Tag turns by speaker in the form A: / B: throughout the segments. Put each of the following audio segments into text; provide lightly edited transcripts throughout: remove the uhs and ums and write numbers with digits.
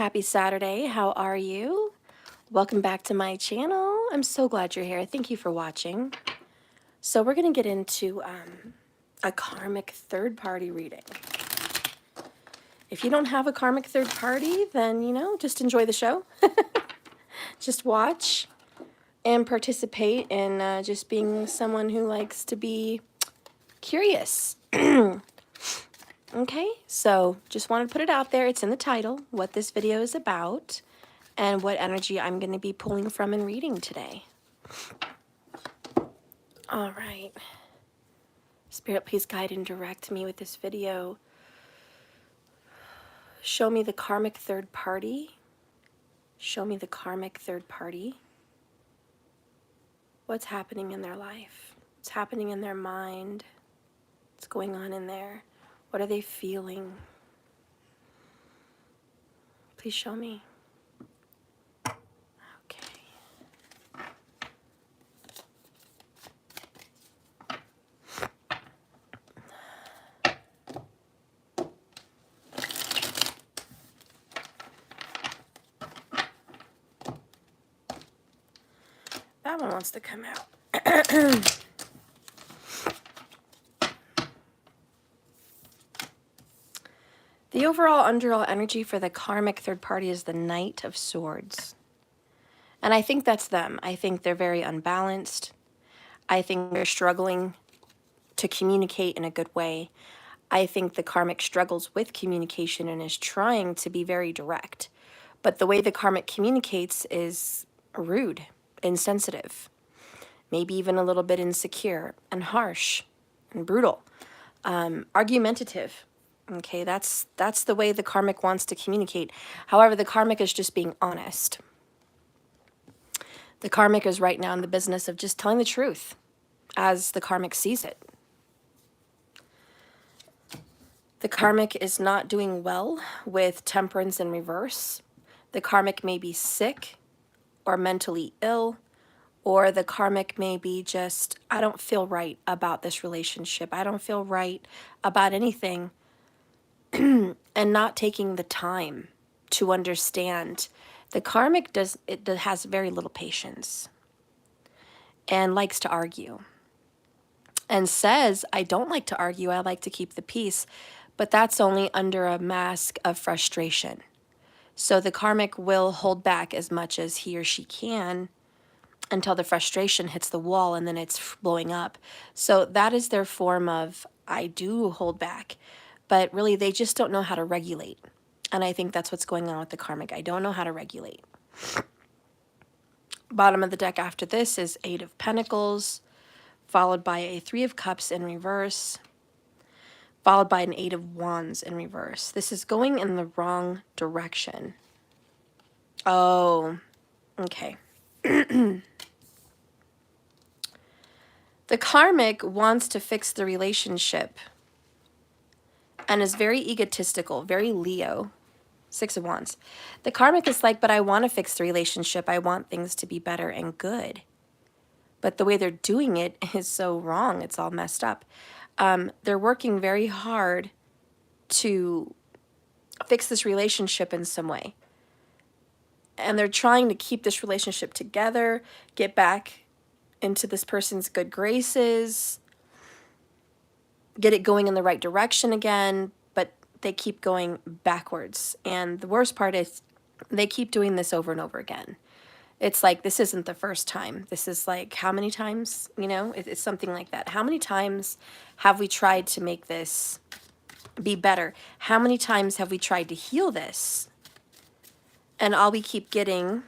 A: Happy Saturday. How are you? Welcome back to my channel. I'm so glad you're here. Thank you for watching. So we're going to get into a karmic third-party reading. If you don't have a karmic third party, then, just enjoy the show. Just watch and participate in just being someone who likes to be curious. Okay, so just wanted to put it out there. It's in the title, what this video is about, and what energy I'm going to be pulling from and reading today. All right. Spirit, please guide and direct me with this video. Show me the karmic third party. Show me the karmic third party. What's happening in their life? What's happening in their mind? What's going on in there? What are they feeling? Please show me. Okay. That one wants to come out. The overall underall energy for the karmic third party is the Knight of Swords. And I think that's them. I think they're very unbalanced. I think they're struggling to communicate in a good way. I think the karmic struggles with communication and is trying to be very direct. But the way the karmic communicates is rude, insensitive, maybe even a little bit insecure and harsh and brutal, argumentative. Okay, that's the way the karmic wants to communicate. However, the karmic is just being honest. The karmic is right now in the business of just telling the truth as the karmic sees it. The karmic is not doing well with temperance in reverse. The karmic may be sick or mentally ill, or the karmic may be just, I don't feel right about this relationship. I don't feel right about anything. And not taking the time to understand. The karmic has very little patience and likes to argue and says, I don't like to argue, I like to keep the peace, but that's only under a mask of frustration. So the karmic will hold back as much as he or she can until the frustration hits the wall and then it's blowing up. So that is their form of, I do hold back. But really, they just don't know how to regulate. And I think that's what's going on with the karmic. I don't know how to regulate. Bottom of the deck after this is Eight of Pentacles, followed by a Three of Cups in reverse, followed by an Eight of Wands in reverse. This is going in the wrong direction. Oh, okay. The karmic wants to fix the relationship and is very egotistical, very Leo. Six of Wands. The karmic is like, but I want to fix the relationship. I want things to be better and good. But the way they're doing it is so wrong. It's all messed up. They're working very hard to fix this relationship in some way. And they're trying to keep this relationship together, get back into this person's good graces, get it going in the right direction again, but they keep going backwards. And the worst part is they keep doing this over and over again. It's like, this isn't the first time. This is like, how many times, it's something like that. How many times have we tried to make this be better? How many times have we tried to heal this? And all we keep getting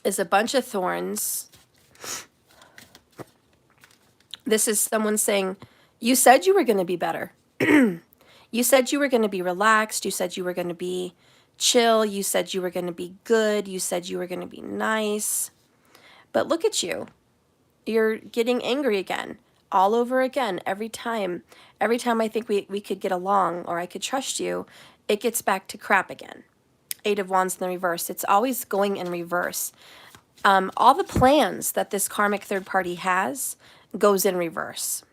A: is a bunch of thorns. This is someone saying, you said you were going to be better. You said you were going to be relaxed. You said you were going to be chill. You said you were going to be good. You said you were going to be nice. But look at you. You're getting angry again, all over again, every time. Every time I think we could get along or I could trust you, it gets back to crap again. Eight of Wands in the reverse. It's always going in reverse. All the plans that this karmic third party has goes in reverse.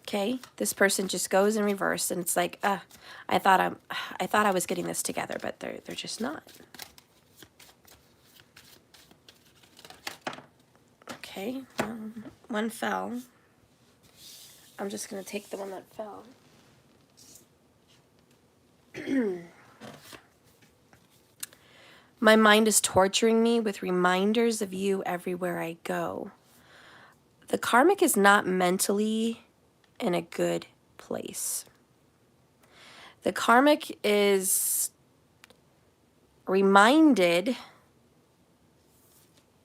A: Okay, this person just goes in reverse, and it's like, I thought I was getting this together, but they're just not. Okay, one fell. I'm just gonna take the one that fell. My mind is torturing me with reminders of you everywhere I go. The karmic is not mentally in a good place. The karmic is reminded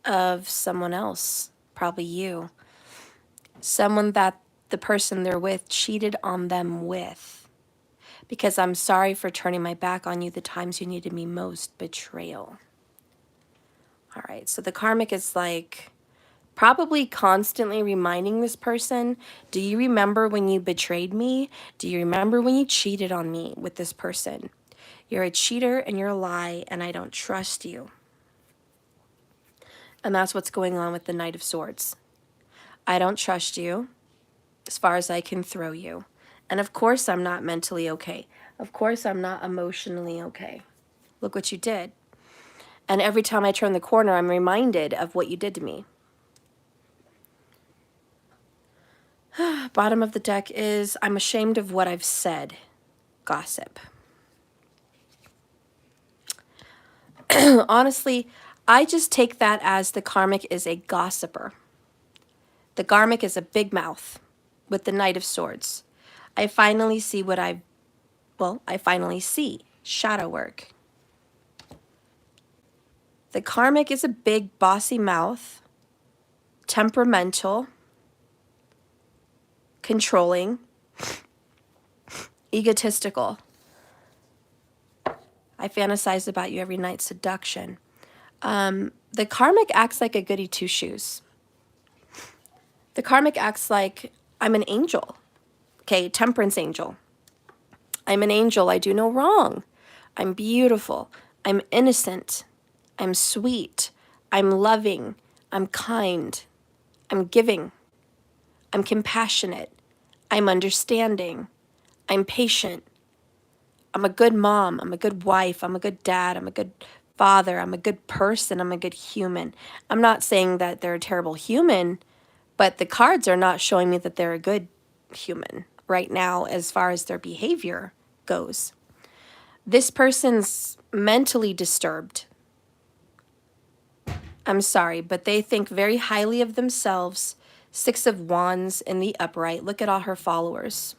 A: of someone else, probably you. Someone that the person they're with cheated on them with. Because I'm sorry for turning my back on you the times you needed me most. Betrayal. All right, so the karmic is like probably constantly reminding this person, do you remember when you betrayed me? Do you remember when you cheated on me with this person? You're a cheater and you're a lie, and I don't trust you. And that's what's going on with the Knight of Swords. I don't trust you as far as I can throw you. And of course I'm not mentally okay. Of course I'm not emotionally okay. Look what you did. And every time I turn the corner, I'm reminded of what you did to me. Bottom of the deck is, I'm ashamed of what I've said. Gossip. Honestly, I just take that as the karmic is a gossiper. The karmic is a big mouth with the Knight of Swords. I finally see what I finally see. Shadow work. The karmic is a big bossy mouth, temperamental, controlling, egotistical. I fantasize about you every night. Seduction. The karmic acts like a goody two-shoes. The karmic acts like I'm an angel. Okay, temperance angel. I'm an angel. I do no wrong. I'm beautiful. I'm innocent. I'm sweet. I'm loving. I'm kind. I'm giving. I'm compassionate. I'm understanding. I'm patient. I'm a good mom. I'm a good wife. I'm a good dad. I'm a good father. I'm a good person. I'm a good human. I'm not saying that they're a terrible human, but the cards are not showing me that they're a good human right now as far as their behavior goes. This person's mentally disturbed. I'm sorry, but they think very highly of themselves. 6 of Wands in the upright. Look at all her followers.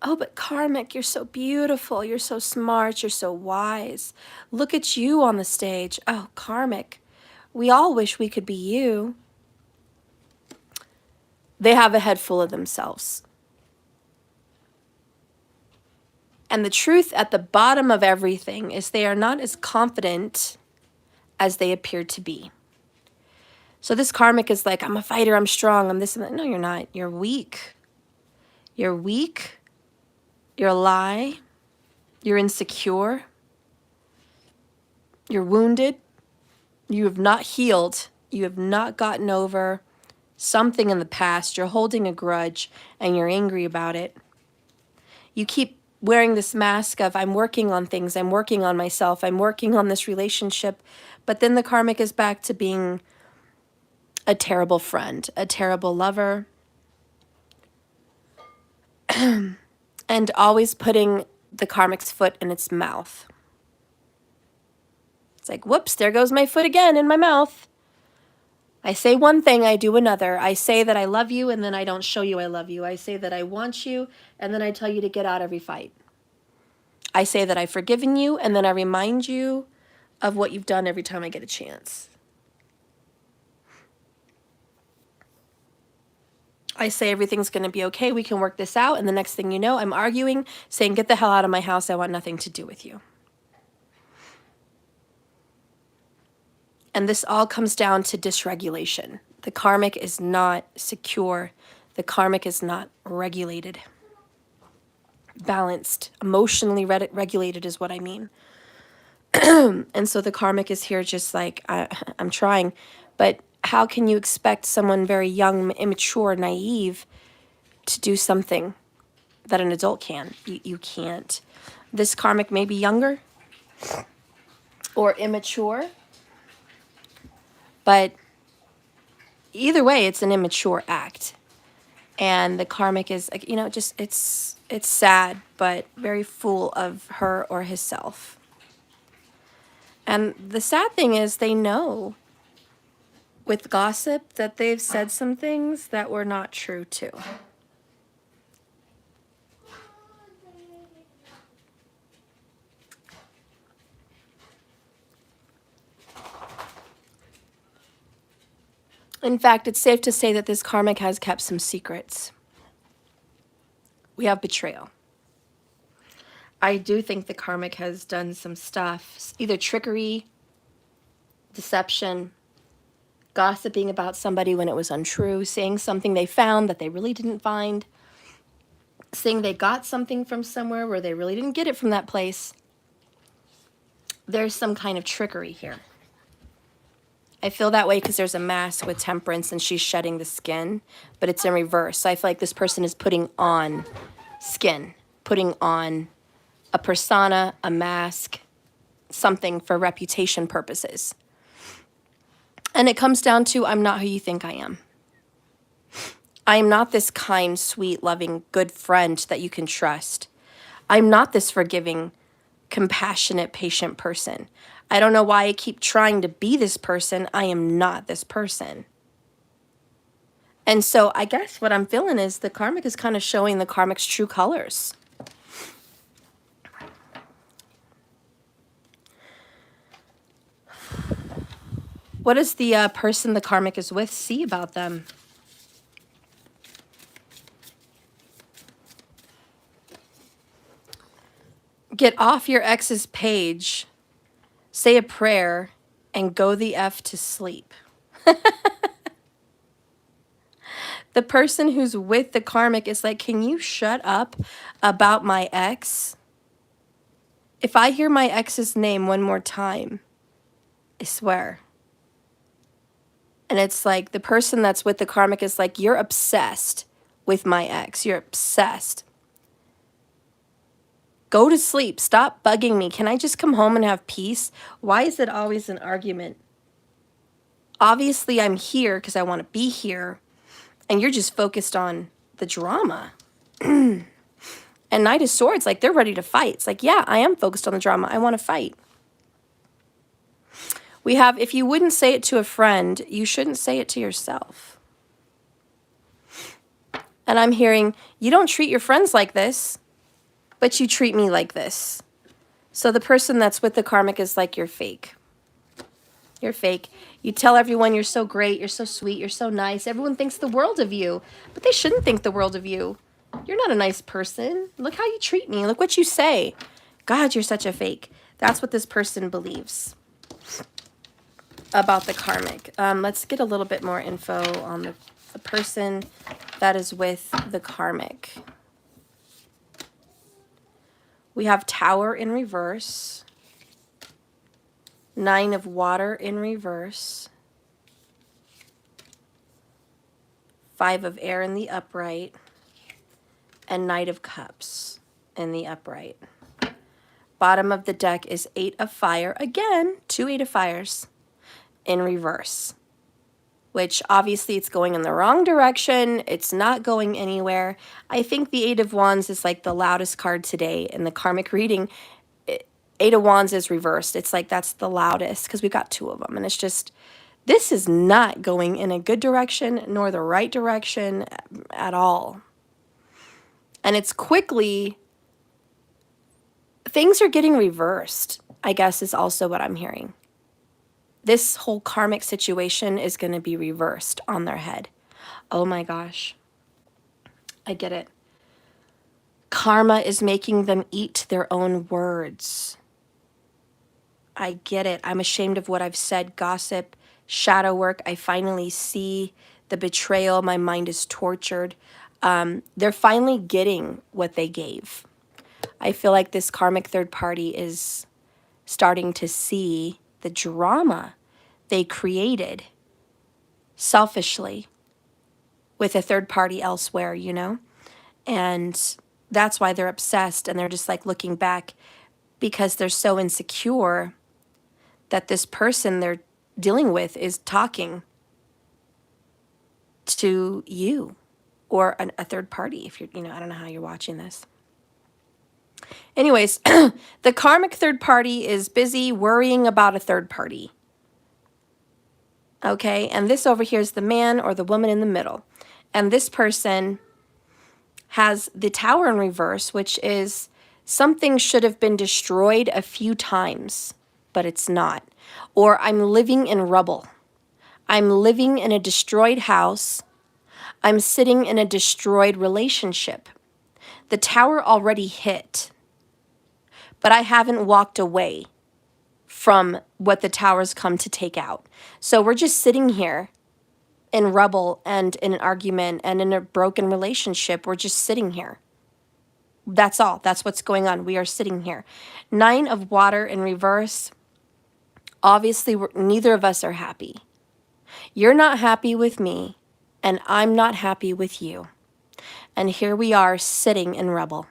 A: Oh, but karmic, you're so beautiful. You're so smart. You're so wise. Look at you on the stage. Oh, karmic. We all wish we could be you. They have a head full of themselves. And the truth at the bottom of everything is they are not as confident as they appear to be. So this karmic is like, I'm a fighter, I'm strong, I'm this and that. No, you're not. You're weak. You're weak. You're a lie. You're insecure. You're wounded. You have not healed. You have not gotten over something in the past. You're holding a grudge and you're angry about it. You keep wearing this mask of, I'm working on things, I'm working on myself, I'm working on this relationship. But then the karmic is back to being a terrible friend, a terrible lover, and always putting the karmic's foot in its mouth. It's like, whoops, there goes my foot again in my mouth. I say one thing, I do another. I say that I love you, and then I don't show you I love you. I say that I want you, and then I tell you to get out every fight. I say that I've forgiven you, and then I remind you of what you've done every time I get a chance. I say everything's going to be okay, we can work this out, and the next thing you know, I'm arguing, saying, get the hell out of my house, I want nothing to do with you. And this all comes down to dysregulation. The karmic is not secure. The karmic is not regulated. Balanced, emotionally regulated is what I mean. And so the karmic is here just like, I'm trying, but how can you expect someone very young, immature, naive to do something that an adult can. You can't. This karmic may be younger or immature, but either way, it's an immature act. And the karmic is, you know, just, it's sad, but very full of her or himself. And the sad thing is they know with gossip that they've said some things that were not true too. In fact, it's safe to say that this karmic has kept some secrets. We have betrayal. I do think the karmic has done some stuff, either trickery, deception, gossiping about somebody when it was untrue, saying something they found that they really didn't find, saying they got something from somewhere where they really didn't get it from that place. There's some kind of trickery here. I feel that way because there's a mask with temperance and she's shedding the skin, but it's in reverse. So I feel like this person is putting on skin, putting on a persona, a mask, something for reputation purposes. And it comes down to, I'm not who you think I am. I am not this kind, sweet, loving, good friend that you can trust. I'm not this forgiving, compassionate, patient person. I don't know why I keep trying to be this person. I am not this person. And so I guess what I'm feeling is the karmic is kind of showing the karmic's true colors. What does the person the karmic is with see about them? Get off your ex's page, say a prayer, and go the F to sleep. The person who's with the karmic is like, can you shut up about my ex? If I hear my ex's name one more time, I swear. And it's like the person that's with the karmic is like, you're obsessed with my ex. You're obsessed. Go to sleep. Stop bugging me. Can I just come home and have peace? Why is it always an argument? Obviously, I'm here because I want to be here. And you're just focused on the drama. And Knight of Swords, like they're ready to fight. It's like, yeah, I am focused on the drama. I want to fight. We have, if you wouldn't say it to a friend, you shouldn't say it to yourself. And I'm hearing, you don't treat your friends like this, but you treat me like this. So the person that's with the karmic is like, you're fake. You're fake. You tell everyone you're so great, you're so sweet, you're so nice. Everyone thinks the world of you, but they shouldn't think the world of you. You're not a nice person. Look how you treat me. Look what you say. God, you're such a fake. That's what this person believes about the karmic. Let's get a little bit more info on the person that is with the karmic. We have Tower in reverse, 9 of Water in reverse, 5 of Air in the upright, and Knight of Cups in the upright. Bottom of the deck is 8 of Fire. Again, 2 8 of Fires in reverse, which obviously it's going in the wrong direction. It's not going anywhere. I think the 8 of Wands is like the loudest card today in the karmic reading. 8 of Wands is reversed. It's like that's the loudest because we've got 2 of them. And it's just, this is not going in a good direction nor the right direction at all. And it's quickly, things are getting reversed, I guess is also what I'm hearing. This whole karmic situation is going to be reversed on their head. Oh my gosh. I get it. Karma is making them eat their own words. I get it. I'm ashamed of what I've said. Gossip, shadow work. I finally see the betrayal. My mind is tortured. They're finally getting what they gave. I feel like this karmic third party is starting to see the drama they created selfishly with a third party elsewhere, you know? And that's why they're obsessed, and they're just like looking back because they're so insecure that this person they're dealing with is talking to you or a third party. If you're, I don't know how you're watching this. Anyways, the karmic third party is busy worrying about a third party. Okay, and this over here is the man or the woman in the middle. And this person has the tower in reverse, which is something should have been destroyed a few times, but it's not. Or I'm living in rubble. I'm living in a destroyed house. I'm sitting in a destroyed relationship. The tower already hit, but I haven't walked away from what the tower's come to take out. So we're just sitting here in rubble and in an argument and in a broken relationship. We're just sitting here. That's all. That's what's going on. We are sitting here. 9 of water in reverse. Obviously, neither of us are happy. You're not happy with me, and I'm not happy with you. And here we are sitting in rubble.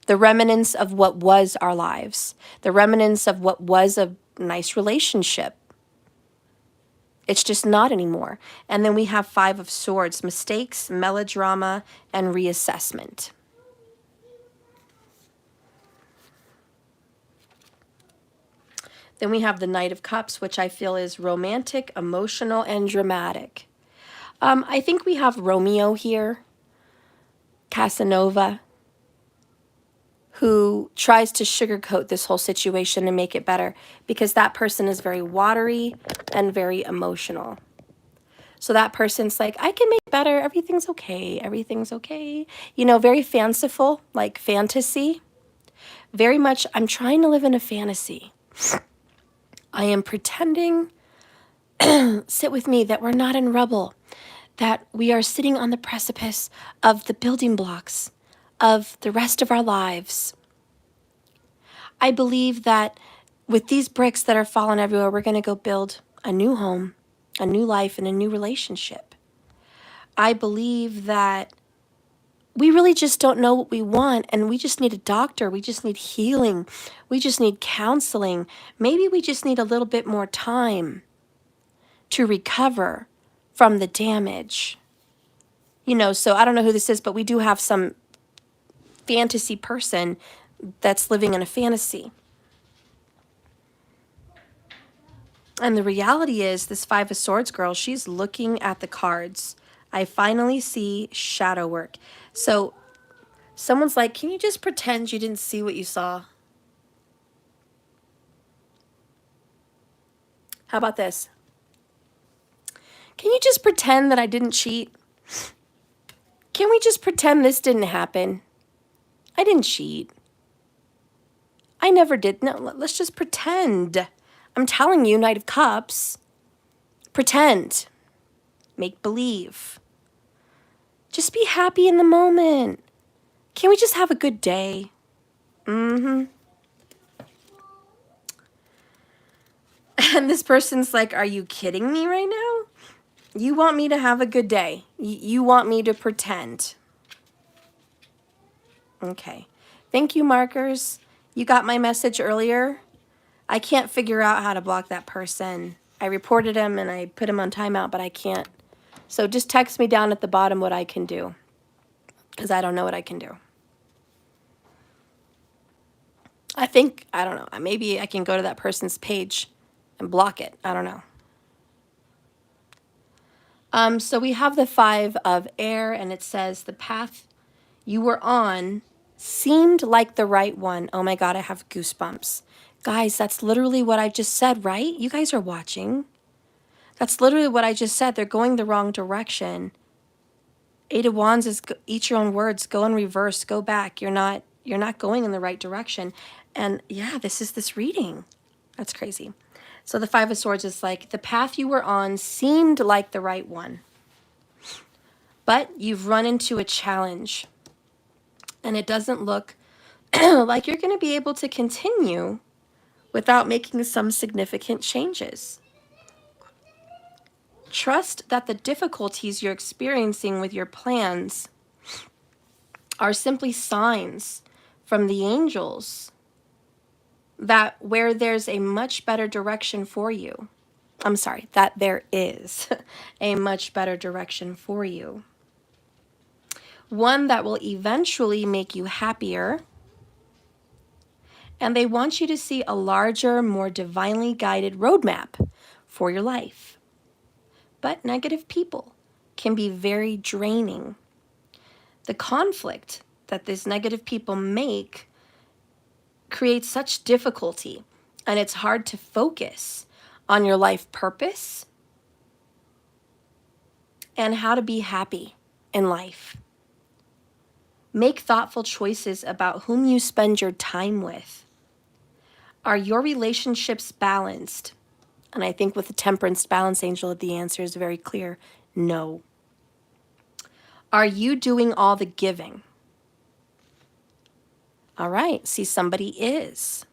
A: The remnants of what was our lives. The remnants of what was a nice relationship. It's just not anymore. And then we have 5 of swords, mistakes, melodrama, and reassessment. Then we have the Knight of Cups, which I feel is romantic, emotional, and dramatic. I think we have Romeo here, Casanova, who tries to sugarcoat this whole situation and make it better because that person is very watery and very emotional. So that person's like, I can make it better. Everything's okay. Everything's okay. Very fanciful, like fantasy. Very much, I'm trying to live in a fantasy. I am pretending, sit with me, that we're not in rubble, that we are sitting on the precipice of the building blocks of the rest of our lives. I believe that with these bricks that are falling everywhere, we're going to go build a new home, a new life, and a new relationship. I believe that we really just don't know what we want, and we just need a doctor. We just need healing. We just need counseling. Maybe we just need a little bit more time to recover from the damage. So I don't know who this is, but we do have some fantasy person that's living in a fantasy. And the reality is this 5 of Swords girl, she's looking at the cards. I finally see shadow work. So someone's like, can you just pretend you didn't see what you saw? How about this? Can you just pretend that I didn't cheat? Can we just pretend this didn't happen? I didn't cheat. I never did. No, let's just pretend. I'm telling you, Knight of Cups. Pretend. Make believe. Just be happy in the moment. Can we just have a good day? And this person's like, are you kidding me right now? You want me to have a good day. You want me to pretend. Okay. Thank you, markers. You got my message earlier. I can't figure out how to block that person. I reported him and I put him on timeout, but I can't. So just text me down at the bottom what I can do, because I don't know what I can do. I don't know. Maybe I can go to that person's page and block it. I don't know. So we have the 5 of air, and it says the path you were on seemed like the right one. Oh my God, I have goosebumps. Guys, that's literally what I just said, right? You guys are watching. That's literally what I just said. They're going the wrong direction. 8 of Wands is eat your own words. Go in reverse. Go back. You're not going in the right direction. And yeah, this is this reading. That's crazy. So the 5 of Swords is like, the path you were on seemed like the right one, but you've run into a challenge, and it doesn't look like you're going to be able to continue without making some significant changes. Trust that the difficulties you're experiencing with your plans are simply signs from the angels that where there's a much better direction for you. I'm sorry, that there is a much better direction for you. One that will eventually make you happier. And they want you to see a larger, more divinely guided roadmap for your life. But negative people can be very draining. The conflict that these negative people make creates such difficulty, and it's hard to focus on your life purpose and how to be happy in life. Make thoughtful choices about whom you spend your time with. Are your relationships balanced? And I think with the Temperance Balance Angel, the answer is very clear. No. Are you doing all the giving? All right. See, somebody is.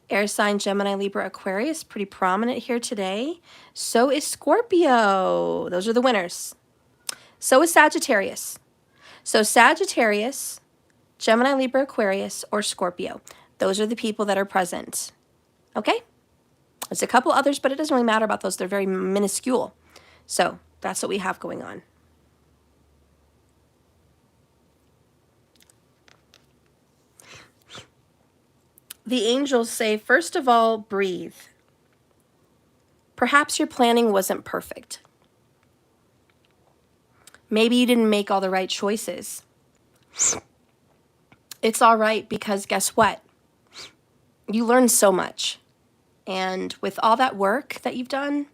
A: Air sign, Gemini, Libra, Aquarius, pretty prominent here today. So is Scorpio. Those are the winners. So is Sagittarius. So Sagittarius, Gemini, Libra, Aquarius, or Scorpio. Those are the people that are present. Okay? There's a couple others, but it doesn't really matter about those. They're very minuscule. So that's what we have going on. The angels say, first of all, breathe. Perhaps your planning wasn't perfect. Maybe you didn't make all the right choices. It's all right, because guess what? You learned so much. And with all that work that you've done,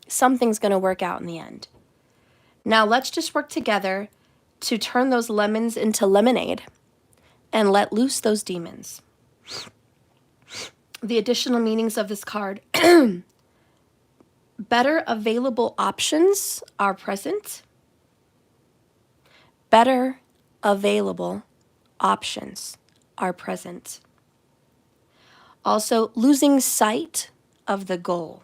A: something's going to work out in the end. Now let's just work together to turn those lemons into lemonade and let loose those demons. The additional meanings of this card. Better available options are present. Better available options are present. Also, losing sight of the goal.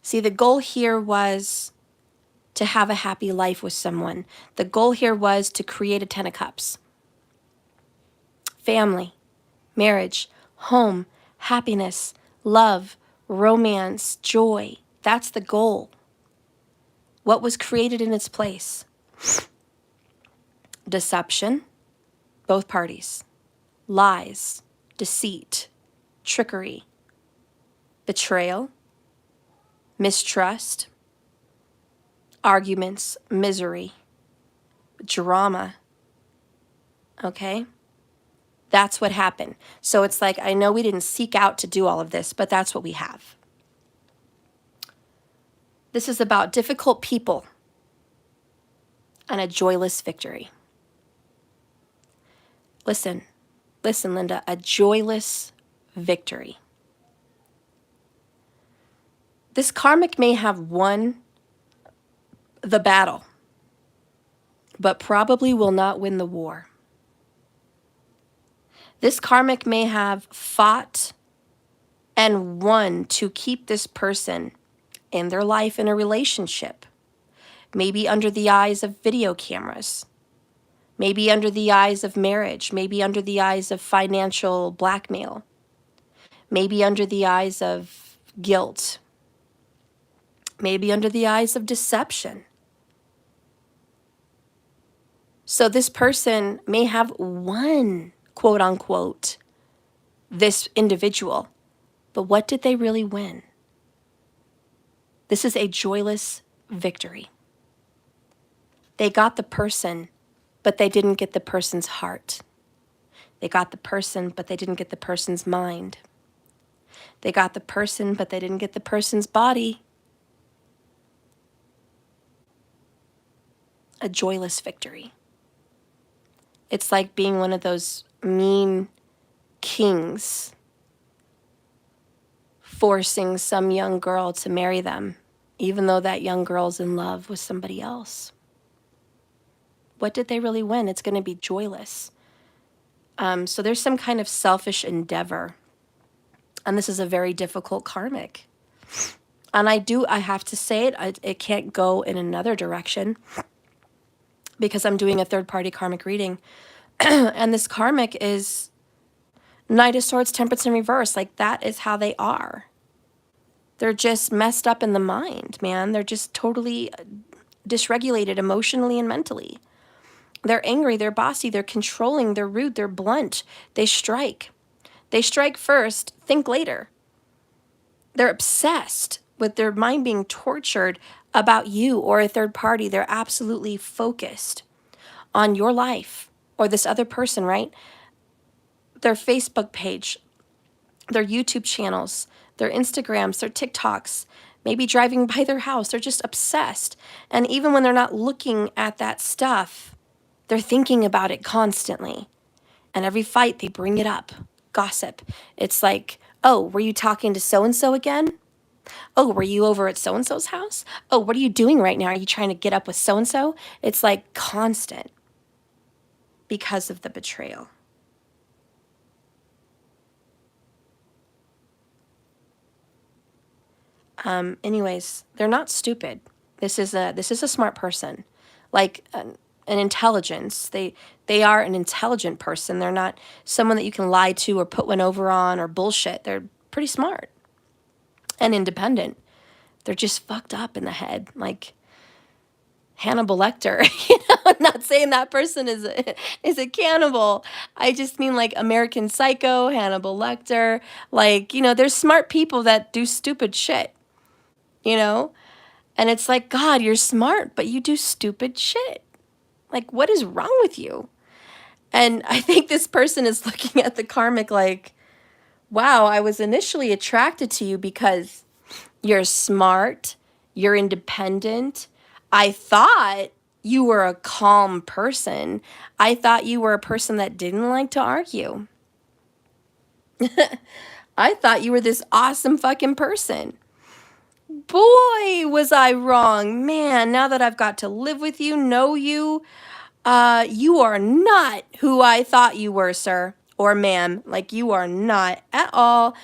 A: See, the goal here was to have a happy life with someone. The goal here was to create a 10 of Cups. Family, marriage, home, happiness, love, romance, joy. That's the goal. What was created in its place? Deception, both parties. Lies, deceit, trickery, betrayal, mistrust, arguments, misery, drama. Okay? That's what happened. So it's like, I know we didn't seek out to do all of this, but that's what we have. This is about difficult people and a joyless victory. Listen, Linda, a joyless victory. This karmic may have won the battle, but probably will not win the war. This karmic may have fought and won to keep this person in their life in a relationship, maybe under the eyes of video cameras, maybe under the eyes of marriage, maybe under the eyes of financial blackmail, maybe under the eyes of guilt, maybe under the eyes of deception. So this person may have won, quote unquote, this individual, but what did they really win? This is a joyless victory. They got the person, but they didn't get the person's heart. They got the person, but they didn't get the person's mind. They got the person, but they didn't get the person's body. A joyless victory. It's like being one of those mean kings forcing some young girl to marry them, even though that young girl's in love with somebody else. What did they really win? It's going to be joyless. So there's some kind of selfish endeavor. And this is a very difficult karmic. And I have to say it, it can't go in another direction because I'm doing a third-party karmic reading. And this karmic is Knight of Swords, Temperance in reverse. Like, that is how they are. They're just messed up in the mind, man. They're just totally dysregulated emotionally and mentally. They're angry, they're bossy, they're controlling, they're rude, they're blunt. They strike. They strike first, think later. They're obsessed with their mind being tortured about you or a third party. They're absolutely focused on your life or this other person, right? Their Facebook page, their YouTube channels, their Instagrams, their TikToks, maybe driving by their house. They're just obsessed. And even when they're not looking at that stuff, they're thinking about it constantly. And every fight, they bring it up. Gossip. It's like, oh, were you talking to so-and-so again? Oh, were you over at so-and-so's house? Oh, what are you doing right now? Are you trying to get up with so-and-so? It's like constant because of the betrayal. Anyways, they're not stupid. This is a smart person, like an intelligence. They are an intelligent person. They're not someone that you can lie to or put one over on or bullshit. They're pretty smart and independent. They're just fucked up in the head, like Hannibal Lecter. I'm not saying that person is a cannibal. I just mean like American Psycho, Hannibal Lecter. Like, there's smart people that do stupid shit, you know? And it's like, God, you're smart, but you do stupid shit. Like, what is wrong with you? And I think this person is looking at the karmic like, wow, I was initially attracted to you because you're smart, you're independent. I thought you were a calm person. I thought you were a person that didn't like to argue. I thought you were this awesome fucking person. Boy, was I wrong. Man, now that I've got to live with you, know you, you are not who I thought you were, sir or ma'am. Like, you are not at all.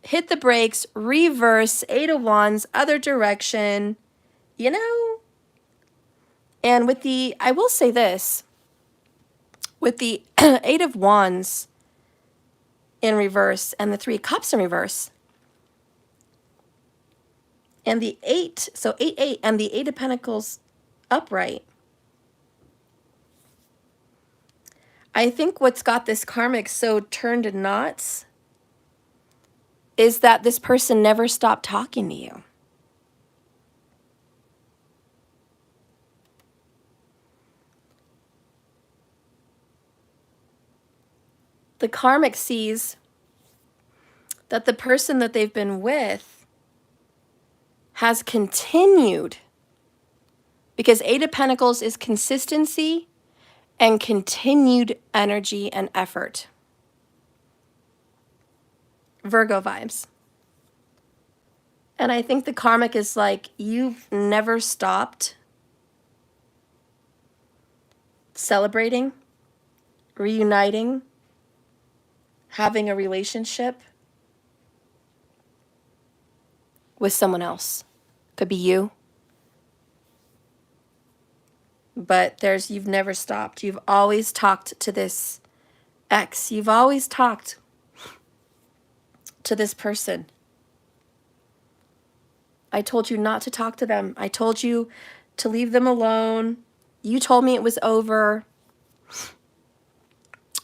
A: Hit the brakes, reverse, 8 of Wands, other direction, And with I will say this, with the 8 of Wands in reverse and the 3 of Cups in reverse, and the 8, so 8, 8, and the 8 of Pentacles upright, I think what's got this karmic so turned in knots is that this person never stopped talking to you. The karmic sees that the person that they've been with has continued, because 8 of Pentacles is consistency and continued energy and effort. Virgo vibes. And I think the karmic is like, you've never stopped celebrating, reuniting, having a relationship with someone else. Could be you. But you've never stopped. You've always talked to this ex. You've always talked to this person. I told you not to talk to them. I told you to leave them alone. You told me it was over.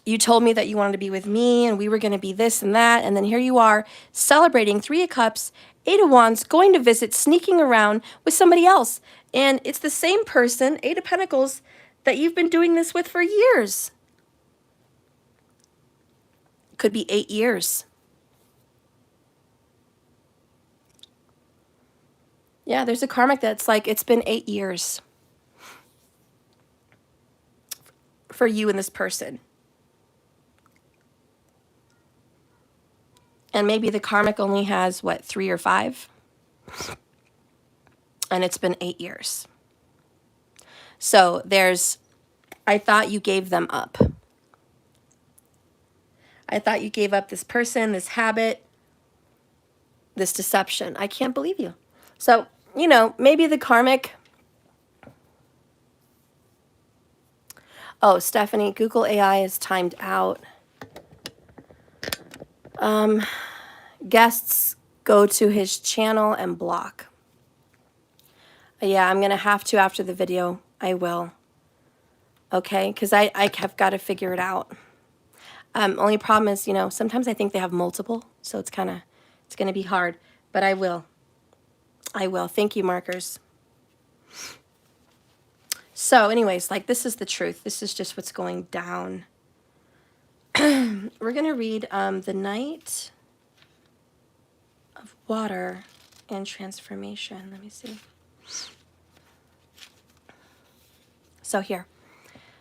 A: You told me that you wanted to be with me and we were going to be this and that. And then here you are celebrating 3 of Cups, 8 of Wands, going to visit, sneaking around with somebody else. And it's the same person, 8 of Pentacles, that you've been doing this with for years. Could be 8 years. Yeah, there's a karmic that's like, it's been 8 years for you and this person. And maybe the karmic only has, 3 or 5? And it's been 8 years. So I thought you gave them up. I thought you gave up this person, this habit, this deception. I can't believe you. So, you know, maybe the karmic... Oh, Stephanie, Google AI is timed out. Guests go to his channel and block. Yeah, I'm going to have to after the video. I will. Okay, because I have got to figure it out. Only problem is, you know, sometimes I think they have multiple, so it's going to be hard. But I will. I will. Thank you, markers. So anyways, like, this is the truth. This is just what's going down. We're going to read The Night of Water and Transformation. Let me see. So here.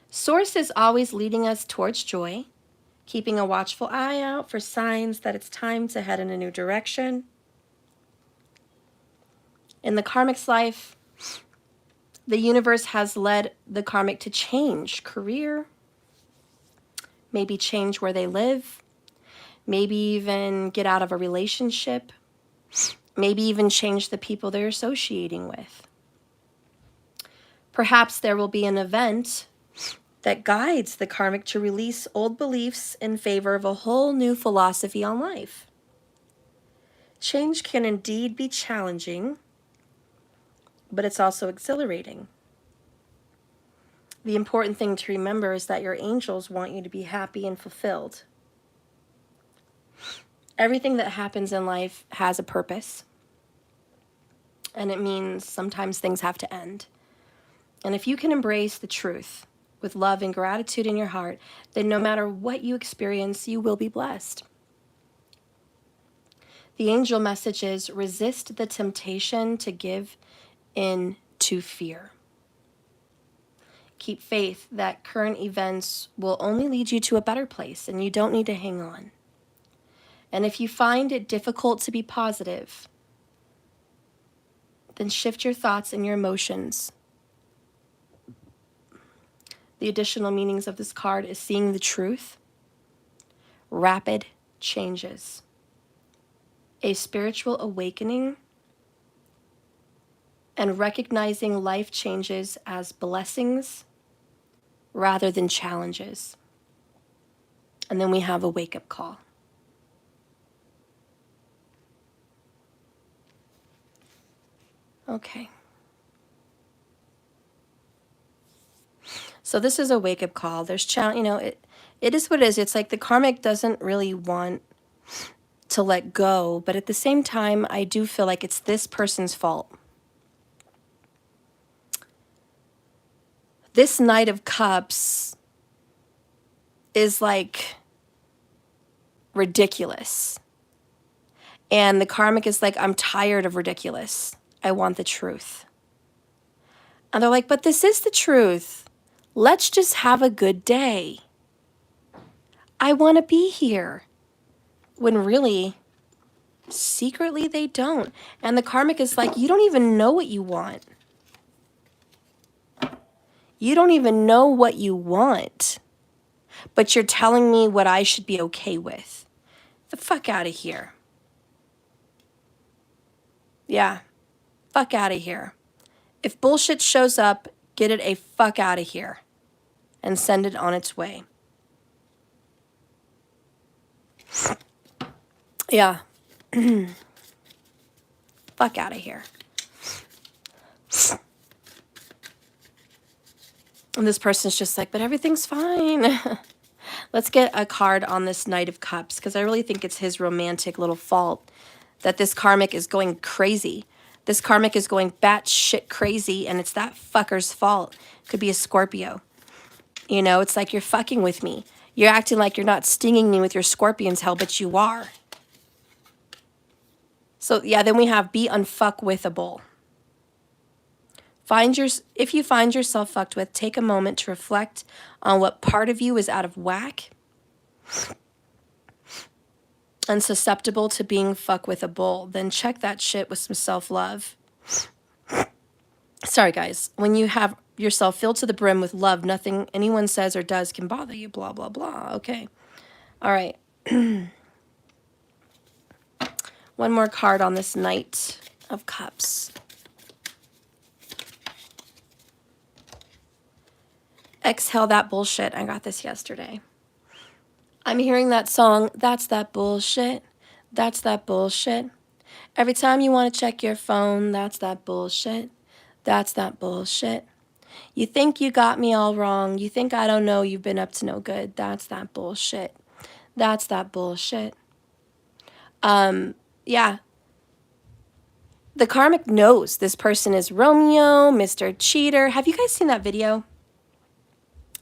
A: Source is always leading us towards joy, keeping a watchful eye out for signs that it's time to head in a new direction. In the karmic's life, the universe has led the karmic to change career, maybe change where they live, maybe even get out of a relationship, maybe even change the people they're associating with. Perhaps there will be an event that guides the karmic to release old beliefs in favor of a whole new philosophy on life. Change can indeed be challenging, but it's also exhilarating. The important thing to remember is that your angels want you to be happy and fulfilled. Everything that happens in life has a purpose, and it means sometimes things have to end. And if you can embrace the truth with love and gratitude in your heart, then no matter what you experience, you will be blessed. The angel message is resist the temptation to give in to fear. Keep faith that current events will only lead you to a better place, and you don't need to hang on. And if you find it difficult to be positive, then shift your thoughts and your emotions. The additional meanings of this card is seeing the truth, rapid changes, a spiritual awakening, and recognizing life changes as blessings rather than challenges. And then we have a wake-up call. Okay. So this is a wake-up call. There's challenge, you know, it is what it is. It's like the karmic doesn't really want to let go, but at the same time, I do feel like it's this person's fault. This Knight of Cups is like ridiculous. And the karmic is like, I'm tired of ridiculous. I want the truth. And they're like, but this is the truth. Let's just have a good day. I want to be here. When really, secretly they don't. And the karmic is like, you don't even know what you want. You don't even know what you want. But you're telling me what I should be okay with. The fuck out of here. Yeah. Fuck out of here. If bullshit shows up, get it a fuck out of here. And send it on its way. Yeah. Fuck out of here. And this person's just like, but everything's fine. Let's get a card on this Knight of Cups, because I really think it's his romantic little fault that this karmic is going crazy. This karmic is going batshit crazy, and it's that fucker's fault. Could be a Scorpio. You know, it's like, you're fucking with me. You're acting like you're not stinging me with your scorpion's hell, but you are. So, yeah, then we have be unfuckwithable. If you find yourself fucked with, take a moment to reflect on what part of you is out of whack and susceptible to being fuckwithable. Then check that shit with some self-love. Sorry, guys. When you have yourself filled to the brim with love, nothing anyone says or does can bother you, blah, blah, blah. Okay. All right. One more card on this Knight of Cups. Exhale that bullshit. I got this yesterday. I'm hearing that song, that's that bullshit. That's that bullshit. Every time you want to check your phone, that's that bullshit. That's that bullshit. You think you got me all wrong. You think I don't know you've been up to no good. That's that bullshit. That's that bullshit. Yeah. The karmic knows this person is Romeo, Mr. Cheater. Have you guys seen that video?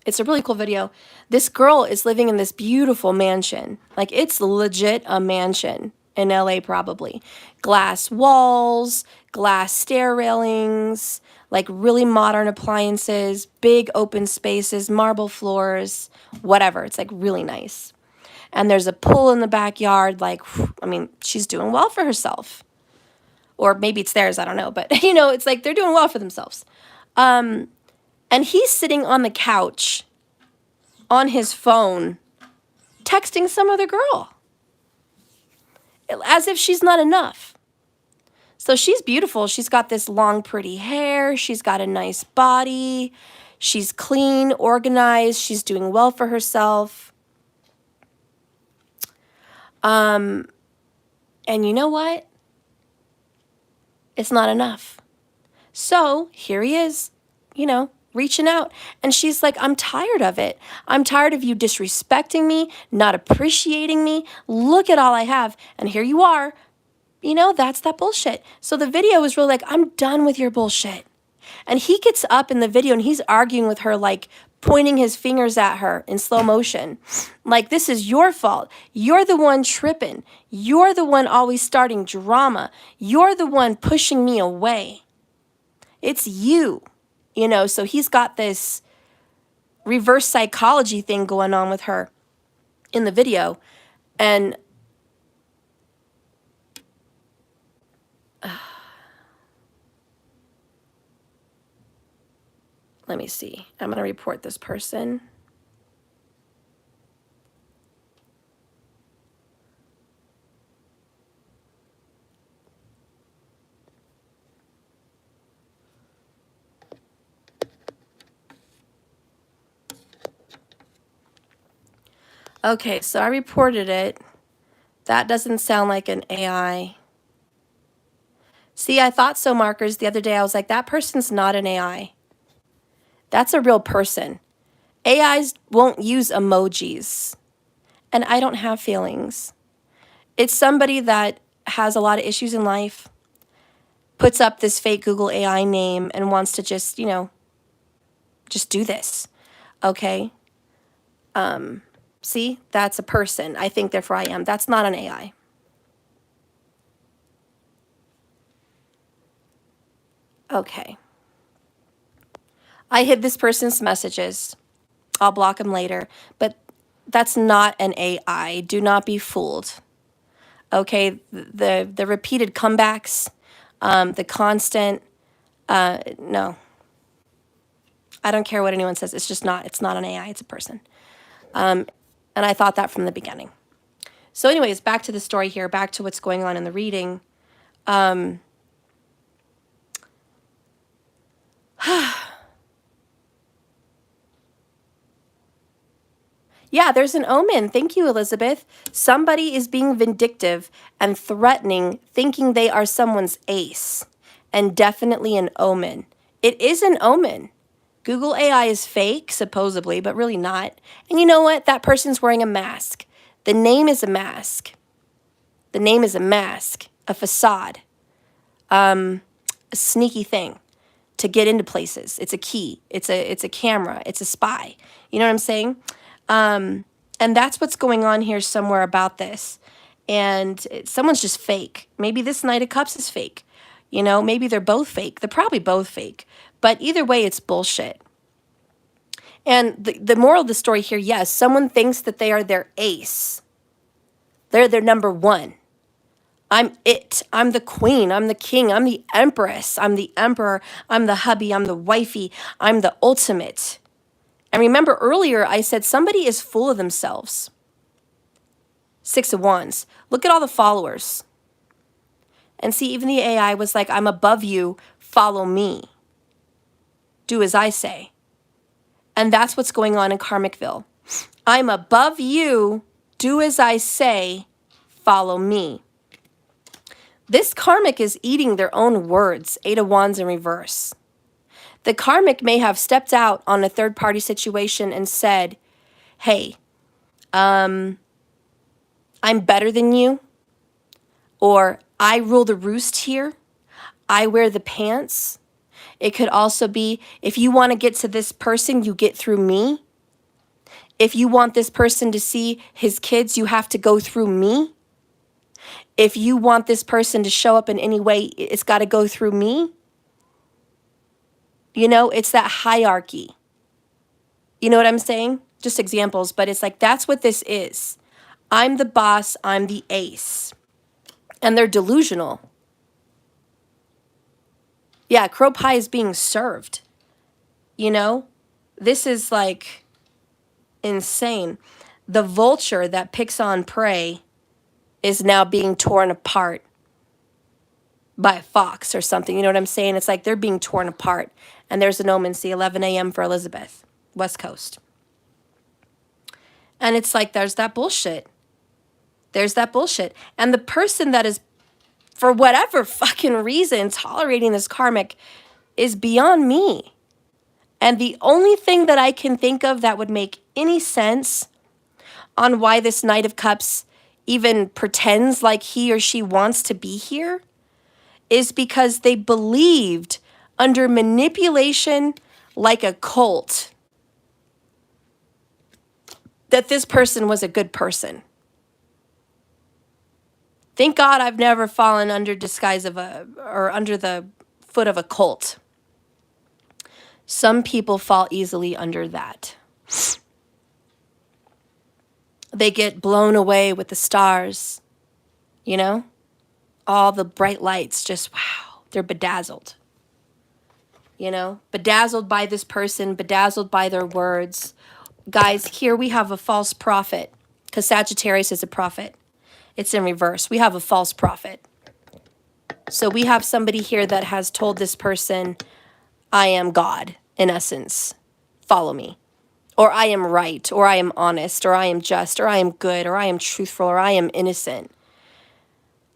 A: It's a really cool video. This girl is living in this beautiful mansion. Like, it's legit a mansion in LA probably. Glass walls, glass stair railings, like really modern appliances, big open spaces, marble floors, whatever. It's like really nice. And there's a pool in the backyard. Like, I mean, she's doing well for herself. Or maybe it's theirs, I don't know. But, you know, it's like they're doing well for themselves. And he's sitting on the couch on his phone texting some other girl. As if she's not enough. So she's beautiful. She's got this long, pretty hair. She's got a nice body. She's clean, organized. She's doing well for herself. And you know what? It's not enough. So here he is, you know, reaching out. And she's like, I'm tired of it. I'm tired of you disrespecting me, not appreciating me. Look at all I have. And here you are. You know, that's that bullshit. So the video was really like, I'm done with your bullshit. And he gets up in the video and he's arguing with her, like pointing his fingers at her in slow motion. Like, this is your fault. You're the one tripping. You're the one always starting drama. You're the one pushing me away. It's you. You know, so he's got this reverse psychology thing going on with her in the video. And let me see. I'm going to report this person. Okay, so I reported it. That doesn't sound like an AI. See, I thought so, Markers. The other day I was like, that person's not an AI. That's a real person. AIs won't use emojis. And I don't have feelings. It's somebody that has a lot of issues in life, puts up this fake Google AI name and wants to just, you know, just do this. Okay? See, that's a person. I think, therefore I am. That's not an AI. Okay. I hid this person's messages. I'll block them later. But that's not an AI. Do not be fooled. Okay? The repeated comebacks, the constant, no. I don't care what anyone says. It's just not. It's not an AI. It's a person. And I thought that from the beginning. So anyways, back to the story here, back to what's going on in the reading. Yeah, there's an omen. Thank you, Elizabeth. Somebody is being vindictive and threatening, thinking they are someone's ace. And definitely an omen. It is an omen. Google AI is fake, supposedly, but really not. And you know what? That person's wearing a mask. The name is a mask. The name is a mask, a facade, a sneaky thing to get into places. It's a key. It's a camera. It's a spy. You know what I'm saying? And that's what's going on here somewhere about this. And someone's just fake. Maybe this Knight of Cups is fake. You know, maybe they're both fake. They're probably both fake. But either way, it's bullshit. And the moral of the story here, yes, someone thinks that they are their ace. They're their number one. I'm it. I'm the queen. I'm the king. I'm the empress. I'm the emperor. I'm the hubby. I'm the wifey. I'm the ultimate. And remember earlier, I said somebody is full of themselves. 6 of Wands. Look at all the followers. And see, even the AI was like, I'm above you, follow me. Do as I say. And that's what's going on in Karmicville. I'm above you, do as I say, follow me. This karmic is eating their own words, 8 of Wands in reverse. The karmic may have stepped out on a third-party situation and said, hey, I'm better than you, or I rule the roost here, I wear the pants. It could also be, if you want to get to this person, you get through me. If you want this person to see his kids, you have to go through me. If you want this person to show up in any way, it's got to go through me. You know, it's that hierarchy. You know what I'm saying? Just examples, but it's like, that's what this is. I'm the boss, I'm the ace. And they're delusional. Yeah, crow pie is being served. You know? This is like insane. The vulture that picks on prey is now being torn apart by a fox or something. You know what I'm saying? It's like they're being torn apart. And there's an omen, see, 11 a.m. for Elizabeth, West Coast. And it's like, there's that bullshit. There's that bullshit. And the person that is, for whatever fucking reason, tolerating this karmic is beyond me. And the only thing that I can think of that would make any sense on why this Knight of Cups even pretends like he or she wants to be here is because they believed under manipulation like a cult that this person was a good person. Thank God I've never fallen under disguise of or under the foot of a cult. Some people fall easily under that. They get blown away with the stars, you know? All the bright lights, just wow, they're bedazzled. You know? Bedazzled by this person, bedazzled by their words. Guys, here we have a false prophet, because Sagittarius is a prophet. It's in reverse. We have a false prophet. So we have somebody here that has told this person, I am God, in essence. Follow me. Or I am right, or I am honest, or I am just, or I am good, or I am truthful, or I am innocent.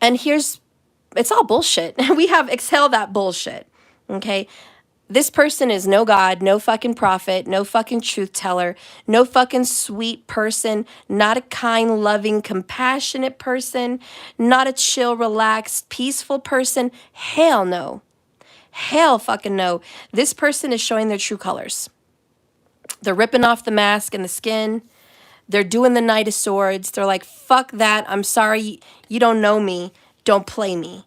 A: And it's all bullshit. We have exhale that bullshit, okay? This person is no God, no fucking prophet, no fucking truth teller, no fucking sweet person, not a kind, loving, compassionate person, not a chill, relaxed, peaceful person. Hell no. Hell fucking no. This person is showing their true colors. They're ripping off the mask and the skin. They're doing the Knight of Swords. They're like, fuck that. I'm sorry. You don't know me. Don't play me.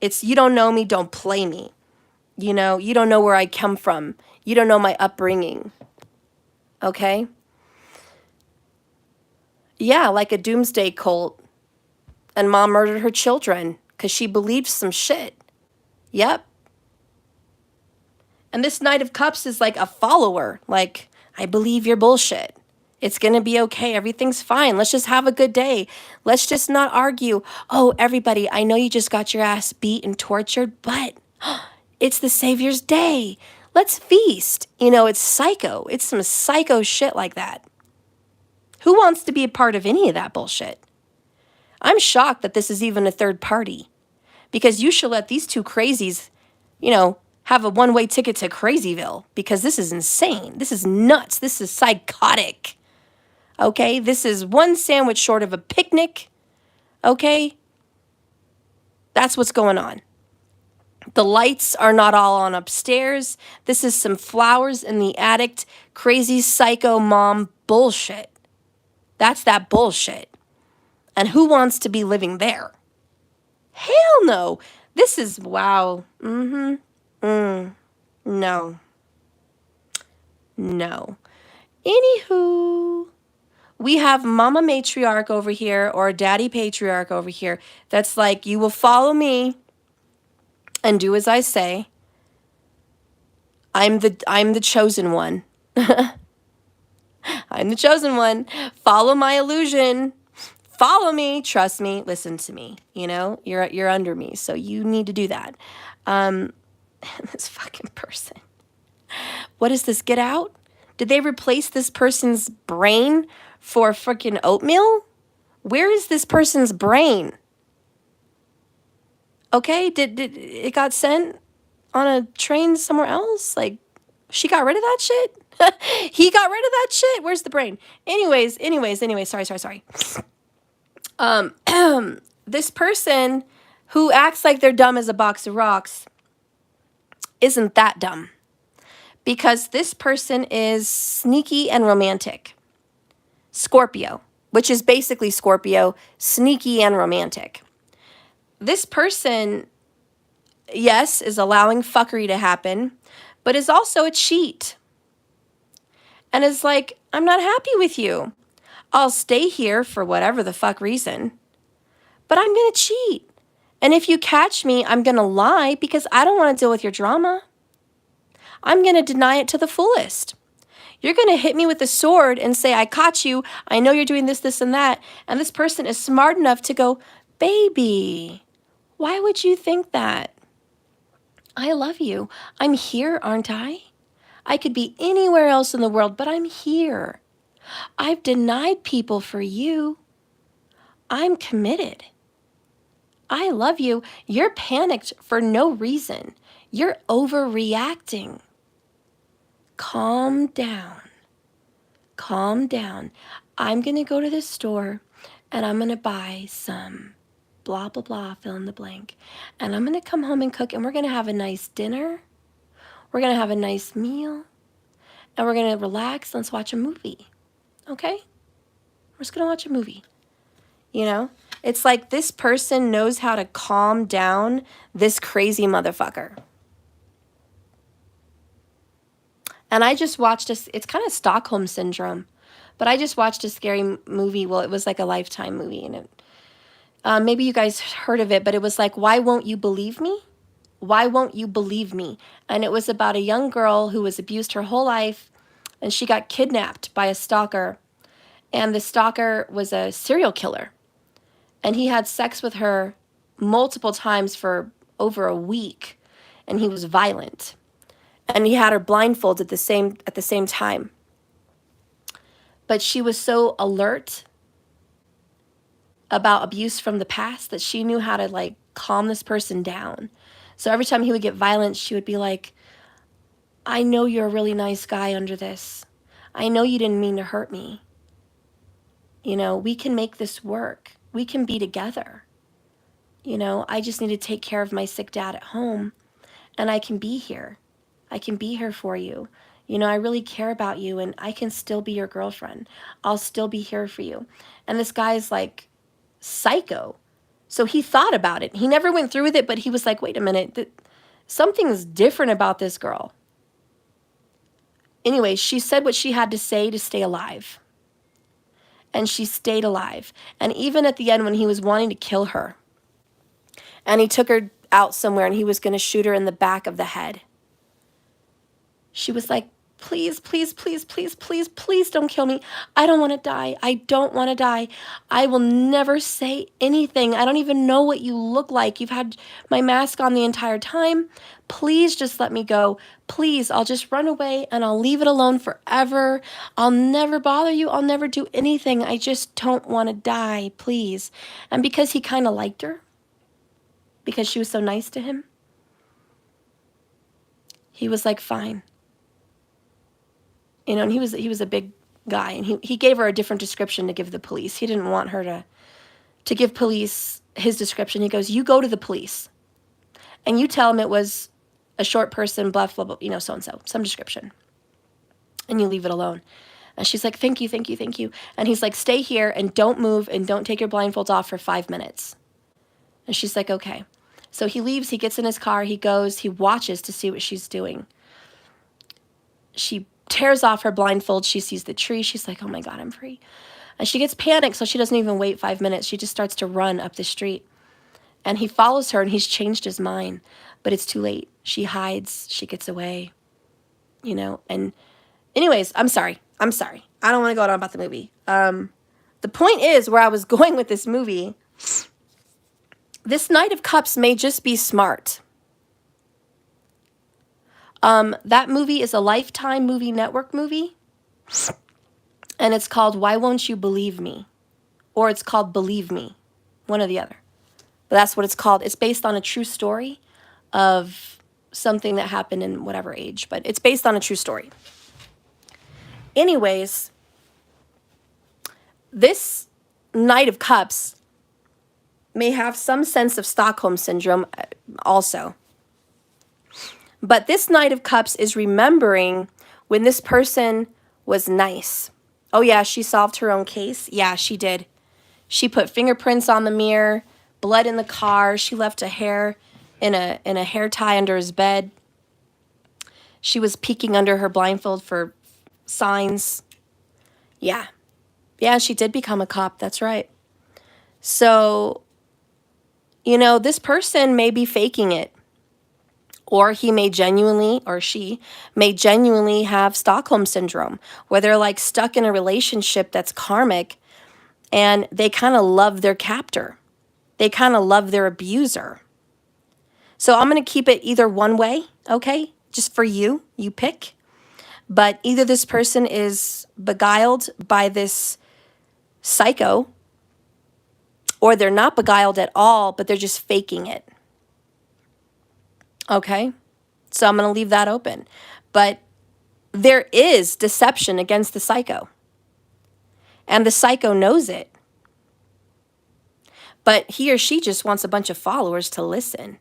A: It's you don't know me. Don't play me. You know, you don't know where I come from. You don't know my upbringing. Okay? Yeah, like a doomsday cult. And mom murdered her children because she believed some shit. Yep. And this Knight of Cups is like a follower. Like, I believe your bullshit. It's going to be okay. Everything's fine. Let's just have a good day. Let's just not argue. Oh, everybody, I know you just got your ass beat and tortured, but it's the Savior's Day. Let's feast. You know, it's psycho. It's some psycho shit like that. Who wants to be a part of any of that bullshit? I'm shocked that this is even a third party. Because you should let these two crazies, you know, have a one-way ticket to Crazyville. Because this is insane. This is nuts. This is psychotic. Okay? This is one sandwich short of a picnic. Okay? That's what's going on. The lights are not all on upstairs. This is some flowers in the attic. Crazy psycho mom bullshit. That's that bullshit. And who wants to be living there? Hell no. This is, wow. No. No. Anywho, we have mama matriarch over here or daddy patriarch over here that's like, you will follow me and do as I say. I'm the chosen one. I'm the chosen one. Follow my illusion. follow me, trust me, listen to me. You know, you're under me, so you need to do that. This fucking person. What is this? Get out? Did they replace this person's brain for freaking oatmeal? Where is this person's brain? Okay, did it got sent on a train somewhere else? Like, she got rid of that shit? He got rid of that shit? Where's the brain? Anyways, sorry. This person who acts like they're dumb as a box of rocks isn't that dumb. Because this person is sneaky and romantic. Scorpio, which is basically Scorpio, sneaky and romantic. This person, yes, is allowing fuckery to happen, but is also a cheat. And is like, I'm not happy with you. I'll stay here for whatever the fuck reason, but I'm going to cheat. And if you catch me, I'm going to lie because I don't want to deal with your drama. I'm going to deny it to the fullest. You're going to hit me with a sword and say, I caught you. I know you're doing this, this, and that. And this person is smart enough to go, baby, why would you think that? I love you. I'm here, aren't I? I could be anywhere else in the world, but I'm here. I've denied people for you. I'm committed. I love you. You're panicked for no reason. You're overreacting. Calm down. Calm down. I'm going to go to the store and I'm going to buy some blah, blah, blah, fill in the blank. And I'm going to come home and cook and we're going to have a nice dinner. We're going to have a nice meal. And we're going to relax. Let's watch a movie. Okay? We're just going to watch a movie. You know? It's like this person knows how to calm down this crazy motherfucker. And I just watched it's kind of Stockholm syndrome, but I just watched a scary movie. Well, it was like a Lifetime movie, and maybe you guys heard of it, but it was like, Why Won't You Believe Me? Why Won't You Believe Me? And it was about a young girl who was abused her whole life, and she got kidnapped by a stalker, and the stalker was a serial killer, and he had sex with her multiple times for over a week, and he was violent. And he had her blindfolded at the same time. But she was so alert about abuse from the past that she knew how to like calm this person down. So every time he would get violent, she would be like, I know you're a really nice guy under this. I know you didn't mean to hurt me. You know, we can make this work. We can be together. You know, I just need to take care of my sick dad at home and I can be here. I can be here for you. You know, I really care about you and I can still be your girlfriend. I'll still be here for you. And this guy's like psycho. So he thought about it. He never went through with it, but he was like, wait a minute, something's different about this girl. Anyway, she said what she had to say to stay alive. And she stayed alive. And even at the end when he was wanting to kill her, and he took her out somewhere and he was going to shoot her in the back of the head, she was like, please, please, please, please, please, please don't kill me. I don't want to die. I don't want to die. I will never say anything. I don't even know what you look like. You've had my mask on the entire time. Please just let me go. Please, I'll just run away and I'll leave it alone forever. I'll never bother you. I'll never do anything. I just don't want to die, please. And because he kind of liked her, because she was so nice to him, he was like, fine. You know, and he was a big guy, and he gave her a different description to give the police. He didn't want her to give police his description. He goes, you go to the police, and you tell them it was a short person, blah, blah, blah, you know, so-and-so, some description, and you leave it alone. And she's like, thank you, thank you, thank you. And he's like, stay here, and don't move, and don't take your blindfolds off for 5 minutes. And she's like, okay. So he leaves, he gets in his car, he goes, he watches to see what she's doing. She tears off her blindfold. She sees the tree. She's like, oh my God, I'm free. And she gets panicked, so she doesn't even wait 5 minutes. She just starts to run up the street. And he follows her, and he's changed his mind. But it's too late. She hides. She gets away. You know? And anyways, I'm sorry. I don't want to go on about the movie. The point is, where I was going with this movie, this Knight of Cups may just be smart. That movie is a Lifetime Movie Network movie. And it's called Why Won't You Believe Me? Or it's called Believe Me. One or the other. But that's what it's called. It's based on a true story of something that happened in whatever age. But it's based on a true story. Anyways, this Knight of Cups may have some sense of Stockholm Syndrome also. But this Knight of Cups is remembering when this person was nice. Oh yeah, she solved her own case. Yeah, she did. She put fingerprints on the mirror, blood in the car. She left a hair in a hair tie under his bed. She was peeking under her blindfold for signs. Yeah. Yeah, she did become a cop. That's right. So, you know, this person may be faking it. Or he may genuinely, or she may genuinely have Stockholm Syndrome, where they're like stuck in a relationship that's karmic and they kind of love their captor. They kind of love their abuser. So I'm going to keep it either one way, okay? Just for you, you pick. But either this person is beguiled by this psycho, or they're not beguiled at all, but they're just faking it. Okay? So I'm going to leave that open. But there is deception against the psycho. And the psycho knows it. But he or she just wants a bunch of followers to listen.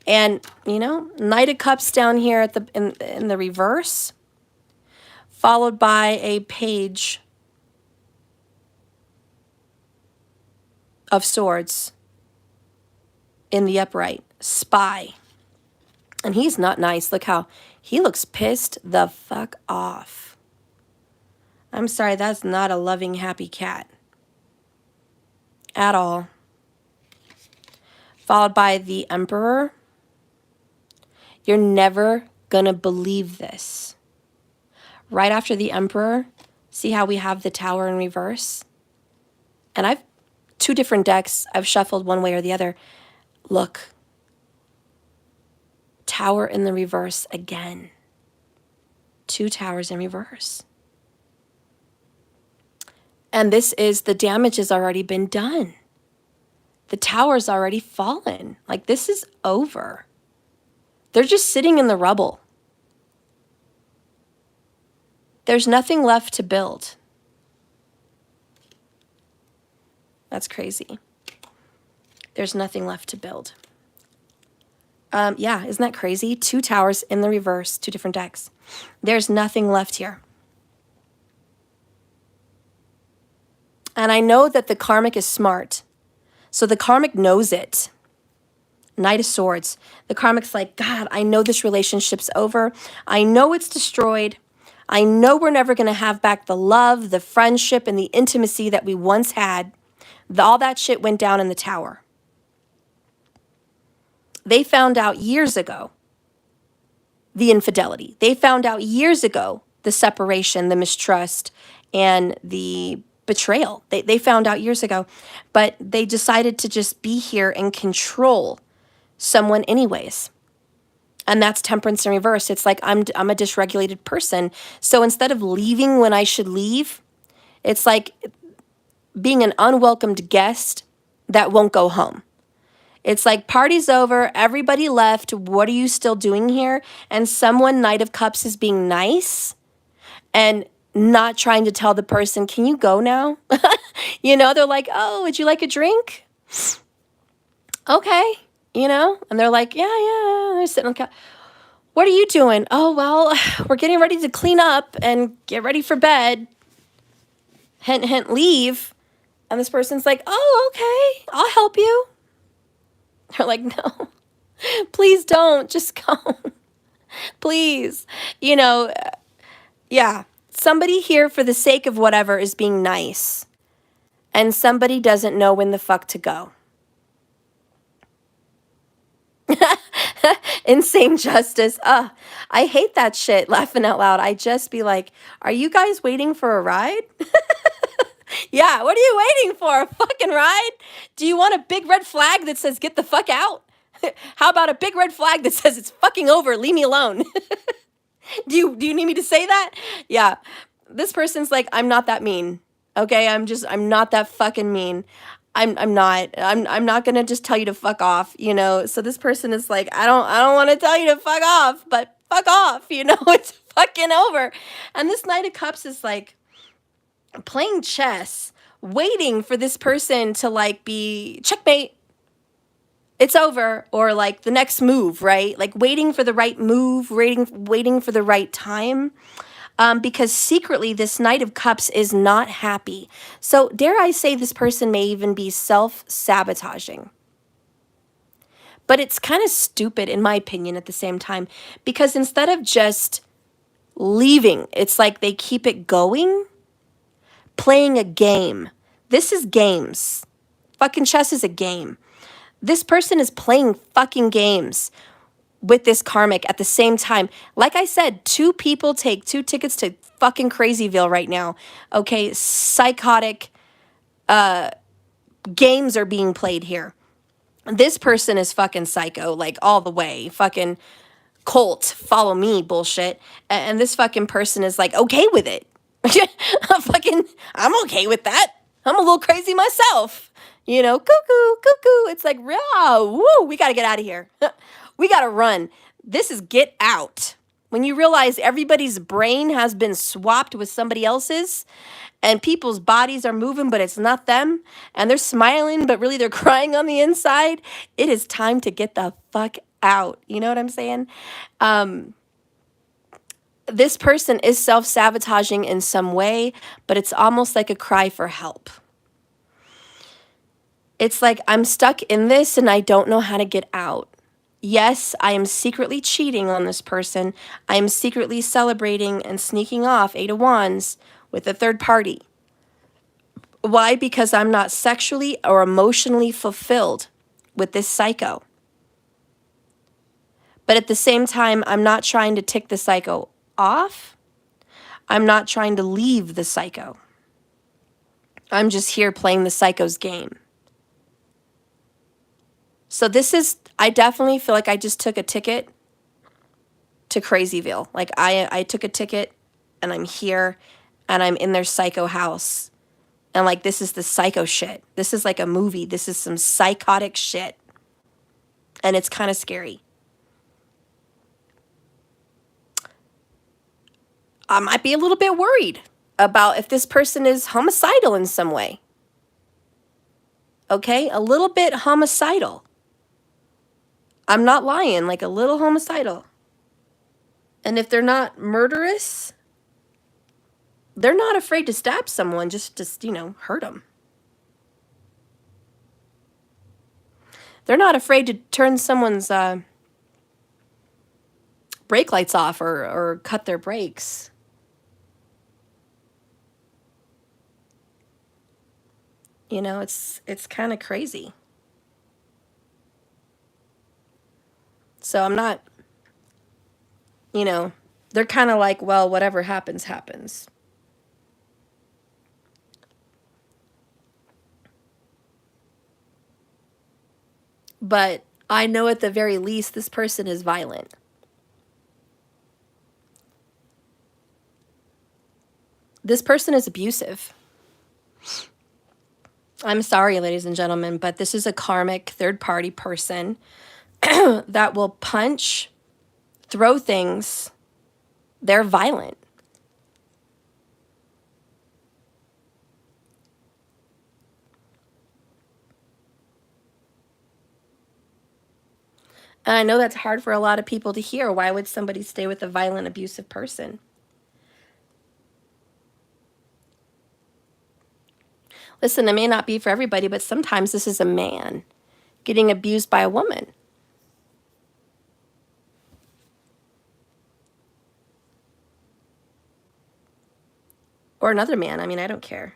A: And, you know, Knight of Cups down here at in the reverse, followed by a page of swords in the upright. Spy. And he's not nice. Look how he looks pissed the fuck off. I'm sorry, that's not a loving, happy cat. At all. Followed by the Emperor. You're never gonna believe this. Right after the Emperor, see how we have the Tower in reverse? And I've two different decks. I've shuffled one way or the other. Look. Tower in the reverse again. Two towers in reverse. And this is the damage has already been done. The tower's already fallen. Like, this is over. They're just sitting in the rubble. There's nothing left to build. That's crazy. There's nothing left to build. Yeah, isn't that crazy? Two towers in the reverse, two different decks. There's nothing left here. And I know that the Karmic is smart. So the Karmic knows it. Knight of Swords. The Karmic's like, God, I know this relationship's over. I know it's destroyed. I know we're never going to have back the love, the friendship, and the intimacy that we once had. All that shit went down in the tower. They found out years ago the infidelity. They found out years ago the separation, the mistrust, and the betrayal. They found out years ago, but they decided to just be here and control someone anyways. And that's temperance in reverse. It's like I'm a dysregulated person. So instead of leaving when I should leave, it's like being an unwelcomed guest that won't go home. It's like party's over, everybody left, what are you still doing here? And someone, Knight of Cups, is being nice and not trying to tell the person, can you go now? You know, they're like, oh, would you like a drink? Okay, you know? And they're like, yeah. They're sitting on the couch. What are you doing? Oh, well, we're getting ready to clean up and get ready for bed. Hint, hint, leave. And this person's like, oh, okay, I'll help you. They're like, no, please don't, just go. Please. You know, yeah, somebody here for the sake of whatever is being nice. And somebody doesn't know when the fuck to go. Insane justice. I hate that shit, laughing out loud. I just be like, are you guys waiting for a ride? Yeah, what are you waiting for? A fucking ride? Do you want a big red flag that says get the fuck out? How about a big red flag that says it's fucking over, leave me alone? Do you need me to say that? Yeah. This person's like, I'm not that mean. Okay? I'm not that fucking mean. I'm not. I'm not gonna just tell you to fuck off, you know. So this person is like, I don't want to tell you to fuck off, but fuck off, you know, it's fucking over. And this Knight of Cups is like playing chess, waiting for this person to like be checkmate, it's over, or like the next move, right? Like waiting for the right move, waiting for the right time. Because secretly this Knight of Cups is not happy. So dare I say this person may even be self-sabotaging. But it's kind of stupid in my opinion at the same time, because instead of just leaving, it's like they keep it going, playing a game. This is games. Fucking chess is a game. This person is playing fucking games with this karmic at the same time. Like I said, 2 people take 2 tickets to fucking Crazyville right now. Okay, psychotic games are being played here. This person is fucking psycho, like all the way. Fucking cult, follow me bullshit. And this fucking person is like okay with it. I'm okay with that. I'm a little crazy myself. You know, cuckoo, cuckoo. It's like, woo, we got to get out of here. We got to run. This is get out. When you realize everybody's brain has been swapped with somebody else's, and people's bodies are moving, but it's not them, and they're smiling, but really they're crying on the inside, it is time to get the fuck out. You know what I'm saying? This person is self-sabotaging in some way, but it's almost like a cry for help. It's like, I'm stuck in this and I don't know how to get out. Yes, I am secretly cheating on this person. I am secretly celebrating and sneaking off 8 of Wands with a third party. Why? Because I'm not sexually or emotionally fulfilled with this psycho. But at the same time, I'm not trying to tick the psycho off. I'm not trying to leave the psycho. I'm just here playing the psycho's game. So this is, I definitely feel like I just took a ticket to Crazyville. Like I took a ticket and I'm here and I'm in their psycho house. And like, this is the psycho shit. This is like a movie. This is some psychotic shit. And it's kind of scary. I might be a little bit worried about if this person is homicidal in some way. Okay? A little bit homicidal. I'm not lying, like a little homicidal. And if they're not murderous, they're not afraid to stab someone just to, you know, hurt them. They're not afraid to turn someone's brake lights off or cut their brakes. You know, it's kind of crazy. So I'm not, you know, they're kind of like, well, whatever happens, happens. But I know at the very least this person is violent. This person is abusive. I'm sorry, ladies and gentlemen, but this is a karmic third-party person that will punch, throw things. They're violent. And I know that's hard for a lot of people to hear. Why would somebody stay with a violent, abusive person? Listen, it may not be for everybody, but sometimes this is a man getting abused by a woman. Or another man. I mean, I don't care.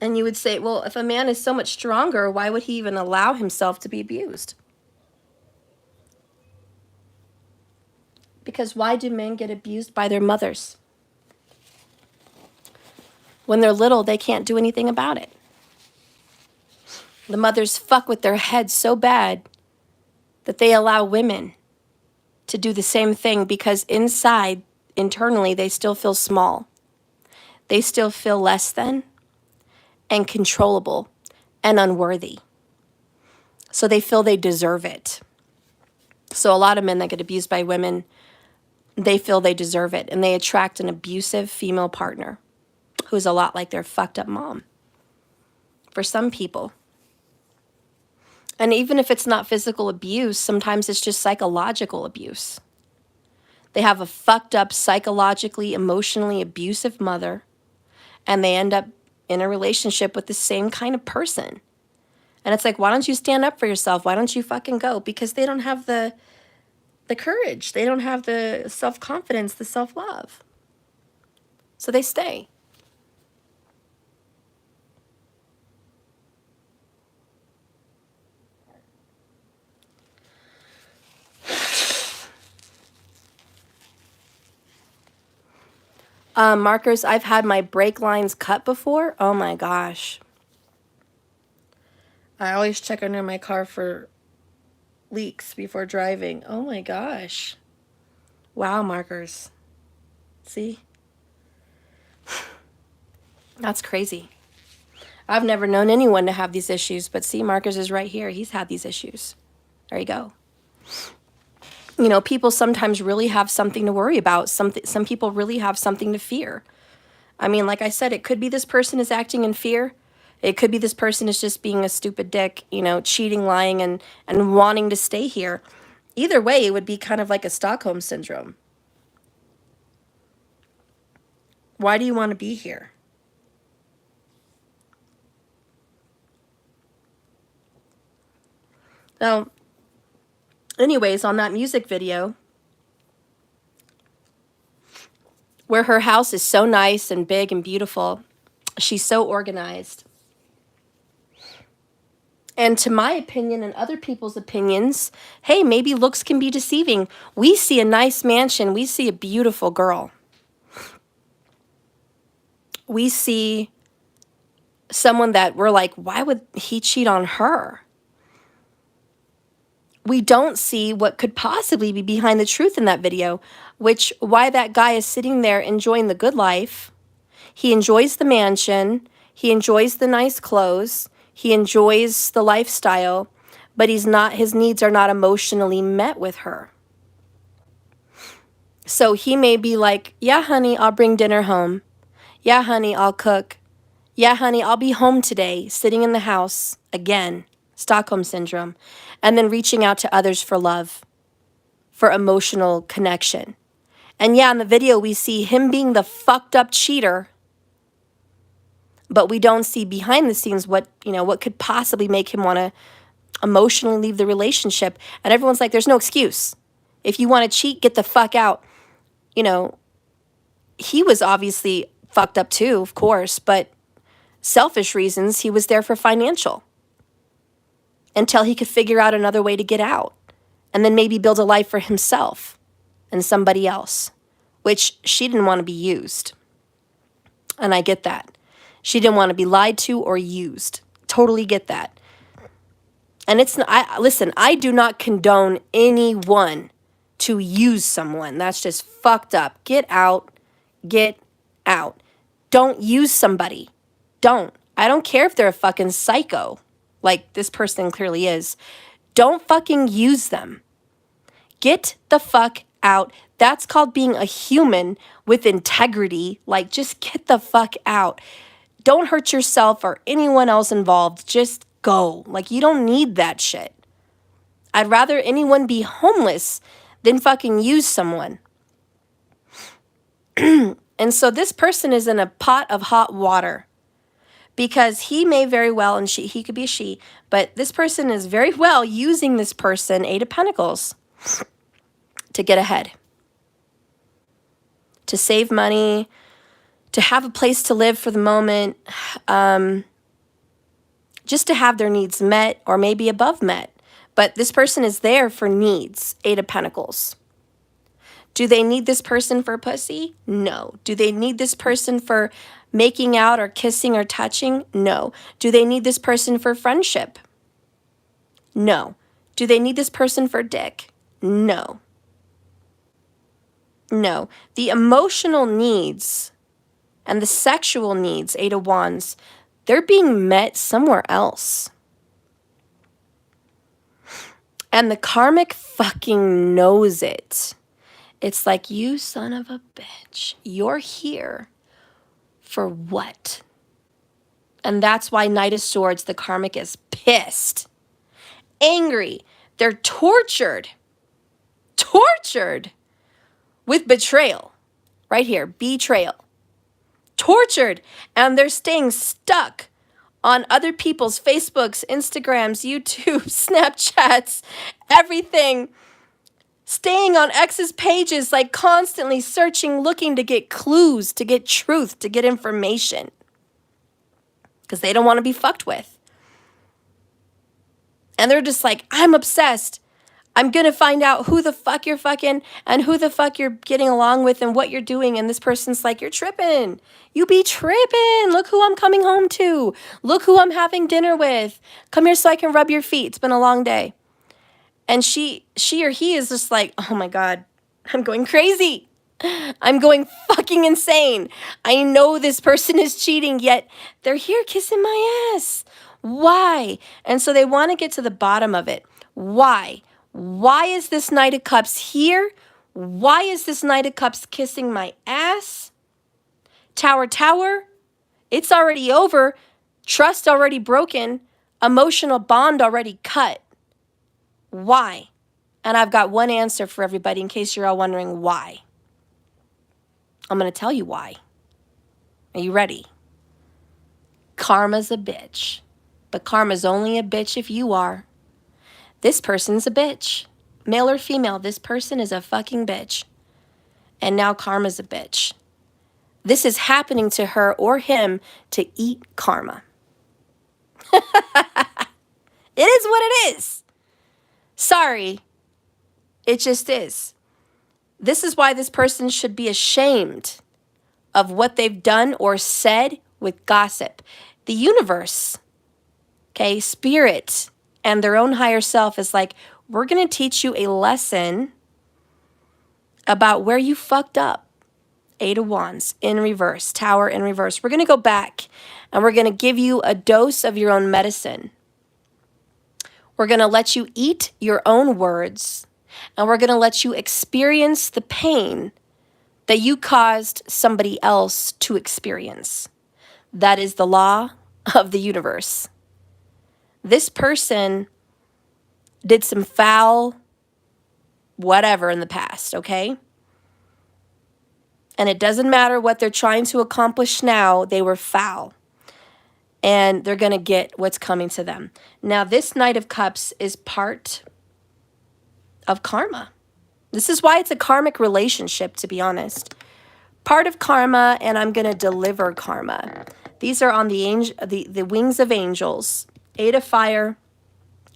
A: And you would say, well, if a man is so much stronger, why would he even allow himself to be abused? Because why do men get abused by their mothers? When they're little, they can't do anything about it. The mothers fuck with their heads so bad that they allow women to do the same thing because inside, internally, they still feel small. They still feel less than and controllable and unworthy. So they feel they deserve it. So a lot of men that get abused by women, they feel they deserve it, and they attract an abusive female partner who's a lot like their fucked up mom. For some people. And even if it's not physical abuse, sometimes it's just psychological abuse. They have a fucked up, psychologically, emotionally abusive mother, and they end up in a relationship with the same kind of person. And it's like, why don't you stand up for yourself? Why don't you fucking go? Because they don't have the courage. They don't have the self-confidence, the self-love. So they stay. Markers, I've had my brake lines cut before. Oh my gosh. I always check under my car for leaks before driving. Oh my gosh. Wow, Markers. See? That's crazy. I've never known anyone to have these issues, but see, Marcus is right here. He's had these issues. There you go. You know, people sometimes really have something to worry about. Some people really have something to fear. I mean, like I said, it could be this person is acting in fear. It could be this person is just being a stupid dick, you know, cheating, lying, and wanting to stay here. Either way, it would be kind of like a Stockholm syndrome. Why do you want to be here? Now, anyways, on that music video, where her house is so nice and big and beautiful, she's so organized. And to my opinion and other people's opinions, hey, maybe looks can be deceiving. We see a nice mansion. We see a beautiful girl. We see someone that we're like, why would he cheat on her? We don't see what could possibly be behind the truth in that video, which why that guy is sitting there enjoying the good life. He enjoys the mansion. He enjoys the nice clothes. He enjoys the lifestyle, but his needs are not emotionally met with her. So he may be like, yeah, honey, I'll bring dinner home. Yeah, honey, I'll cook. Yeah, honey, I'll be home today, sitting in the house, again, Stockholm Syndrome, and then reaching out to others for love, for emotional connection. And yeah, in the video, we see him being the fucked up cheater, but we don't see behind the scenes what could possibly make him want to emotionally leave the relationship. And everyone's like, there's no excuse. If you want to cheat, get the fuck out. You know, he was obviously fucked up too, of course, but selfish reasons, he was there for financial until he could figure out another way to get out and then maybe build a life for himself and somebody else, which she didn't want to be used. And I get that. She didn't want to be lied to or used. Totally get that. And listen, I do not condone anyone to use someone. That's just fucked up. Get out. Get out. Don't use somebody. Don't. I don't care if they're a fucking psycho, like this person clearly is. Don't fucking use them. Get the fuck out. That's called being a human with integrity. Like, just get the fuck out. Don't hurt yourself or anyone else involved. Just go. Like, you don't need that shit. I'd rather anyone be homeless than fucking use someone. And so this person is in a pot of hot water because he may very well, and he could be a she, but this person is very well using this person, Eight of Pentacles, to get ahead, to save money, to have a place to live for the moment. just to have their needs met or maybe above met. But this person is there for needs. 8 of Pentacles. Do they need this person for pussy? No. Do they need this person for making out or kissing or touching? No. Do they need this person for friendship? No. Do they need this person for dick? No. No. The emotional needs and the sexual needs, 8 of Wands, they're being met somewhere else. And the karmic fucking knows it. It's like, you son of a bitch, you're here for what? And that's why Knight of Swords, the karmic is pissed, angry. They're tortured with betrayal. Right here, betrayal. Tortured, and they're staying stuck on other people's Facebooks, Instagrams, YouTube, Snapchats, everything. Staying on ex's pages, like constantly searching, looking to get clues, to get truth, to get information. Because they don't want to be fucked with. And they're just like, I'm obsessed. I'm going to find out who the fuck you're fucking and who the fuck you're getting along with and what you're doing. And this person's like, you're tripping. You be tripping. Look who I'm coming home to. Look who I'm having dinner with. Come here so I can rub your feet. It's been a long day. And she or he is just like, oh my God, I'm going crazy. I'm going fucking insane. I know this person is cheating, yet they're here kissing my ass. Why? And so they want to get to the bottom of it. Why? Why is this Knight of Cups here? Why is this Knight of Cups kissing my ass? Tower, tower. It's already over. Trust already broken. Emotional bond already cut. Why? And I've got one answer for everybody in case you're all wondering why. I'm going to tell you why. Are you ready? Karma's a bitch. But karma's only a bitch if you are. This person's a bitch. Male or female, this person is a fucking bitch. And now karma's a bitch. This is happening to her or him to eat karma. It is what it is. Sorry. It just is. This is why this person should be ashamed of what they've done or said with gossip. The universe, okay, spirit, and their own higher self is like, we're going to teach you a lesson about where you fucked up. 8 of Wands in reverse, Tower in reverse. We're going to go back and we're going to give you a dose of your own medicine. We're going to let you eat your own words, and we're going to let you experience the pain that you caused somebody else to experience. That is the law of the universe. This person did some foul whatever in the past, okay? And it doesn't matter what they're trying to accomplish now, they were foul. And they're going to get what's coming to them. Now, this Knight of Cups is part of karma. This is why it's a karmic relationship, to be honest. Part of karma, and I'm going to deliver karma. These are on the wings of angels. 8 of Fire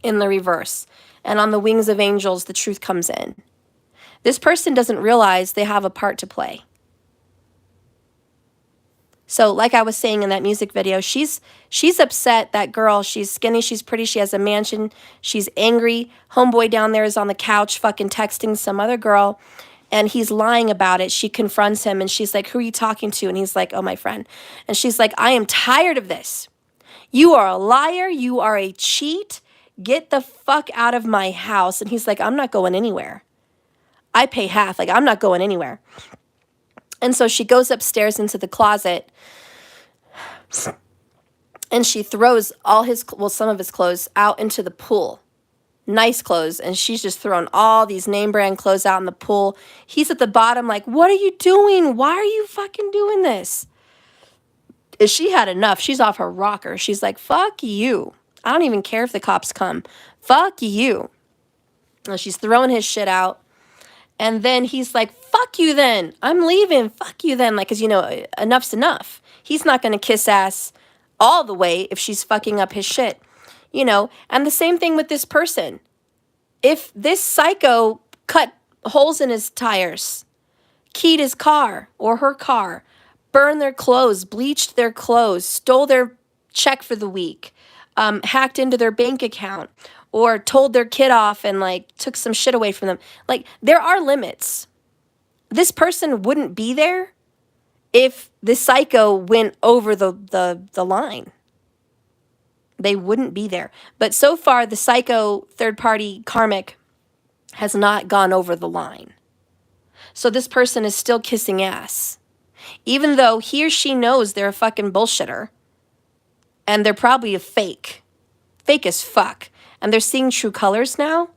A: in the reverse. And on the wings of angels, the truth comes in. This person doesn't realize they have a part to play. So like I was saying in that music video, she's upset, that girl. She's skinny, she's pretty, she has a mansion, she's angry. Homeboy down there is on the couch fucking texting some other girl, and he's lying about it. She confronts him, and she's like, who are you talking to? And he's like, oh, my friend. And she's like, I am tired of this. You are a liar. You are a cheat. Get the fuck out of my house. And he's like, I'm not going anywhere. I pay half. Like, I'm not going anywhere. And so she goes upstairs into the closet and she throws all his, well, some of his clothes out into the pool. Nice clothes. And she's just throwing all these name brand clothes out in the pool. He's at the bottom like, what are you doing? Why are you fucking doing this? She had enough. She's off her rocker. She's like, fuck you. I don't even care if the cops come. Fuck you. And she's throwing his shit out. And then he's like, fuck you then. I'm leaving. Fuck you then. Like, because, you know, enough's enough. He's not going to kiss ass all the way if she's fucking up his shit, you know? And the same thing with this person. If this psycho cut holes in his tires, keyed his car or her car, burned their clothes, bleached their clothes, stole their check for the week, hacked into their bank account, or told their kid off and like took some shit away from them. Like, there are limits. This person wouldn't be there if the psycho went over the line. They wouldn't be there. But so far, the psycho third party karmic has not gone over the line. So this person is still kissing ass. Even though he or she knows they're a fucking bullshitter. And they're probably a fake. Fake as fuck. And they're seeing true colors now.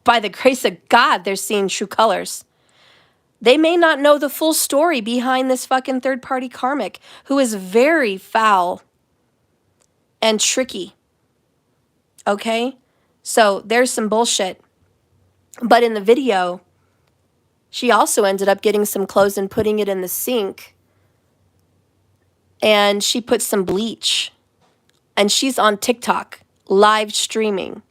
A: By the grace of God, they're seeing true colors. They may not know the full story behind this fucking third-party karmic, who is very foul and tricky. Okay? So there's some bullshit. But in the video, she also ended up getting some clothes and putting it in the sink. And she put some bleach. And she's on TikTok, live streaming.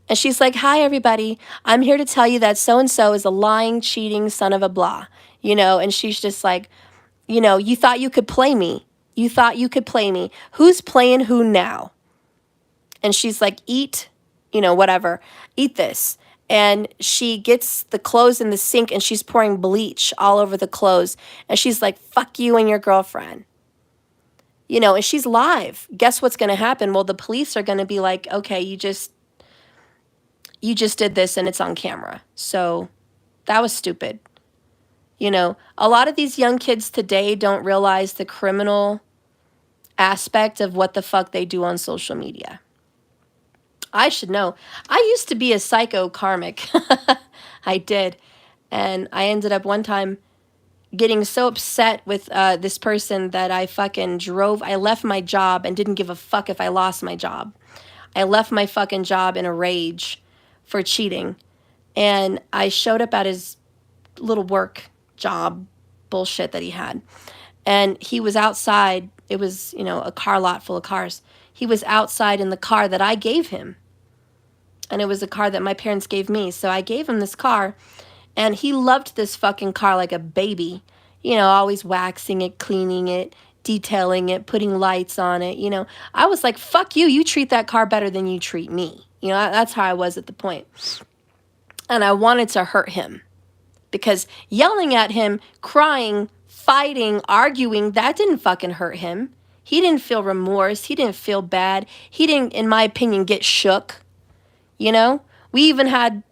A: And she's like, hi, everybody. I'm here to tell you that so-and-so is a lying, cheating son of a blah. You know, and she's just like, you know, you thought you could play me. You thought you could play me. Who's playing who now? And she's like, eat, you know, whatever. Eat this. And she gets the clothes in the sink and she's pouring bleach all over the clothes. And she's like, fuck you and your girlfriend. You know, and she's live. Guess what's going to happen? Well, the police are going to be like, okay, you just did this and it's on camera. So that was stupid. You know, a lot of these young kids today don't realize the criminal aspect of what the fuck they do on social media. I should know. I used to be a psycho karmic. I did. And I ended up one time getting so upset with this person that I fucking I left my job and didn't give a fuck if I lost my job. I left my fucking job in a rage for cheating. And I showed up at his little work job bullshit that he had. And he was outside. It was, you know, a car lot full of cars. He was outside in the car that I gave him. And it was a car that my parents gave me. So I gave him this car. And he loved this fucking car like a baby. You know, always waxing it, cleaning it, detailing it, putting lights on it. You know, I was like, fuck you. You treat that car better than you treat me. You know, that's how I was at the point. And I wanted to hurt him. Because yelling at him, crying, fighting, arguing, that didn't fucking hurt him. He didn't feel remorse. He didn't feel bad. He didn't, in my opinion, get shook. You know, we even had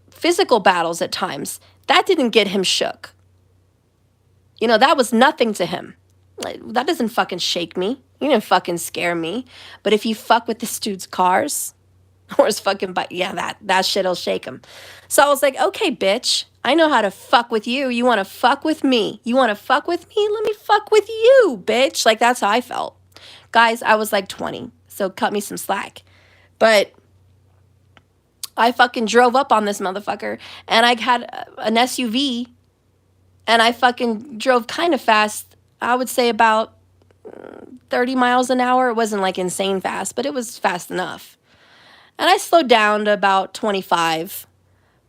A: physical battles at times. That didn't get him shook. You know, that was nothing to him. That doesn't fucking shake me. You didn't fucking scare me. But if you fuck with this dude's cars or his fucking bike, yeah, that shit'll shake him. So I was like, okay, bitch, I know how to fuck with you. You want to fuck with me? You want to fuck with me? Let me fuck with you, bitch. Like, that's how I felt. Guys, I was like 20, so cut me some slack. But I fucking drove up on this motherfucker, and I had an SUV, and I fucking drove kind of fast. I would say about 30 miles an hour. It wasn't like insane fast, but it was fast enough. And I slowed down to about 25,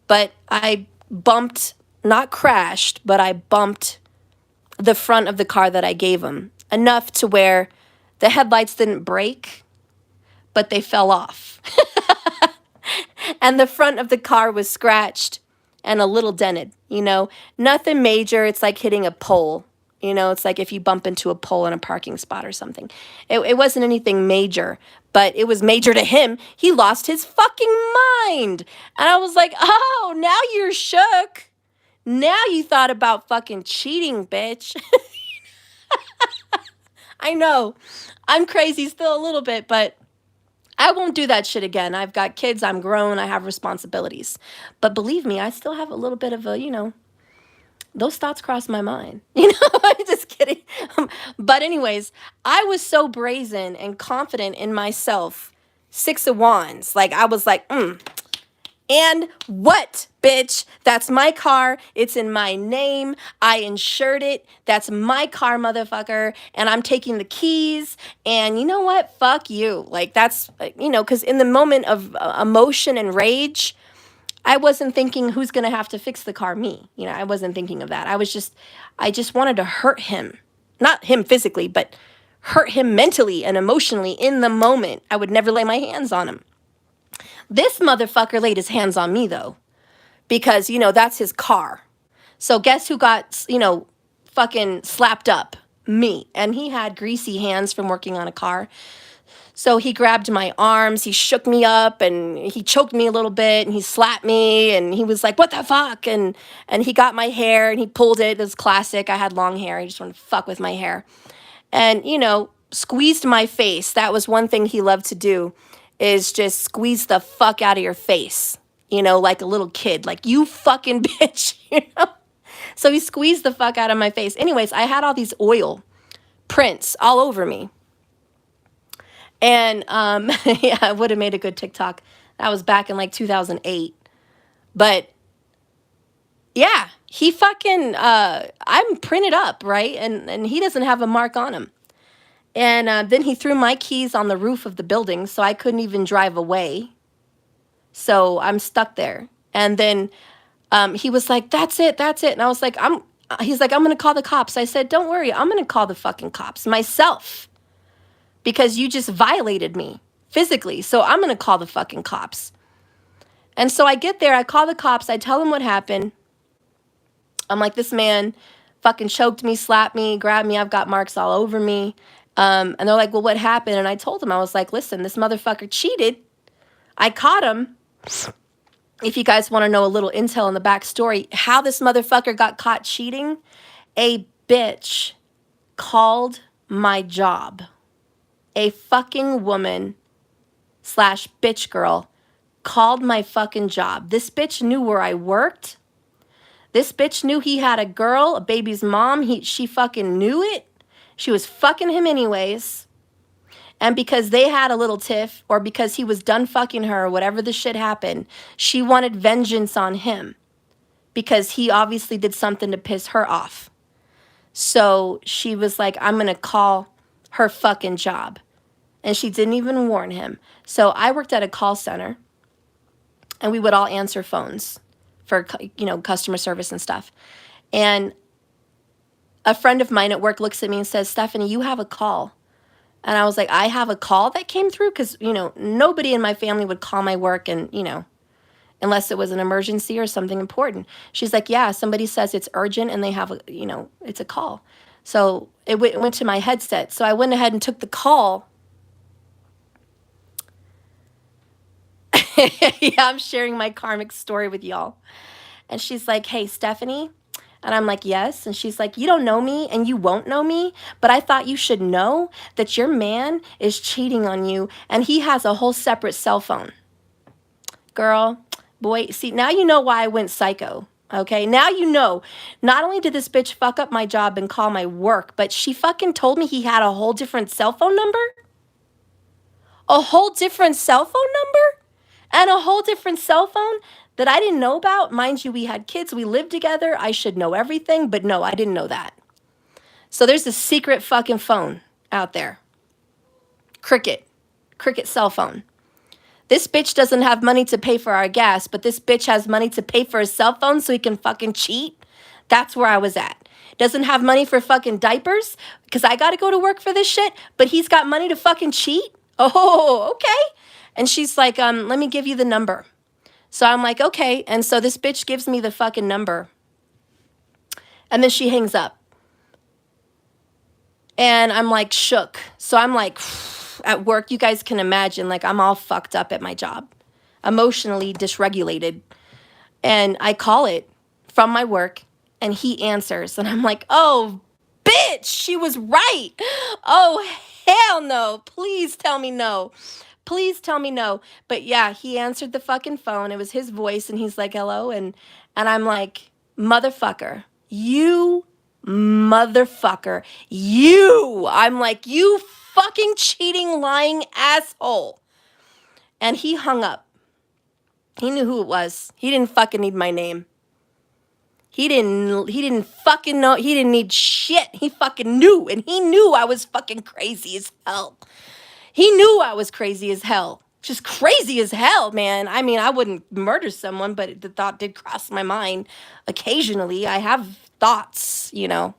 A: but I bumped, not crashed, but I bumped the front of the car that I gave him enough to where the headlights didn't break, but they fell off. And the front of the car was scratched and a little dented, you know, nothing major. It's like hitting a pole, you know, it's like if you bump into a pole in a parking spot or something. It wasn't anything major, but it was major to him. He lost his fucking mind. And I was like, oh, now you're shook. Now you thought about fucking cheating, bitch. I know I'm crazy still a little bit, but I won't do that shit again. I've got kids. I'm grown. I have responsibilities. But believe me, I still have a little bit of a, you know, those thoughts cross my mind. You know, I'm just kidding. But anyways, I was so brazen and confident in myself. 6 of Wands. Like, I was like, And what, bitch? That's my car. It's in my name. I insured it. That's my car, motherfucker. And I'm taking the keys. And you know what? Fuck you. Like, that's, because in the moment of emotion and rage, I wasn't thinking who's going to have to fix the car, me. I wasn't thinking of that. I just wanted to hurt him. Not him physically, but hurt him mentally and emotionally in the moment. I would never lay my hands on him. This motherfucker laid his hands on me, though, because, that's his car. So guess who got, fucking slapped up? Me. And he had greasy hands from working on a car. So he grabbed my arms, he shook me up, and he choked me a little bit, and he slapped me, and he was like, what the fuck? And he got my hair, and he pulled it. It was classic. I had long hair. He just wanted to fuck with my hair. And, squeezed my face. That was one thing he loved to do, is just squeeze the fuck out of your face, like a little kid, like, you fucking bitch, So he squeezed the fuck out of my face. Anyways, I had all these oil prints all over me. And, yeah, I would have made a good TikTok. That was back in like 2008. But yeah, he fucking, I'm printed up, right? And he doesn't have a mark on him. And then he threw my keys on the roof of the building, so I couldn't even drive away. So I'm stuck there. And then he was like, that's it. And I was like, he's like, I'm going to call the cops. I said, don't worry, I'm going to call the fucking cops myself, because you just violated me physically. So I'm going to call the fucking cops. And so I get there, I call the cops, I tell them what happened. I'm like, this man fucking choked me, slapped me, grabbed me. I've got marks all over me. And they're like, well, what happened? And I told them, I was like, listen, this motherfucker cheated. I caught him. If you guys want to know a little intel in the backstory, how this motherfucker got caught cheating, a bitch called my job. A fucking woman / bitch girl called my fucking job. This bitch knew where I worked. This bitch knew he had a girl, a baby's mom. She fucking knew it. She was fucking him anyways. And because they had a little tiff, or because he was done fucking her, or whatever the shit happened, she wanted vengeance on him because he obviously did something to piss her off. So she was like, I'm going to call her fucking job. And she didn't even warn him. So I worked at a call center, and we would all answer phones for, customer service and stuff. And a friend of mine at work looks at me and says, Stephanie, you have a call. And I was like, I have a call that came through? Because, nobody in my family would call my work and, unless it was an emergency or something important. She's like, yeah, somebody says it's urgent and they have it's a call. So it went to my headset. So I went ahead and took the call. Yeah, I'm sharing my karmic story with y'all. And she's like, hey, Stephanie. And I'm like, yes. And she's like, you don't know me and you won't know me, but I thought you should know that your man is cheating on you and he has a whole separate cell phone. Girl, boy, see, now you know why I went psycho. Okay, now you know. Not only did this bitch fuck up my job and call my work, but she fucking told me he had a whole different cell phone number. A whole different cell phone number? And a whole different cell phone that I didn't know about. Mind you, we had kids. We lived together. I should know everything. But no, I didn't know that. So there's a secret fucking phone out there. Cricket cell phone. This bitch doesn't have money to pay for our gas, but this bitch has money to pay for his cell phone so he can fucking cheat. That's where I was at. Doesn't have money for fucking diapers because I got to go to work for this shit, but he's got money to fucking cheat? Oh, okay. And she's like, let me give you the number. So I'm like, okay. And so this bitch gives me the fucking number. And then she hangs up. And I'm like shook. So I'm like at work, you guys can imagine, like I'm all fucked up at my job, emotionally dysregulated. And I call it from my work and he answers. And I'm like, oh, bitch, she was right. Oh, hell no. Please tell me no. Please tell me no. But yeah, he answered the fucking phone. It was his voice and he's like, hello. And I'm like, motherfucker, you motherfucker, you. I'm like, you fucking cheating, lying asshole. And he hung up. He knew who it was. He didn't fucking need my name. He didn't fucking know. He didn't need shit. He fucking knew. And he knew I was fucking crazy as hell. He knew I was crazy as hell. Just crazy as hell, man. I mean, I wouldn't murder someone, but the thought did cross my mind occasionally. I have thoughts, you know,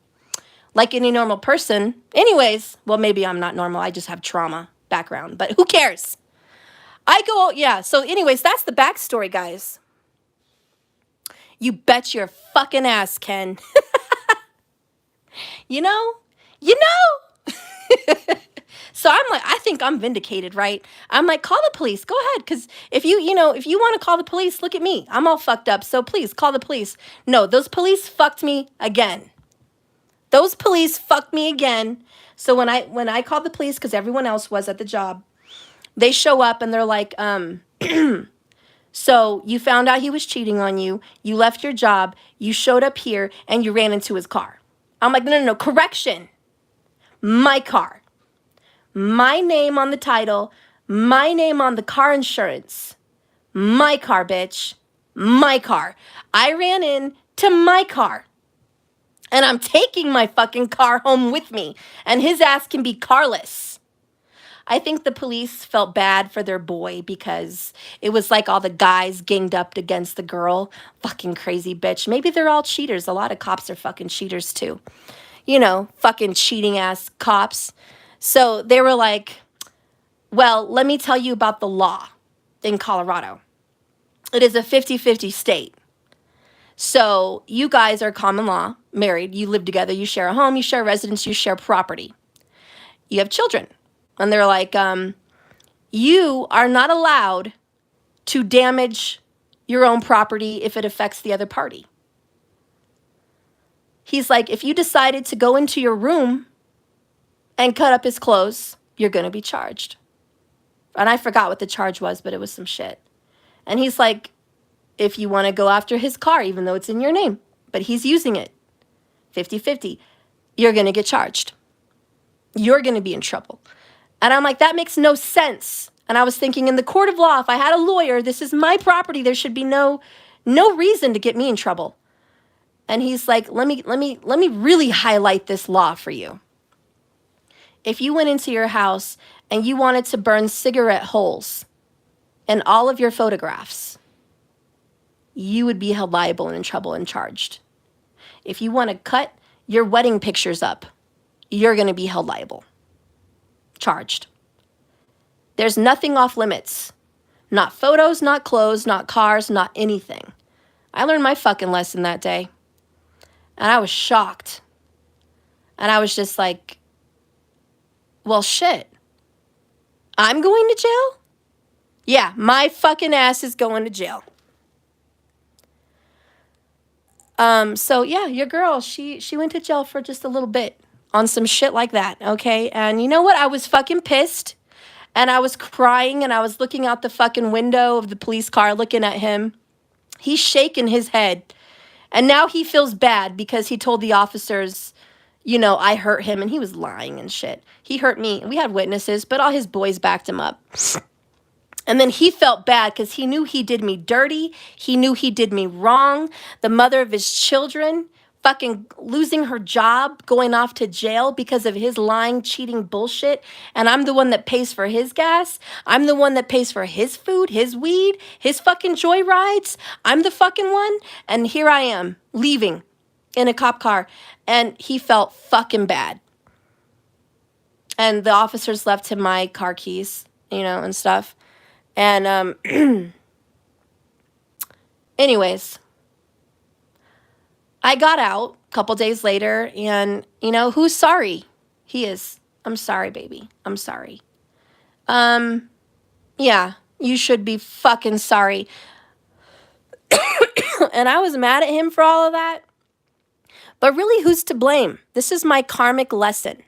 A: like any normal person. Anyways, well, maybe I'm not normal. I just have trauma background, but who cares? Yeah. So anyways, that's the backstory, guys. You bet your fucking ass, Ken. You know? You know? So I'm like, I think I'm vindicated, right? I'm like, call the police. Go ahead. Because if you want to call the police, look at me. I'm all fucked up. So please call the police. No, those police fucked me again. Those police fucked me again. So when I called the police, because everyone else was at the job, they show up and they're like, so you found out he was cheating on you. You left your job. You showed up here and you ran into his car. I'm like, no. Correction. My car. My name on the title. My name on the car insurance. My car, bitch. My car. I ran into my car. And I'm taking my fucking car home with me. And his ass can be carless. I think the police felt bad for their boy because it was like all the guys ganged up against the girl. Fucking crazy bitch. Maybe they're all cheaters. A lot of cops are fucking cheaters too. You know, fucking cheating ass cops. So they were like, well, let me tell you about the law in Colorado. It is a 50-50 state. So you guys are common law, married, you live together, you share a home, you share a residence, you share property. You have children. And they're like, you are not allowed to damage your own property if it affects the other party. He's like, if you decided to go into your room and cut up his clothes, you're going to be charged. And I forgot what the charge was, but it was some shit. And he's like, if you want to go after his car, even though it's in your name, but he's using it, 50-50, you're going to get charged. You're going to be in trouble. And I'm like, that makes no sense. And I was thinking, in the court of law, if I had a lawyer, this is my property, there should be no reason to get me in trouble. And he's like, let me really highlight this law for you. If you went into your house and you wanted to burn cigarette holes in all of your photographs, you would be held liable and in trouble and charged. If you want to cut your wedding pictures up, you're going to be held liable. Charged. There's nothing off limits. Not photos, not clothes, not cars, not anything. I learned my fucking lesson that day. And I was shocked. And I was just like, well, shit. I'm going to jail? Yeah, my fucking ass is going to jail. So yeah, your girl, she went to jail for just a little bit on some shit like that, okay? And you know what? I was fucking pissed. And I was crying and I was looking out the fucking window of the police car looking at him. He's shaking his head. And now he feels bad because he told the officers, you know, I hurt him, and he was lying and shit. He hurt me. We had witnesses, but all his boys backed him up. And then he felt bad because he knew he did me dirty. He knew he did me wrong. The mother of his children fucking losing her job, going off to jail because of his lying, cheating bullshit. And I'm the one that pays for his gas. I'm the one that pays for his food, his weed, his fucking joy rides. I'm the fucking one. And here I am leaving in a cop car. And he felt fucking bad. And the officers left him my car keys, you know, and stuff. And anyways, I got out a couple days later, and you know who's sorry? He is. I'm sorry, baby. I'm sorry. Yeah, you should be fucking sorry. And I was mad at him for all of that. But really, who's to blame? This is my karmic lesson.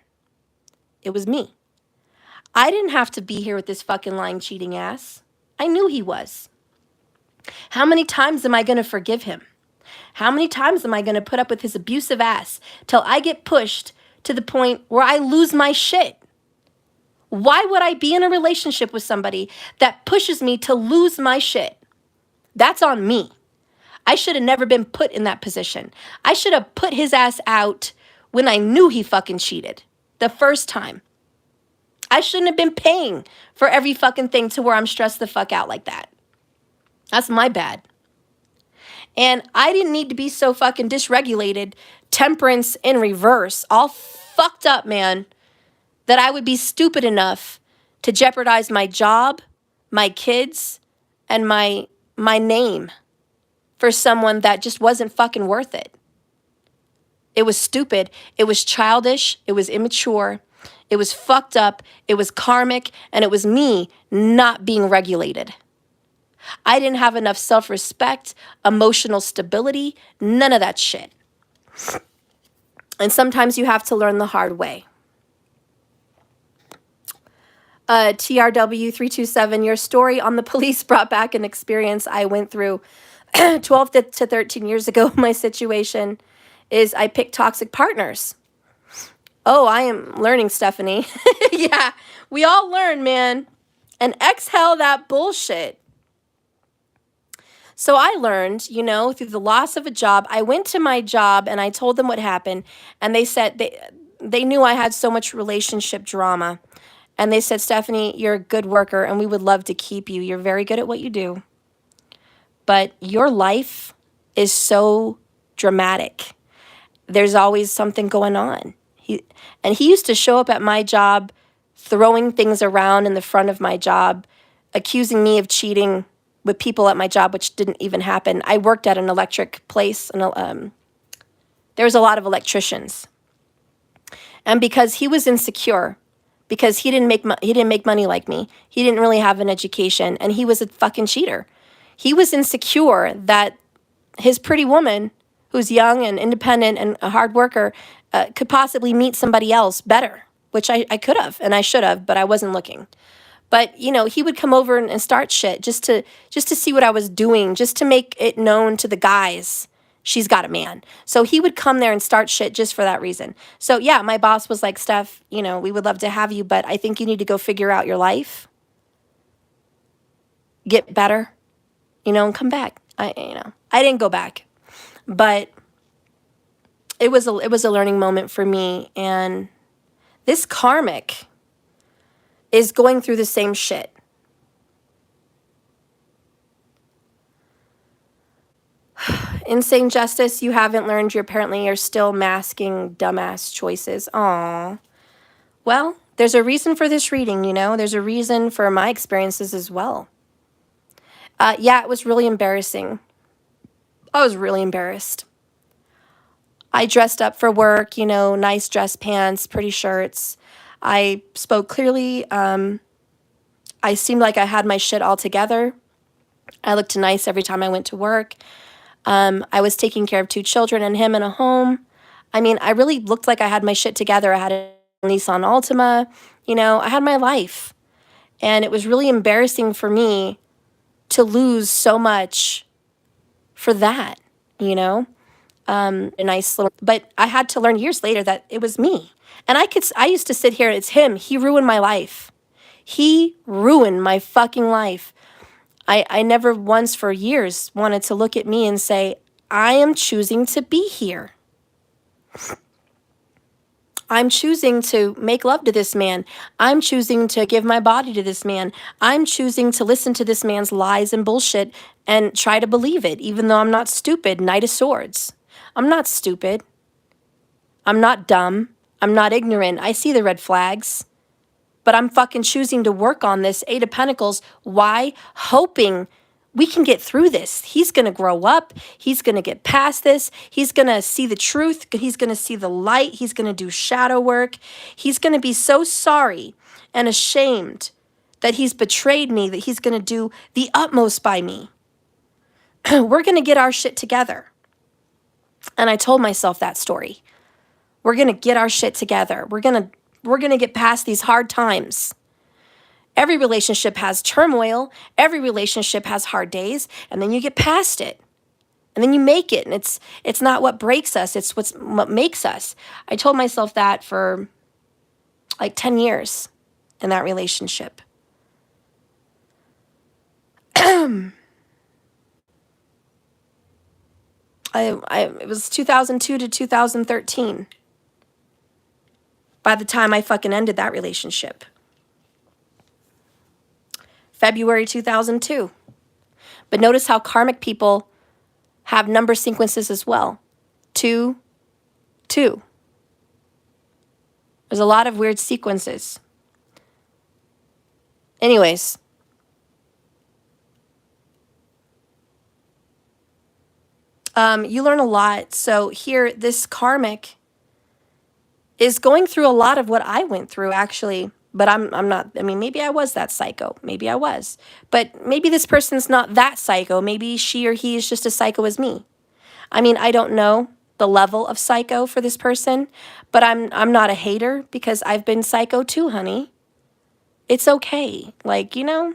A: It was me. I didn't have to be here with this fucking lying, cheating ass. I knew he was. How many times am I going to forgive him? How many times am I going to put up with his abusive ass till I get pushed to the point where I lose my shit? Why would I be in a relationship with somebody that pushes me to lose my shit? That's on me. I should have never been put in that position. I should have put his ass out when I knew he fucking cheated the first time. I shouldn't have been paying for every fucking thing to where I'm stressed the fuck out like that. That's my bad. And I didn't need to be so fucking dysregulated, temperance in reverse, all fucked up, man, that I would be stupid enough to jeopardize my job, my kids, and my name for someone that just wasn't fucking worth it. It was stupid. It was childish. It was immature. It was fucked up. It was karmic. And it was me not being regulated. I didn't have enough self-respect, emotional stability, none of that shit. And sometimes you have to learn the hard way. TRW327, your story on the police brought back an experience I went through 12 to 13 years ago. My situation is I picked toxic partners. Oh, I am learning, Stephanie. Yeah, we all learn, man. And exhale that bullshit. So I learned, you know, through the loss of a job. I went to my job and I told them what happened. And they said they knew I had so much relationship drama. And they said, Stephanie, you're a good worker and we would love to keep you. You're very good at what you do. But your life is so dramatic. There's always something going on. He used to show up at my job, throwing things around in the front of my job, accusing me of cheating with people at my job, which didn't even happen. I worked at an electric place, and there was a lot of electricians. And because he was insecure, because he didn't make money like me, he didn't really have an education, and he was a fucking cheater. He was insecure that his pretty woman, who's young and independent and a hard worker, could possibly meet somebody else better, which I could have and I should have, but I wasn't looking. But, you know, he would come over and start shit just to see what I was doing, just to make it known to the guys, she's got a man. So he would come there and start shit just for that reason. So, yeah, my boss was like, Steph, you know, we would love to have you, but I think you need to go figure out your life, get better, you know, and come back. I didn't go back, but it was a learning moment for me. And this karmic is going through the same shit. Insane Justice, you haven't learned. You're still masking dumbass choices. Aw. Well, there's a reason for this reading, you know. There's a reason for my experiences as well. Yeah, it was really embarrassing. I was really embarrassed. I dressed up for work, you know, nice dress pants, pretty shirts. I spoke clearly. I seemed like I had my shit all together. I looked nice every time I went to work. I was taking care of 2 children and him in a home. I mean, I really looked like I had my shit together. I had a Nissan Altima. You know, I had my life. And it was really embarrassing for me to lose so much for that, you know. A nice little, but I had to learn years later that it was me. And I used to sit here, it's him. He ruined my life. He ruined my fucking life. I never once for years wanted to look at me and say, I am choosing to be here. I'm choosing to make love to this man. I'm choosing to give my body to this man. I'm choosing to listen to this man's lies and bullshit and try to believe it, even though I'm not stupid. Knight of Swords. I'm not stupid. I'm not dumb. I'm not ignorant. I see the red flags. But I'm fucking choosing to work on this. 8 of Pentacles. Why? Hoping we can get through this. He's going to grow up. He's going to get past this. He's going to see the truth. He's going to see the light. He's going to do shadow work. He's going to be so sorry and ashamed that he's betrayed me, that he's going to do the utmost by me. We're going to get our shit together. And I told myself that story. We're going to get our shit together. We're going to get past these hard times. Every relationship has turmoil. Every relationship has hard days. And then you get past it. And then you make it. And it's not what breaks us. It's what makes us. I told myself that for like 10 years in that relationship. It was 2002 to 2013 by the time I fucking ended that relationship. February 2002. But notice how karmic people have number sequences as well. 2, 2. There's a lot of weird sequences. Anyways. You learn a lot. So here, this karmic is going through a lot of what I went through, actually. But I'm not, I mean, maybe I was that psycho. Maybe I was. But maybe this person's not that psycho. Maybe she or he is just as psycho as me. I mean, I don't know the level of psycho for this person, but I'm not a hater because I've been psycho too, honey. It's okay. Like, you know,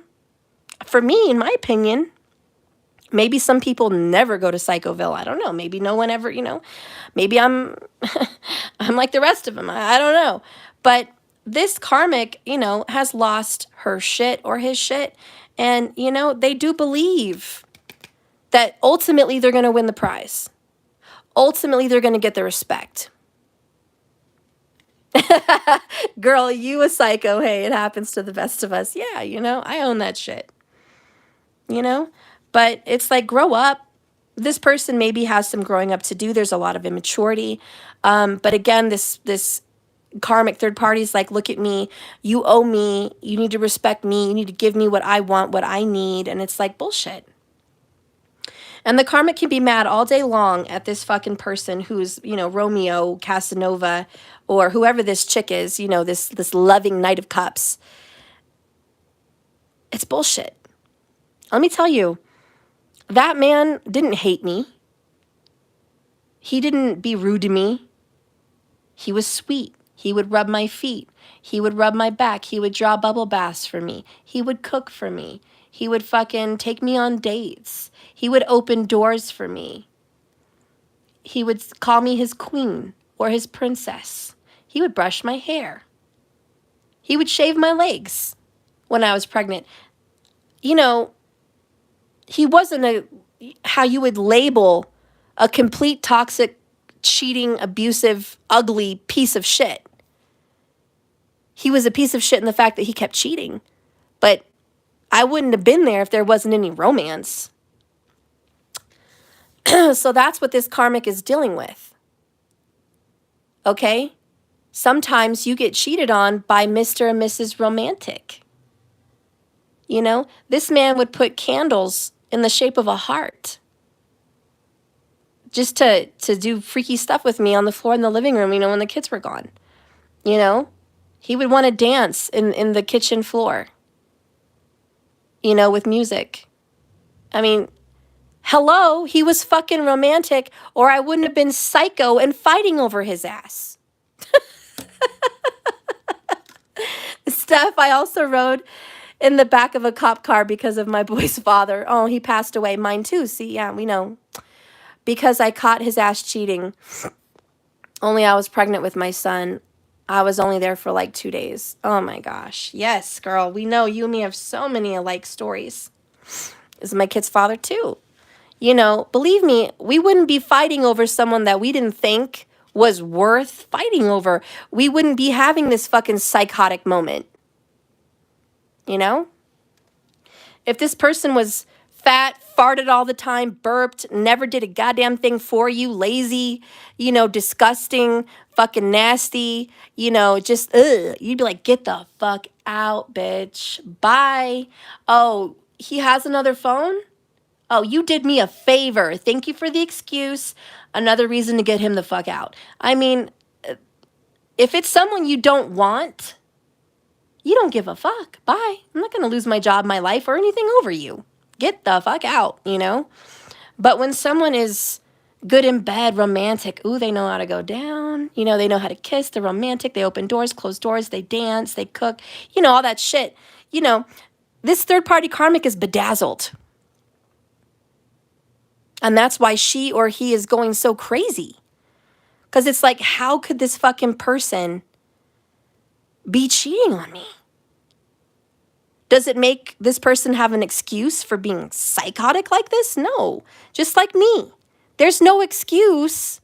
A: for me, in my opinion, maybe some people never go to Psychoville. I don't know. Maybe no one ever, you know, maybe I'm like the rest of them. I don't know. But this karmic, you know, has lost her shit or his shit. And, you know, they do believe that ultimately they're going to win the prize. Ultimately, they're going to get the respect. Girl, you a psycho. Hey, it happens to the best of us. Yeah, you know, I own that shit. You know? But it's like, grow up. This person maybe has some growing up to do. There's a lot of immaturity. But again, this karmic third party is like, look at me. You owe me. You need to respect me. You need to give me what I want, what I need. And it's like, bullshit. And the karmic can be mad all day long at this fucking person who's, you know, Romeo, Casanova, or whoever this chick is, you know, this loving Knight of Cups. It's bullshit. Let me tell you, that man didn't hate me. He didn't be rude to me. He was sweet. He would rub my feet. He would rub my back. He would draw bubble baths for me. He would cook for me. He would fucking take me on dates. He would open doors for me. He would call me his queen or his princess. He would brush my hair. He would shave my legs when I was pregnant. You know, he wasn't how you would label a complete toxic, cheating, abusive, ugly piece of shit. He was a piece of shit in the fact that he kept cheating. But I wouldn't have been there if there wasn't any romance. So that's what this karmic is dealing with. Okay? Sometimes you get cheated on by Mr. and Mrs. Romantic. You know, this man would put candles in the shape of a heart just to do freaky stuff with me on the floor in the living room, you know, when the kids were gone. You know, he would want to dance in the kitchen floor, you know, with music. I mean, hello, he was fucking romantic, or I wouldn't have been psycho and fighting over his ass. Steph, I also rode in the back of a cop car because of my boy's father. Oh, he passed away. Mine too. See, yeah, we know. Because I caught his ass cheating. Only I was pregnant with my son. I was only there for like 2 days. Oh my gosh. Yes, girl. We know you and me have so many alike stories. This is my kid's father too. You know, believe me, we wouldn't be fighting over someone that we didn't think was worth fighting over. We wouldn't be having this fucking psychotic moment. You know? If this person was fat, farted all the time, burped, never did a goddamn thing for you, lazy, you know, disgusting, fucking nasty, you know, just, ugh, you'd be like, get the fuck out, bitch. Bye. Oh, he has another phone? Oh, you did me a favor. Thank you for the excuse. Another reason to get him the fuck out. I mean, if it's someone you don't want, you don't give a fuck. Bye. I'm not going to lose my job, my life, or anything over you. Get the fuck out, you know? But when someone is good in bed, romantic, ooh, they know how to go down. You know, they know how to kiss. They're romantic. They open doors, close doors. They dance. They cook. You know, all that shit. You know, this third-party karmic is bedazzled. And that's why she or he is going so crazy. Because it's like, how could this fucking person be cheating on me? Does it make this person have an excuse for being psychotic like this? No. Just like me. There's no excuse.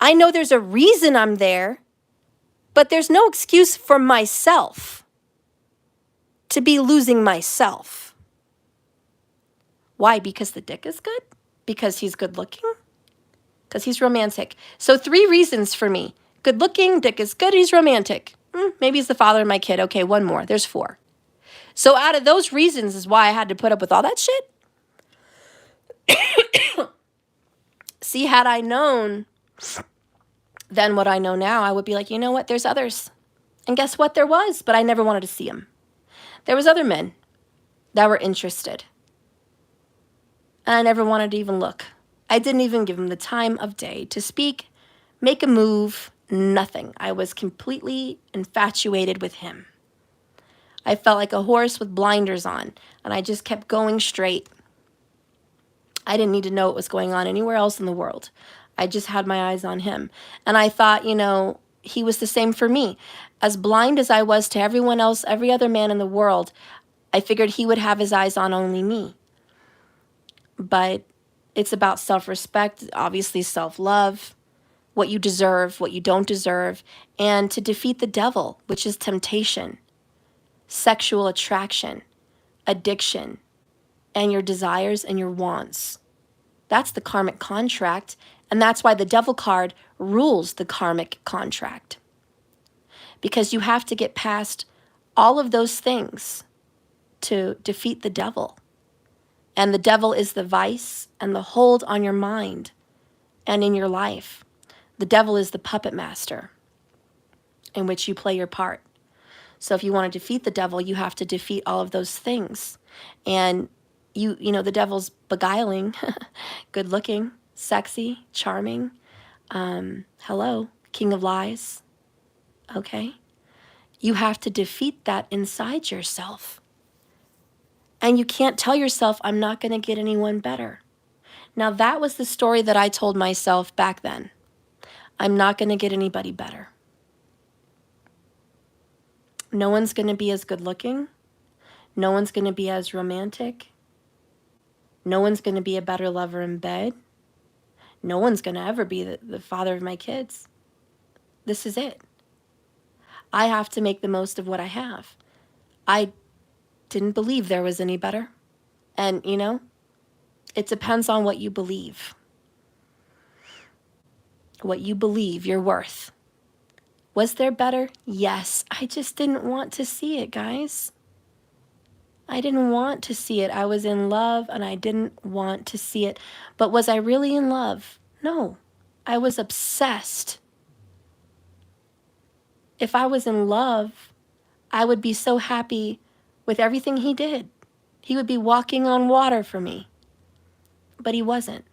A: I know there's a reason I'm there, but there's no excuse for myself to be losing myself. Why? Because the dick is good? Because he's good looking? Because he's romantic. So 3 reasons for me. Good looking, dick is good, he's romantic. Maybe he's the father of my kid. Okay, 1 more. There's 4. So out of those reasons is why I had to put up with all that shit. See, had I known then what I know now, I would be like, you know what? There's others. And guess what? There was, but I never wanted to see them. There was other men that were interested. And I never wanted to even look. I didn't even give him the time of day to speak, make a move, nothing. I was completely infatuated with him. I felt like a horse with blinders on, and I just kept going straight. I didn't need to know what was going on anywhere else in the world. I just had my eyes on him. And I thought, you know, he was the same for me. As blind as I was to everyone else, every other man in the world, I figured he would have his eyes on only me. But it's about self-respect, obviously self-love, what you deserve, what you don't deserve, and to defeat the devil, which is temptation, sexual attraction, addiction, and your desires and your wants. That's the karmic contract, and that's why the devil card rules the karmic contract. Because you have to get past all of those things to defeat the devil. And the devil is the vice and the hold on your mind and in your life. The devil is the puppet master in which you play your part. So if you want to defeat the devil, you have to defeat all of those things. And you know, the devil's beguiling, good looking, sexy, charming. Hello, king of lies. Okay. You have to defeat that inside yourself. And you can't tell yourself, I'm not going to get anyone better. Now, that was the story that I told myself back then. I'm not going to get anybody better. No one's going to be as good looking. No one's going to be as romantic. No one's going to be a better lover in bed. No one's going to ever be the father of my kids. This is it. I have to make the most of what I have. I didn't believe there was any better. And, you know, it depends on what you believe. What you believe you're worth. Was there better? Yes. I just didn't want to see it, guys. I didn't want to see it. I was in love and I didn't want to see it. But was I really in love? No. I was obsessed. If I was in love, I would be so happy with everything he did. He would be walking on water for me. But he wasn't.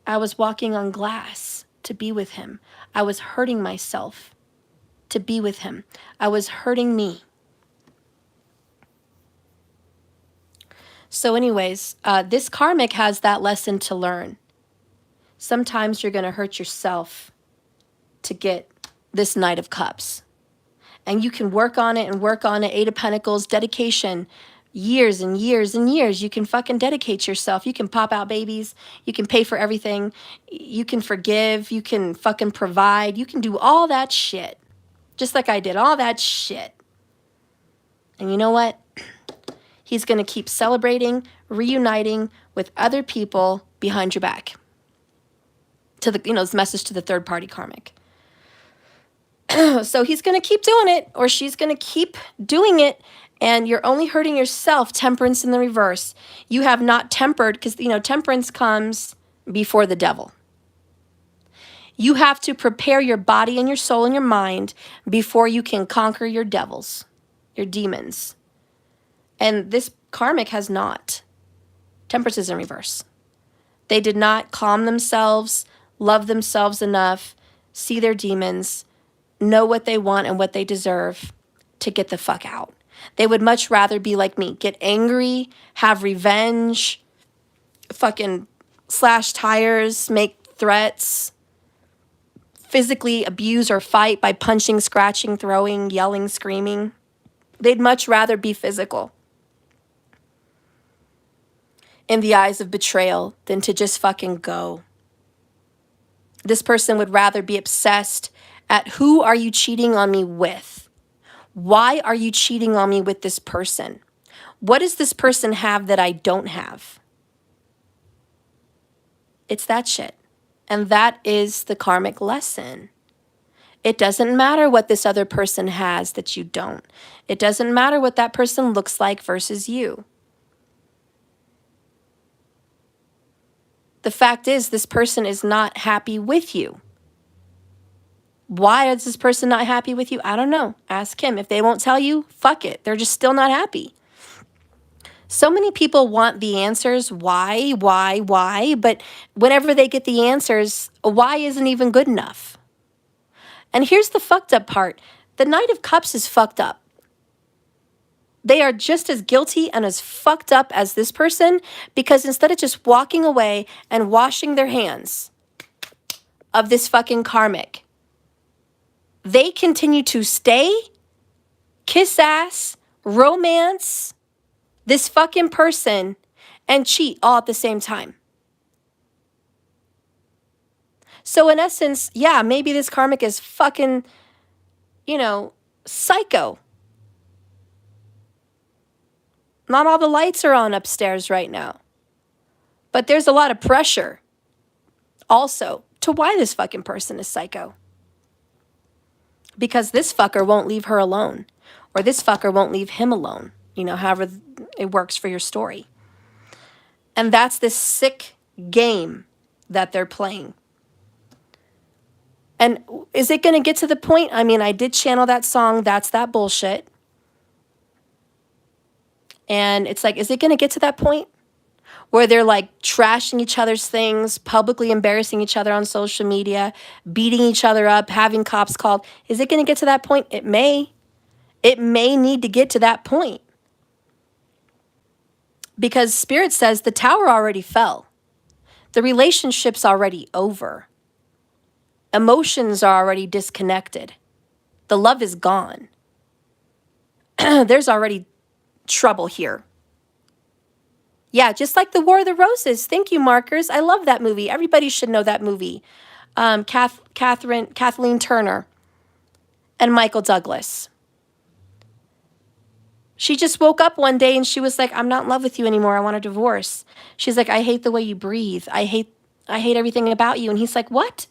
A: I was walking on glass to be with him. I was hurting myself to be with him. I was hurting me. So anyways, this karmic has that lesson to learn. Sometimes you're going to hurt yourself to get this Knight of Cups. And you can work on it and work on it. 8 of Pentacles, dedication, years and years and years. You can fucking dedicate yourself. You can pop out babies. You can pay for everything. You can forgive. You can fucking provide. You can do all that shit. Just like I did all that shit. And you know what? He's going to keep celebrating, reuniting with other people behind your back. To the, this message to the third party karmic. So he's going to keep doing it, or she's going to keep doing it, and you're only hurting yourself. Temperance in the reverse. You have not tempered, because, temperance comes before the devil. You have to prepare your body and your soul and your mind before you can conquer your devils, your demons. And this karmic has not. Temperance is in reverse. They did not calm themselves, love themselves enough, see their demons, know what they want and what they deserve to get the fuck out. They would much rather be like me, get angry, have revenge, fucking slash tires, make threats, physically abuse or fight by punching, scratching, throwing, yelling, screaming. They'd much rather be physical. in the eyes of betrayal than to just fucking go. This person would rather be obsessed at who are you cheating on me with? Why are you cheating on me with this person? What does this person have that I don't have? It's that shit. And that is the karmic lesson. It doesn't matter what this other person has that you don't. It doesn't matter what that person looks like versus you. The fact is, this person is not happy with you. Why is this person not happy with you? I don't know. Ask him. If they won't tell you, fuck it. They're just still not happy. So many people want the answers, why, but whenever they get the answers, why isn't even good enough. And here's the fucked up part. The Knight of Cups is fucked up. They are just as guilty and as fucked up as this person, because instead of just walking away and washing their hands of this fucking karmic, they continue to stay, kiss ass, romance this fucking person, and cheat all at the same time. So in essence, yeah, maybe this karmic is fucking, psycho. Not all the lights are on upstairs right now. But there's a lot of pressure also to why this fucking person is psycho. Because this fucker won't leave her alone. Or this fucker won't leave him alone. However it works for your story. And that's this sick game that they're playing. And is it going to get to the point? I mean, I did channel that song, That's That Bullshit. And it's like, is it going to get to that point where they're like trashing each other's things, publicly embarrassing each other on social media, beating each other up, having cops called? Is it going to get to that point? It may. It may need to get to that point. Because Spirit says the tower already fell. The relationship's already over. Emotions are already disconnected. The love is gone. There's already trouble here. Yeah, just like the War of the Roses. Thank you, Markers. I love that movie. Everybody should know that movie. Kathleen Turner and Michael Douglas. She just woke up one day and she was like, I'm not in love with you anymore. I want a divorce. She's like, I hate the way you breathe. I hate everything about you. And he's like, what?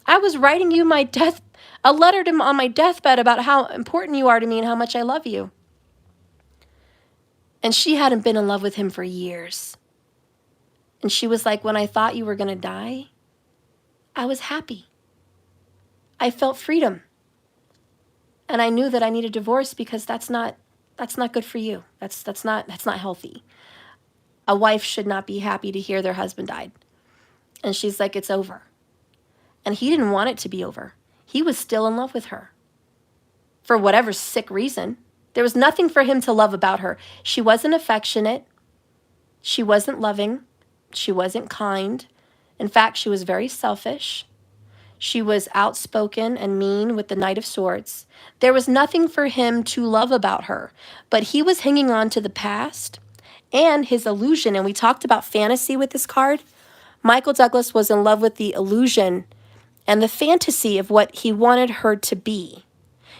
A: I was writing you a letter on my deathbed about how important you are to me and how much I love you. And she hadn't been in love with him for years. And she was like, when I thought you were going to die, I was happy. I felt freedom. And I knew that I needed a divorce because that's not good for you. That's not healthy. A wife should not be happy to hear their husband died. And she's like, it's over. And he didn't want it to be over. He was still in love with her. For whatever sick reason. There was nothing for him to love about her. She wasn't affectionate. She wasn't loving. She wasn't kind. In fact, she was very selfish. She was outspoken and mean with the Knight of Swords. There was nothing for him to love about her, but he was hanging on to the past and his illusion. And we talked about fantasy with this card. Michael Douglas was in love with the illusion and the fantasy of what he wanted her to be.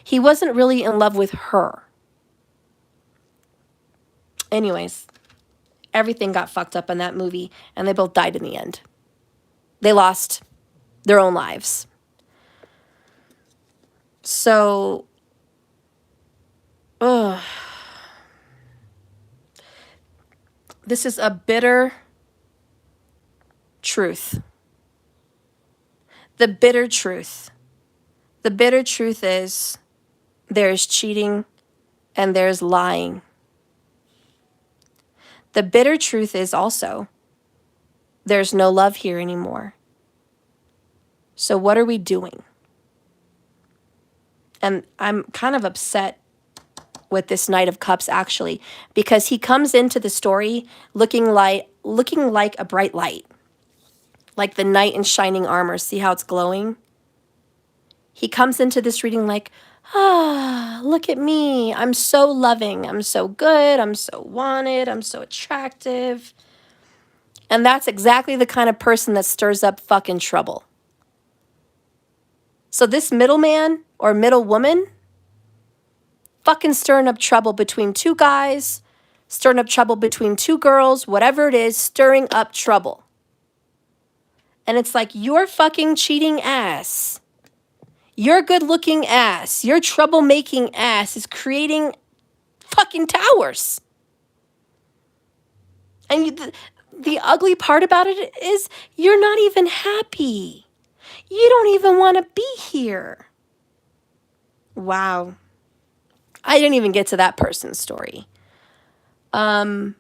A: He wasn't really in love with her. Anyways, everything got fucked up in that movie, and they both died in the end. They lost their own lives. So, this is a bitter truth. The bitter truth. The bitter truth is there's cheating and there's lying. The bitter truth is also there's no love here anymore. So what are we doing? And I'm kind of upset with this Knight of Cups, actually, because he comes into the story looking like a bright light, like the knight in shining armor. See how it's glowing? He comes into this reading like, look at me. I'm so loving. I'm so good. I'm so wanted. I'm so attractive. And that's exactly the kind of person that stirs up fucking trouble. So this middleman or middle woman, fucking stirring up trouble between two guys, stirring up trouble between two girls, whatever it is, stirring up trouble. And it's like, your fucking cheating ass, your good-looking ass, your troublemaking ass is creating fucking towers. And the ugly part about it is you're not even happy. You don't even want to be here. Wow. I didn't even get to that person's story. We'll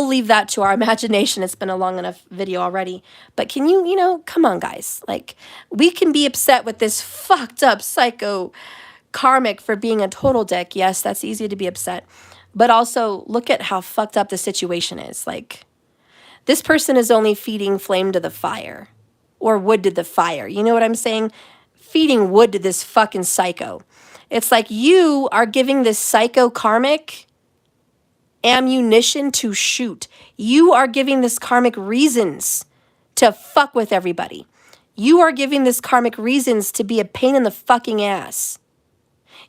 A: leave that to our imagination. It's been a long enough video already. But can you, come on, guys. Like, we can be upset with this fucked up psycho Karmic for being a total dick. Yes, that's easy to be upset. But also, look at how fucked up the situation is. Like, this person is only feeding flame to the fire. Or wood to the fire. You know what I'm saying? Feeding wood to this fucking psycho. It's like you are giving this psycho Karmic ammunition to shoot. You are giving this Karmic reasons to fuck with everybody. You are giving this Karmic reasons to be a pain in the fucking ass.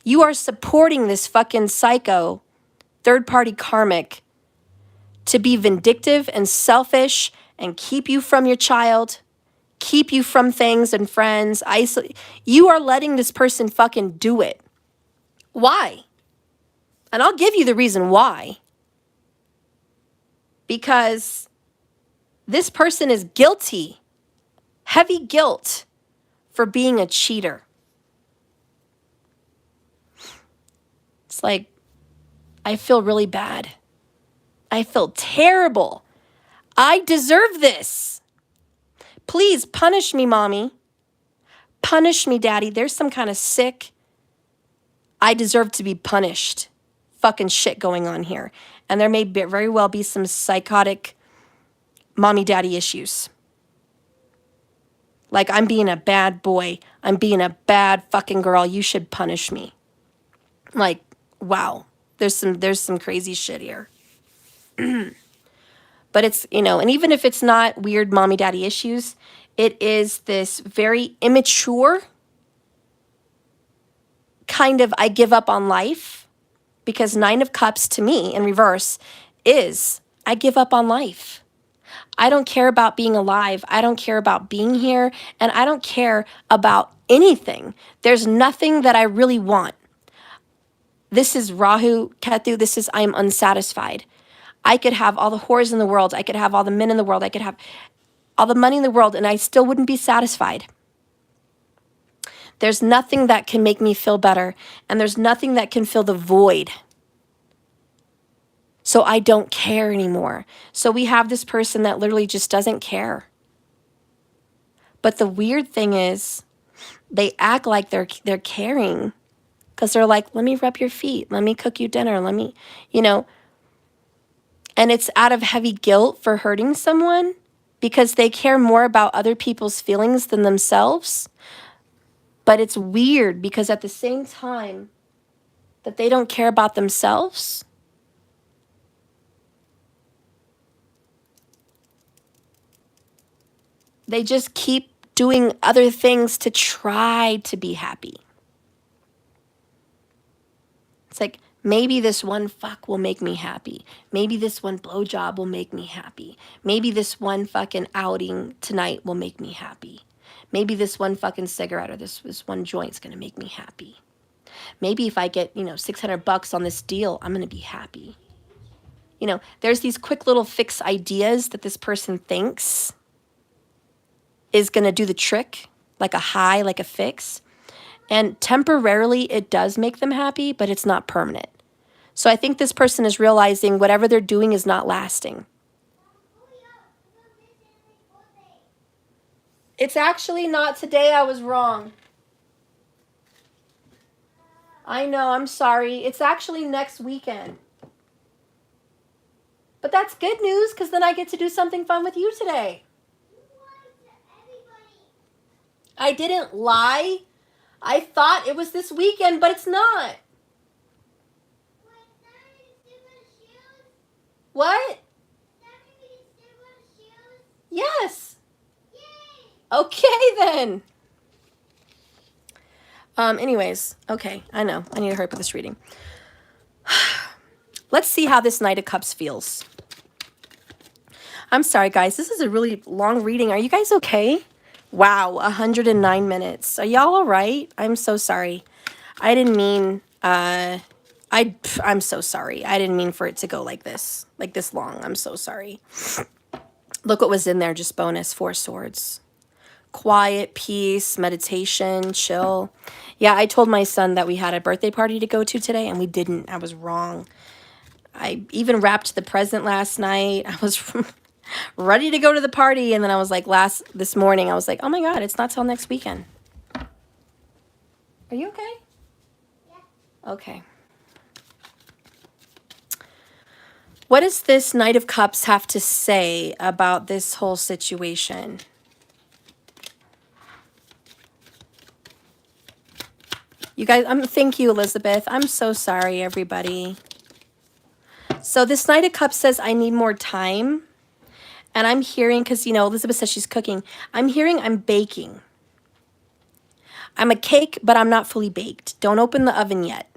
A: You are supporting this fucking psycho third-party Karmic to be vindictive and selfish and keep you from your child, keep you from things and friends, isolate. You are letting this person fucking do it. Why? And I'll give you the reason why. Because this person is guilty, heavy guilt for being a cheater. It's like, I feel really bad. I feel terrible. I deserve this. Please punish me, mommy. Punish me, daddy. There's some kind of sick, I deserve to be punished fucking shit going on here. And there may very well be some psychotic mommy daddy issues. Like, I'm being a bad boy. I'm being a bad fucking girl. You should punish me. Like, wow. There's some crazy shit here. But it's, and even if it's not weird mommy daddy issues, it is this very immature kind of I give up on life. Because 9 of Cups to me in reverse is I give up on life. I don't care about being alive. I don't care about being here. And I don't care about anything. There's nothing that I really want. This is Rahu, Ketu. This is I am unsatisfied. I could have all the whores in the world. I could have all the men in the world. I could have all the money in the world and I still wouldn't be satisfied. There's nothing that can make me feel better. And there's nothing that can fill the void. So I don't care anymore. So we have this person that literally just doesn't care. But the weird thing is, they act like they're caring. Because they're like, let me rub your feet. Let me cook you dinner. Let me, And it's out of heavy guilt for hurting someone. Because they care more about other people's feelings than themselves. But it's weird because at the same time that they don't care about themselves, they just keep doing other things to try to be happy. It's like, maybe this one fuck will make me happy. Maybe this one blowjob will make me happy. Maybe this one fucking outing tonight will make me happy. Maybe this one fucking cigarette or this one joint's going to make me happy. Maybe if I get, $600 on this deal, I'm going to be happy. There's these quick little fix ideas that this person thinks is going to do the trick, like a high, like a fix. And temporarily it does make them happy, but it's not permanent. So I think this person is realizing whatever they're doing is not lasting. It's actually not today. I was wrong. I know, I'm sorry. It's actually next weekend. But that's good news because then I get to do something fun with you today. I didn't lie. I thought it was this weekend, but it's not. What? Okay, then. Anyways, okay, I know. I need to hurry up with this reading. Let's see how this Knight of Cups feels. I'm sorry, guys. This is a really long reading. Are you guys okay? Wow, 109 minutes. Are y'all all right? I'm so sorry. I didn't mean, I'm so sorry. I didn't mean for it to go like this long. I'm so sorry. Look what was in there, just bonus, 4 swords. Quiet, peace, meditation, chill. Yeah, I told my son that we had a birthday party to go to today, and we didn't. I was wrong. I even wrapped the present last night. I was ready to go to the party, and then I was like, this morning, I was like, oh my God, it's not till next weekend. Are you okay? Yeah. Okay. What does this Knight of Cups have to say about this whole situation? You guys, thank you, Elizabeth. I'm so sorry, everybody. So this Knight of Cups says, I need more time. And I'm hearing, because, you know, Elizabeth says she's cooking. I'm hearing I'm baking. I'm a cake, but I'm not fully baked. Don't open the oven yet.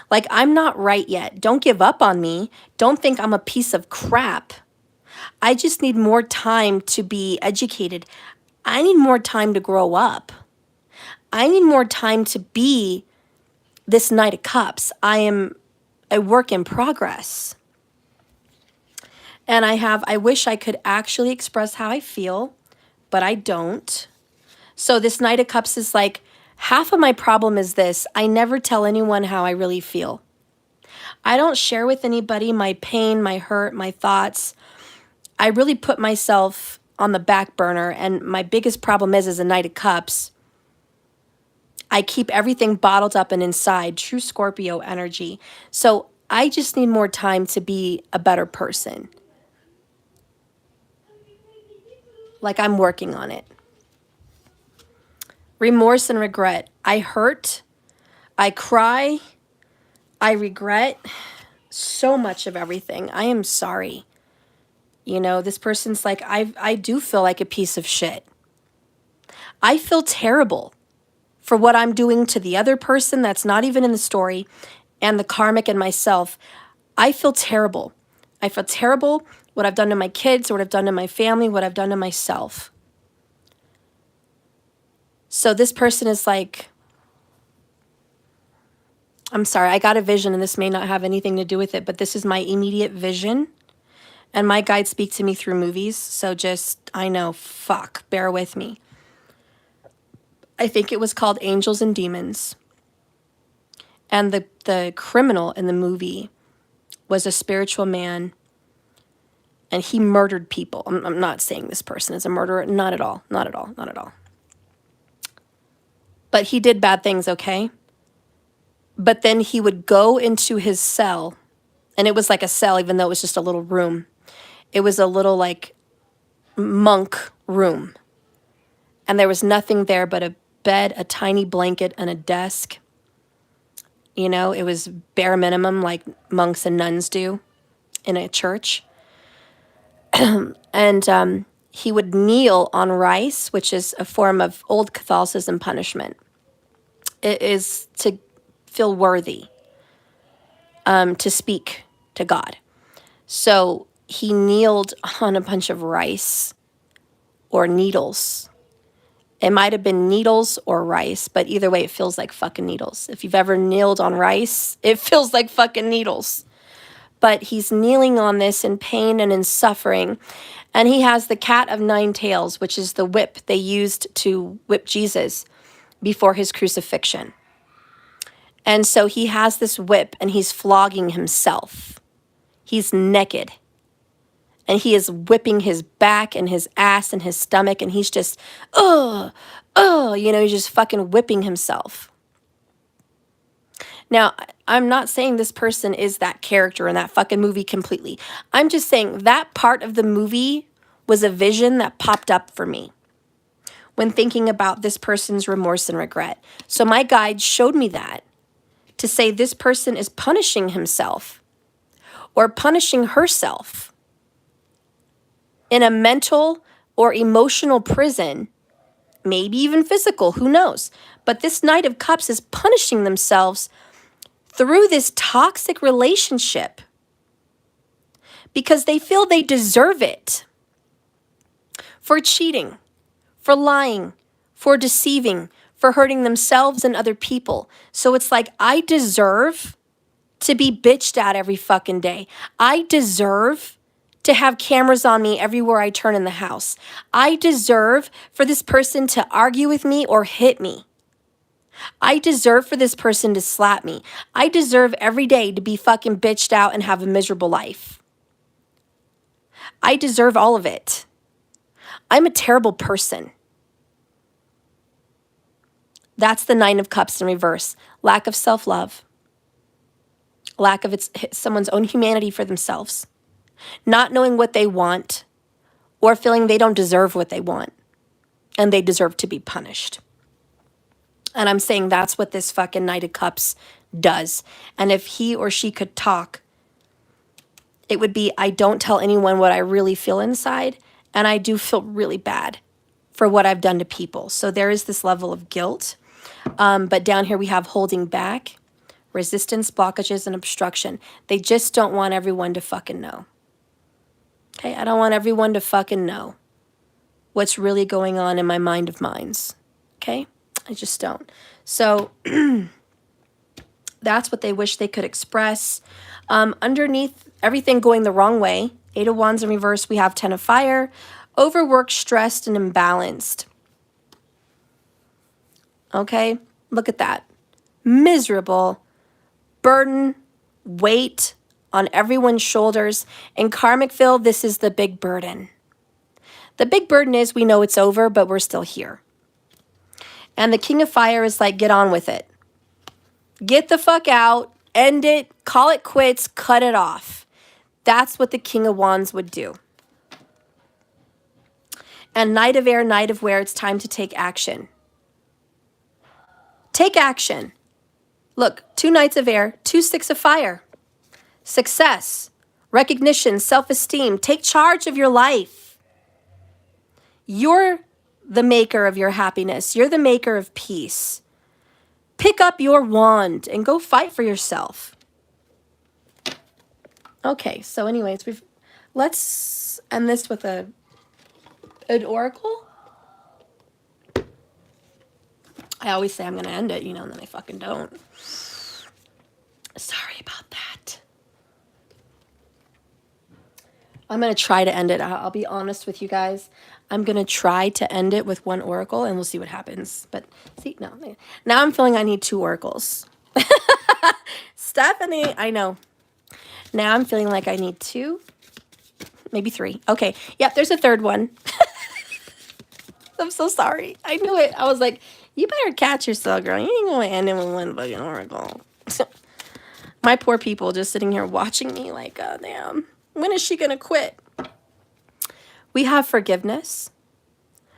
A: Like, I'm not right yet. Don't give up on me. Don't think I'm a piece of crap. I just need more time to be educated. I need more time to grow up. I need more time to be this Knight of Cups. I am a work in progress. And I wish I could actually express how I feel, but I don't. So this Knight of Cups is like, half of my problem is this. I never tell anyone how I really feel. I don't share with anybody my pain, my hurt, my thoughts. I really put myself on the back burner. And my biggest problem is, as a Knight of Cups, I keep everything bottled up and inside. True Scorpio energy. So I just need more time to be a better person. Like, I'm working on it. Remorse and regret. I hurt. I cry. I regret so much of everything. I am sorry. You know, this person's like, I do feel like a piece of shit. I feel terrible for what I'm doing to the other person that's not even in the story, and the karmic and myself. I feel terrible. I feel terrible what I've done to my kids, what I've done to my family, what I've done to myself. So this person is like, I'm sorry, I got a vision, and this may not have anything to do with it, but this is my immediate vision. And my guides speak to me through movies. So just, I know, fuck, bear with me. I think it was called Angels and Demons. And the criminal in the movie was a spiritual man. And he murdered people. I'm not saying this person is a murderer. Not at all. Not at all. Not at all. But he did bad things, okay? But then he would go into his cell. And it was like a cell, even though it was just a little room. It was a little, like, monk room. And there was nothing there but a bed, a tiny blanket, and a desk. You know, it was bare minimum, like monks and nuns do in a church. And he would kneel on rice, which is a form of old Catholicism punishment. It is to feel worthy, to speak to God. So he kneeled on a bunch of rice or needles. It might have been needles or rice, but either way, it feels like fucking needles. If you've ever kneeled on rice, it feels like fucking needles. But he's kneeling on this in pain and in suffering. And he has the cat of 9 tails, which is the whip they used to whip Jesus before his crucifixion. And so he has this whip, and he's flogging himself. He's naked. And he is whipping his back and his ass and his stomach, and he's just, you know, he's just fucking whipping himself. Now, I'm not saying this person is that character in that fucking movie completely. I'm just saying that part of the movie was a vision that popped up for me when thinking about this person's remorse and regret. So my guide showed me that to say this person is punishing himself or punishing herself in a mental or emotional prison, maybe even physical, who knows? But this Knight of Cups is punishing themselves through this toxic relationship because they feel they deserve it for cheating, for lying, for deceiving, for hurting themselves and other people. So it's like, I deserve to be bitched at every fucking day. I deserve to have cameras on me everywhere I turn in the house. I deserve for this person to argue with me or hit me. I deserve for this person to slap me. I deserve every day to be fucking bitched out and have a miserable life. I deserve all of it. I'm a terrible person. That's the Nine of Cups in reverse. Lack of self-love. Lack of someone's own humanity for themselves. Not knowing what they want or feeling they don't deserve what they want and they deserve to be punished. And I'm saying that's what this fucking Knight of Cups does. And if he or she could talk, it would be, I don't tell anyone what I really feel inside, and I do feel really bad for what I've done to people. So there is this level of guilt. But down here we have holding back, resistance, blockages, and obstruction. They just don't want everyone to fucking know. Okay, I don't want everyone to fucking know what's really going on in my mind of minds. Okay, I just don't. So that's what they wish they could express. Underneath everything going the wrong way, Eight of Wands in reverse, we have Ten of Fire, overworked, stressed, and imbalanced. Okay, look at that. Miserable, burden, weight on everyone's shoulders. In Karmicville, this is the big burden. The big burden is we know it's over, but we're still here. And the King of Fire is like, get on with it. Get the fuck out, end it, call it quits, cut it off. That's what the King of Wands would do. And Knight of Air, Knight of Where, it's time to take action. Take action. Look, 2 Knights of Air, 2 Six of Fire. Success, recognition, self-esteem. Take charge of your life. You're the maker of your happiness. You're the maker of peace. Pick up your wand and go fight for yourself. Okay, so anyways, let's end this with an oracle. I always say I'm going to end it, and then I fucking don't. Sorry about that. I'm going to try to end it. I'll be honest with you guys. I'm going to try to end it with 1 oracle, and we'll see what happens. But see, no. Now I'm feeling I need 2 oracles. Stephanie, I know. Now I'm feeling like I need 2, maybe 3. Okay, yep, there's a 3rd one. I'm so sorry. I knew it. I was like, you better catch yourself, girl. You ain't going to end it with 1 fucking oracle. My poor people just sitting here watching me like, oh, damn. When is she going to quit? We have forgiveness.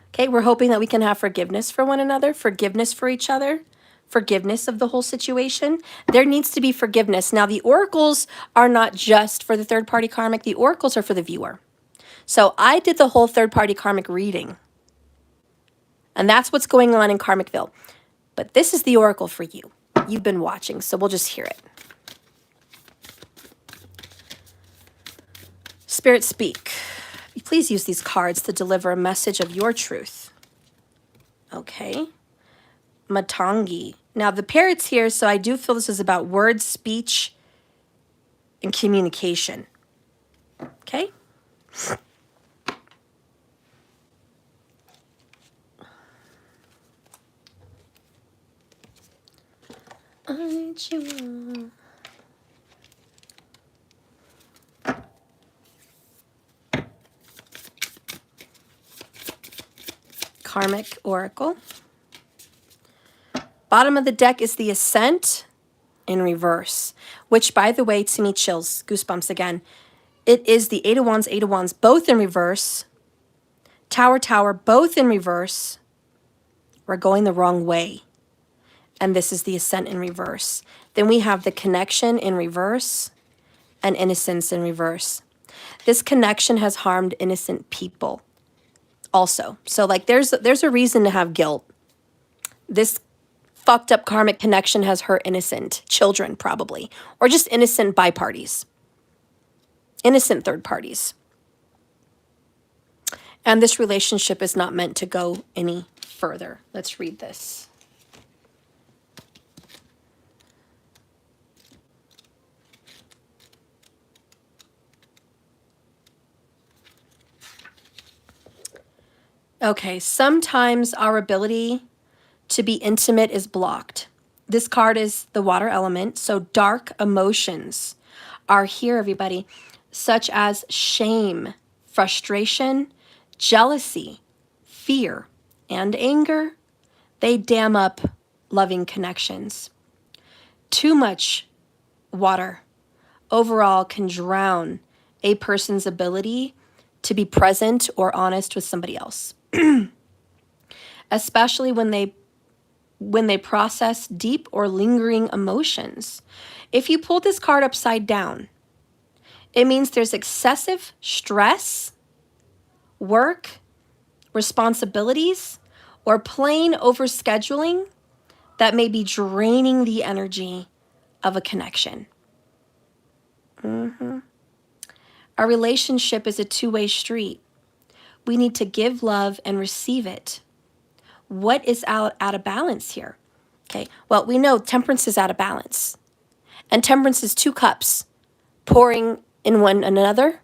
A: Okay, we're hoping that we can have forgiveness for one another, forgiveness for each other, forgiveness of the whole situation. There needs to be forgiveness. Now, the oracles are not just for the third-party karmic. The oracles are for the viewer. So I did the whole third-party karmic reading. And that's what's going on in Karmicville. But this is the oracle for you. You've been watching, so we'll just hear it. Spirit, speak. Please use these cards to deliver a message of your truth. Okay. Matangi. Now, the parrot's here, so I do feel this is about words, speech, and communication. Okay? I need you. Karmic Oracle. Bottom of the deck is the Ascent in reverse, which, by the way, to me, chills, goosebumps again. It is the Eight of Wands, both in reverse. Tower, Tower, both in reverse. We're going the wrong way. And this is the Ascent in reverse. Then we have the Connection in reverse and Innocence in reverse. This connection has harmed innocent people. also. So like there's a reason to have guilt. This fucked up karmic connection has hurt innocent children probably, or just innocent bi parties, innocent third parties. And this relationship is not meant to go any further. Let's read this. Okay, sometimes our ability to be intimate is blocked. This card is the water element, so dark emotions are here, everybody, such as shame, frustration, jealousy, fear, and anger. They dam up loving connections. Too much water overall can drown a person's ability to be present or honest with somebody else, especially when they process deep or lingering emotions. If you pull this card upside down, it means there's excessive stress, work, responsibilities, or plain overscheduling that may be draining the energy of a connection. Our relationship is a two-way street. We need to give love and receive it. What is out of balance here? Okay, well, we know temperance is out of balance. And temperance is 2 cups pouring in one another.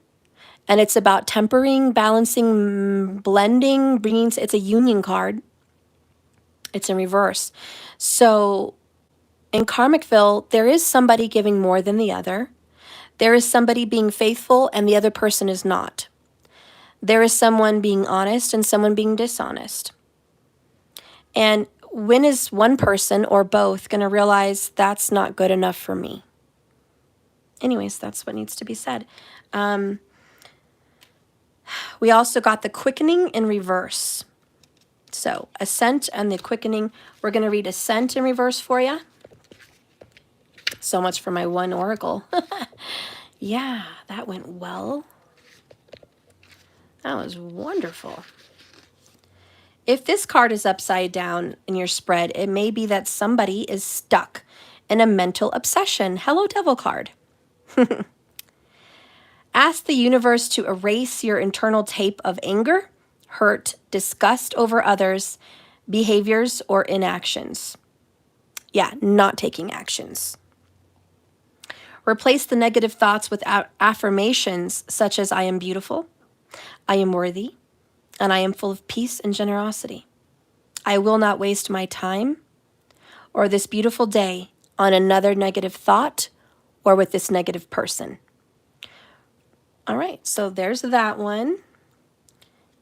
A: And it's about tempering, balancing, blending, bringing, it's a union card. It's in reverse. So in Karmicville, there is somebody giving more than the other. There is somebody being faithful and the other person is not. There is someone being honest and someone being dishonest. And when is one person or both going to realize that's not good enough for me? Anyways, that's what needs to be said. We also got the quickening in reverse. So ascent and the quickening. We're going to read ascent in reverse for you. So much for my one oracle. Yeah, that went well. That was wonderful. If this card is upside down in your spread, it may be that somebody is stuck in a mental obsession. Hello, Devil card. Ask the universe to erase your internal tape of anger, hurt, disgust over others, behaviors, or inactions. Yeah, not taking actions. Replace the negative thoughts with affirmations such as I am beautiful, I am worthy, and I am full of peace and generosity. I will not waste my time or this beautiful day on another negative thought or with this negative person. All right, so there's that one.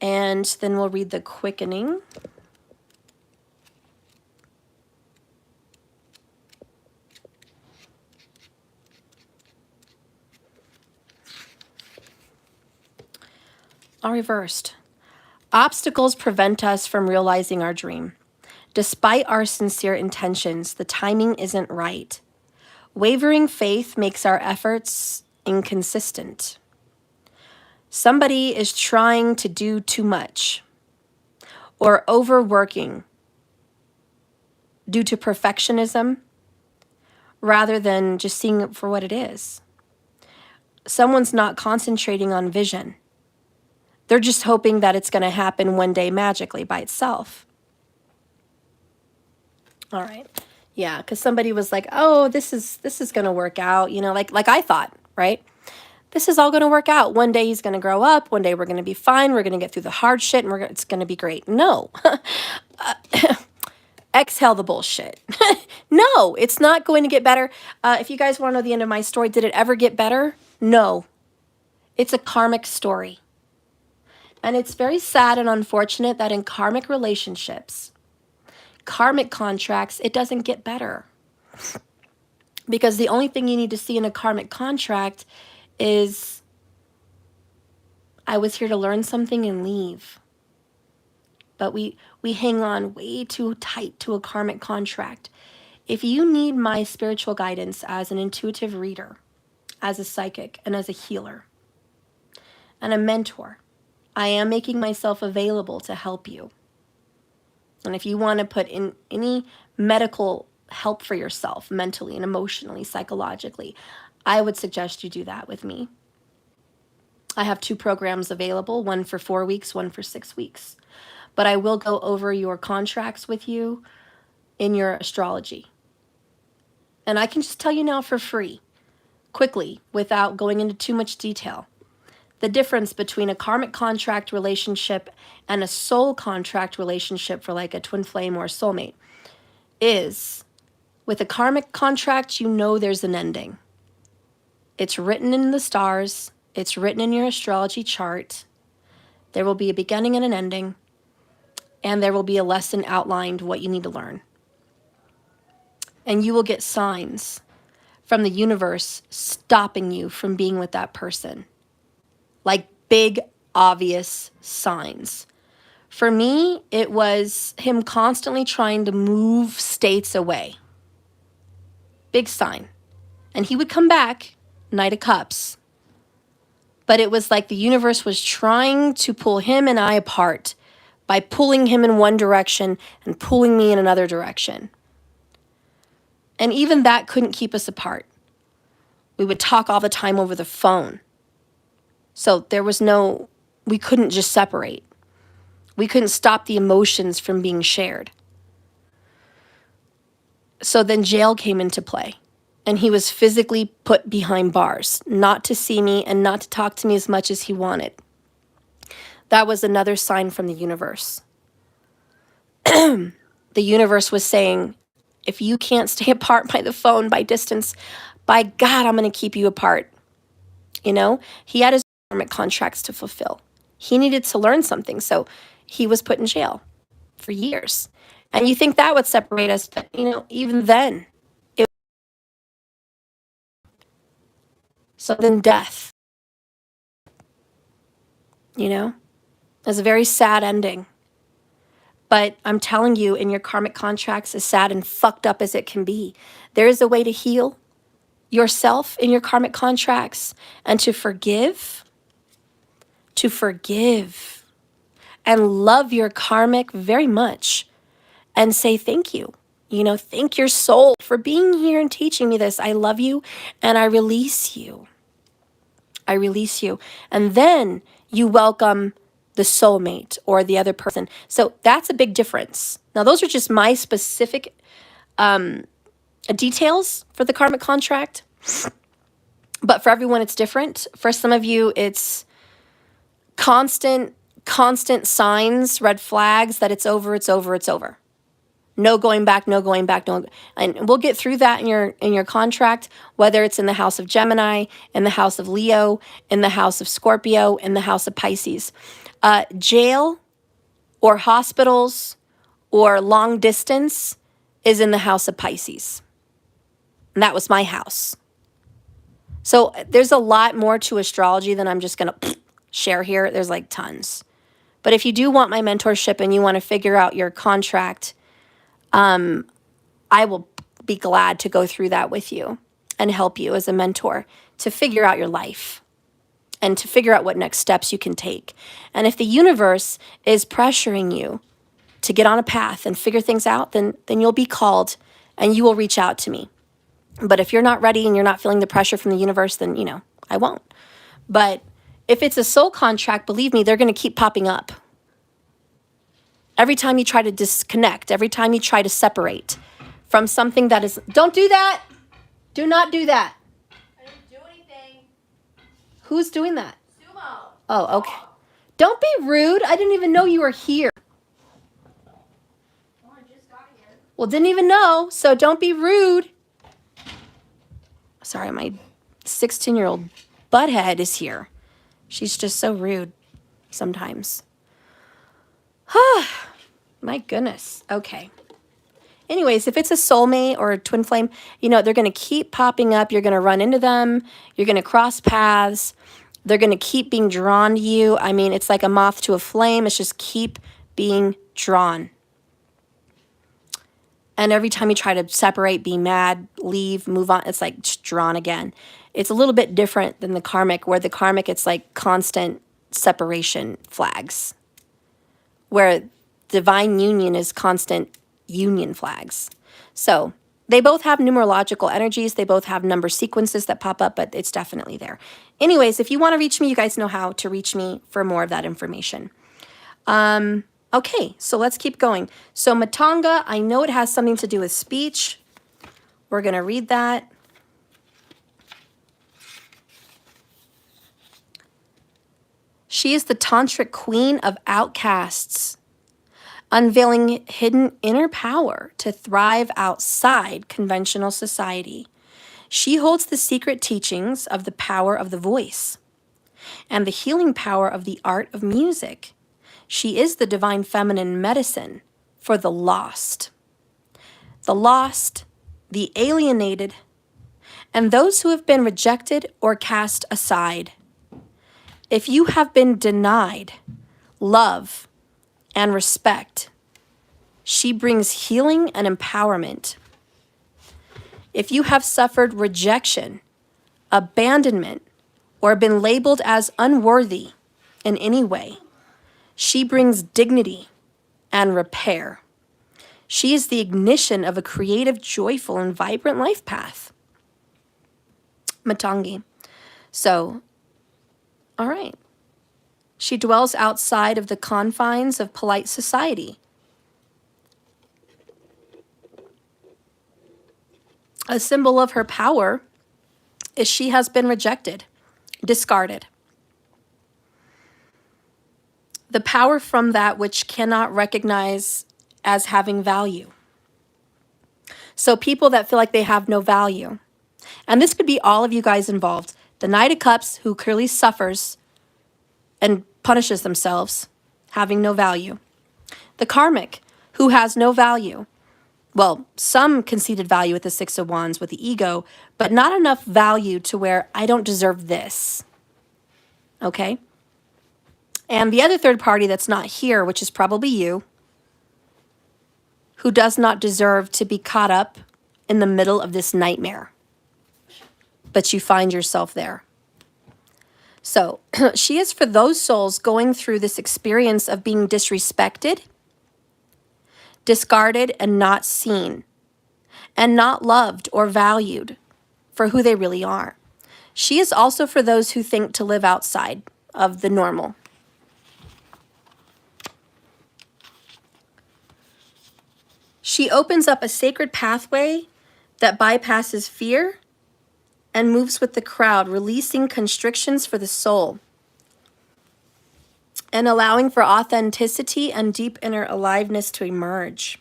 A: And then we'll read the quickening. All reversed. Obstacles prevent us from realizing our dream. Despite our sincere intentions, the timing isn't right. Wavering faith makes our efforts inconsistent. Somebody is trying to do too much or overworking due to perfectionism rather than just seeing it for what it is. Someone's not concentrating on vision. They're just hoping that it's going to happen one day magically by itself. All right. Yeah, because somebody was like, oh, this is going to work out, you know, like I thought, right? This is all going to work out. One day he's going to grow up. One day we're going to be fine. We're going to get through the hard shit and it's going to be great. No. Exhale the bullshit. No, it's not going to get better. If you guys want to know the end of my story, did it ever get better? No. It's a karmic story. And it's very sad and unfortunate that in karmic relationships, karmic contracts, it doesn't get better. Because the only thing you need to see in a karmic contract is, I was here to learn something and leave. But we hang on way too tight to a karmic contract. If you need my spiritual guidance as an intuitive reader, as a psychic, and as a healer, and a mentor, I am making myself available to help you. And if you want to put in any medical help for yourself, mentally and emotionally, psychologically, I would suggest you do that with me. I have 2 programs available, one for 4 weeks, one for 6 weeks. But I will go over your contracts with you in your astrology. And I can just tell you now for free, quickly, without going into too much detail, the difference between a karmic contract relationship and a soul contract relationship for like a twin flame or a soulmate is, with a karmic contract, you know there's an ending. It's written in the stars. It's written in your astrology chart. There will be a beginning and an ending, and there will be a lesson outlined what you need to learn. And you will get signs from the universe stopping you from being with that person. Like big, obvious signs. For me, it was him constantly trying to move states away. Big sign. And he would come back, Knight of Cups. But it was like the universe was trying to pull him and I apart by pulling him in one direction and pulling me in another direction. And even that couldn't keep us apart. We would talk all the time over the phone. So there was no, we couldn't just separate. We couldn't stop the emotions from being shared. So then jail came into play. And he was physically put behind bars, not to see me and not to talk to me as much as he wanted. That was another sign from the universe. The universe was saying, if you can't stay apart by the phone, by distance, by God, I'm going to keep you apart. You know, he had his karmic contracts to fulfill. He needed to learn something. So he was put in jail for years. And you think that would separate us, but, you know, even then. So then death, you know, is a very sad ending. But I'm telling you, in your karmic contracts, as sad and fucked up as it can be, there is a way to heal yourself in your karmic contracts and to forgive and love your karmic very much and say thank you. You know, thank your soul for being here and teaching me this. I love you and I release you. I release you. And then you welcome the soulmate or the other person. So that's a big difference. Now, those are just my specific details for the karmic contract. But for everyone, it's different. For some of you, it's constant signs, red flags that it's over, it's over, it's over. No going back, no going back, no. And we'll get through that in your contract, whether it's in the house of Gemini, in the house of Leo, in the house of Scorpio, in the house of Pisces. Jail or hospitals or long distance is in the house of Pisces. And that was my house. So there's a lot more to astrology than I'm just going to share here. There's like tons. But if you do want my mentorship and you want to figure out your contract, I will be glad to go through that with you and help you as a mentor to figure out your life and to figure out what next steps you can take. And if the universe is pressuring you to get on a path and figure things out, then you'll be called and you will reach out to me. But if you're not ready and you're not feeling the pressure from the universe, then, you know, I won't. But if it's a soul contract, believe me, they're going to keep popping up. Every time you try to disconnect, every time you try to separate from something that is... Don't do that. Do not do that.
B: I didn't do anything.
A: Who's doing that?
B: Sumo.
A: Oh, okay. Don't be rude. I didn't even know you were here.
B: Oh, I just got here.
A: Well, didn't even know, so don't be rude. Sorry, my 16-year-old butthead is here. She's just so rude sometimes. My goodness. Okay. Anyways, if it's a soulmate or a twin flame, you know, they're going to keep popping up. You're going to run into them. You're going to cross paths. They're going to keep being drawn to you. I mean, it's like a moth to a flame. It's just keep being drawn. And every time you try to separate, be mad, leave, move on, it's like just drawn again. It's a little bit different than the karmic, where the karmic, it's like constant separation flags, where divine union is constant union flags. So they both have numerological energies. They both have number sequences that pop up, but it's definitely there. Anyways, if you want to reach me, you guys know how to reach me for more of that information. Okay, so let's keep going. So Matanga, I know it has something to do with speech. We're going to read that. She is the tantric queen of outcasts, unveiling hidden inner power to thrive outside conventional society. She holds the secret teachings of the power of the voice and the healing power of the art of music. She is the divine feminine medicine for the lost, the alienated, and those who have been rejected or cast aside. If you have been denied love and respect, she brings healing and empowerment. If you have suffered rejection, abandonment, or been labeled as unworthy in any way, she brings dignity and repair. She is the ignition of a creative, joyful, and vibrant life path. Matangi. So, all right. She dwells outside of the confines of polite society. A symbol of her power is she has been rejected, discarded. The power from that which cannot recognize as having value. So people that feel like they have no value. And this could be all of you guys involved. The Knight of Cups, who clearly suffers and punishes themselves, having no value. The Karmic, who has no value. Well, some conceded value with the Six of Wands with the ego, but not enough value to where I don't deserve this. Okay? And the other third party that's not here, which is probably you, who does not deserve to be caught up in the middle of this nightmare. But you find yourself there. So she is for those souls going through this experience of being disrespected, discarded, and not seen, and not loved or valued for who they really are. She is also for those who think to live outside of the normal. She opens up a sacred pathway that bypasses fear and moves with the crowd, releasing constrictions for the soul and allowing for authenticity and deep inner aliveness to emerge.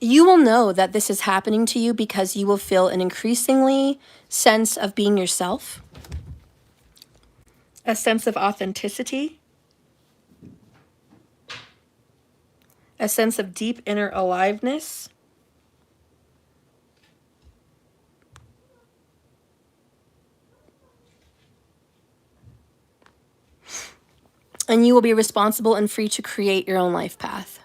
A: You will know that this is happening to you because you will feel an increasingly sense of being yourself, a sense of authenticity, a sense of deep inner aliveness, and you will be responsible and free to create your own life path.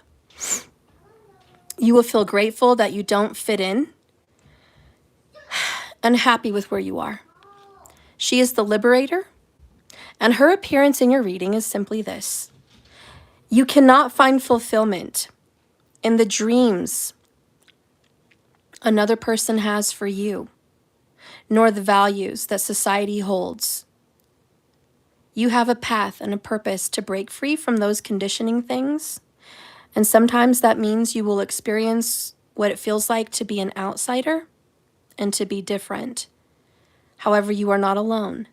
A: You will feel grateful that you don't fit in and happy with where you are. She is the liberator, and her appearance in your reading is simply this. You cannot find fulfillment in the dreams another person has for you, nor the values that society holds. You have a path and a purpose to break free from those conditioning things. And sometimes that means you will experience what it feels like to be an outsider and to be different. However, you are not alone.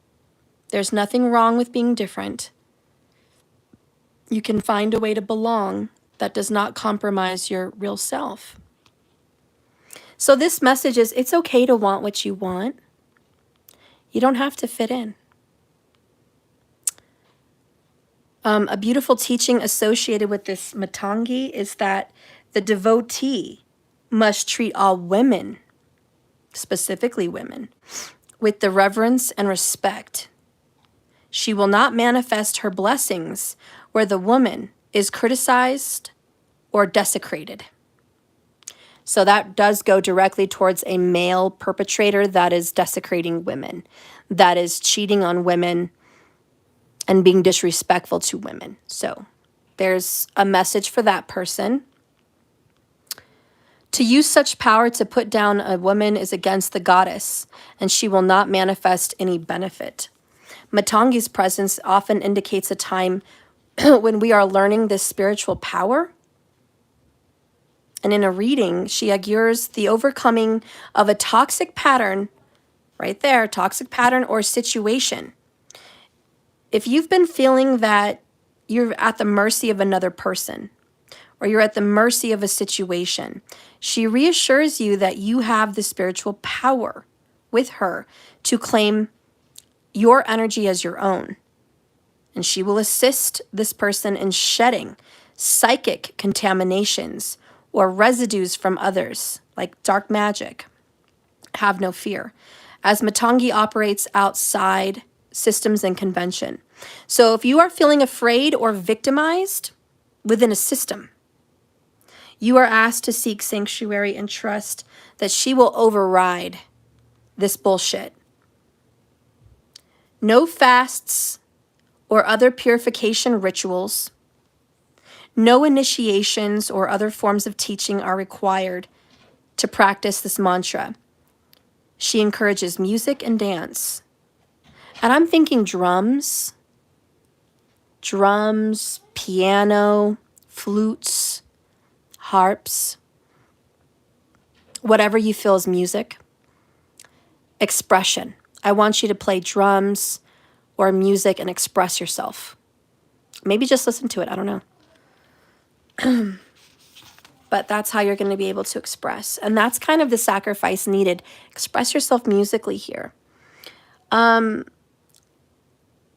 A: There's nothing wrong with being different. You can find a way to belong that does not compromise your real self. So this message is, it's okay to want what you want. You don't have to fit in. A beautiful teaching associated with this Matangi is that the devotee must treat all women, specifically women, with the reverence and respect. She will not manifest her blessings where the woman is criticized or desecrated. So that does go directly towards a male perpetrator that is desecrating women, that is cheating on women and being disrespectful to women. So there's a message for that person. To use such power to put down a woman is against the goddess, and she will not manifest any benefit. Matangi's presence often indicates a time when we are learning this spiritual power. And in a reading, she augurs the overcoming of a toxic pattern, right there, toxic pattern or situation. If you've been feeling that you're at the mercy of another person, or you're at the mercy of a situation, she reassures you that you have the spiritual power with her to claim your energy as your own. And she will assist this person in shedding psychic contaminations or residues from others, like dark magic. Have no fear, as Matangi operates outside systems and convention. So if you are feeling afraid or victimized within a system, you are asked to seek sanctuary and trust that she will override this bullshit. No fasts or other purification rituals, no initiations or other forms of teaching are required to practice this mantra. She encourages music and dance. And I'm thinking drums, piano, flutes, harps, whatever you feel is music. Expression. I want you to play drums or music and express yourself. Maybe just listen to it. I don't know. But that's how you're going to be able to express. And that's kind of the sacrifice needed. Express yourself musically here.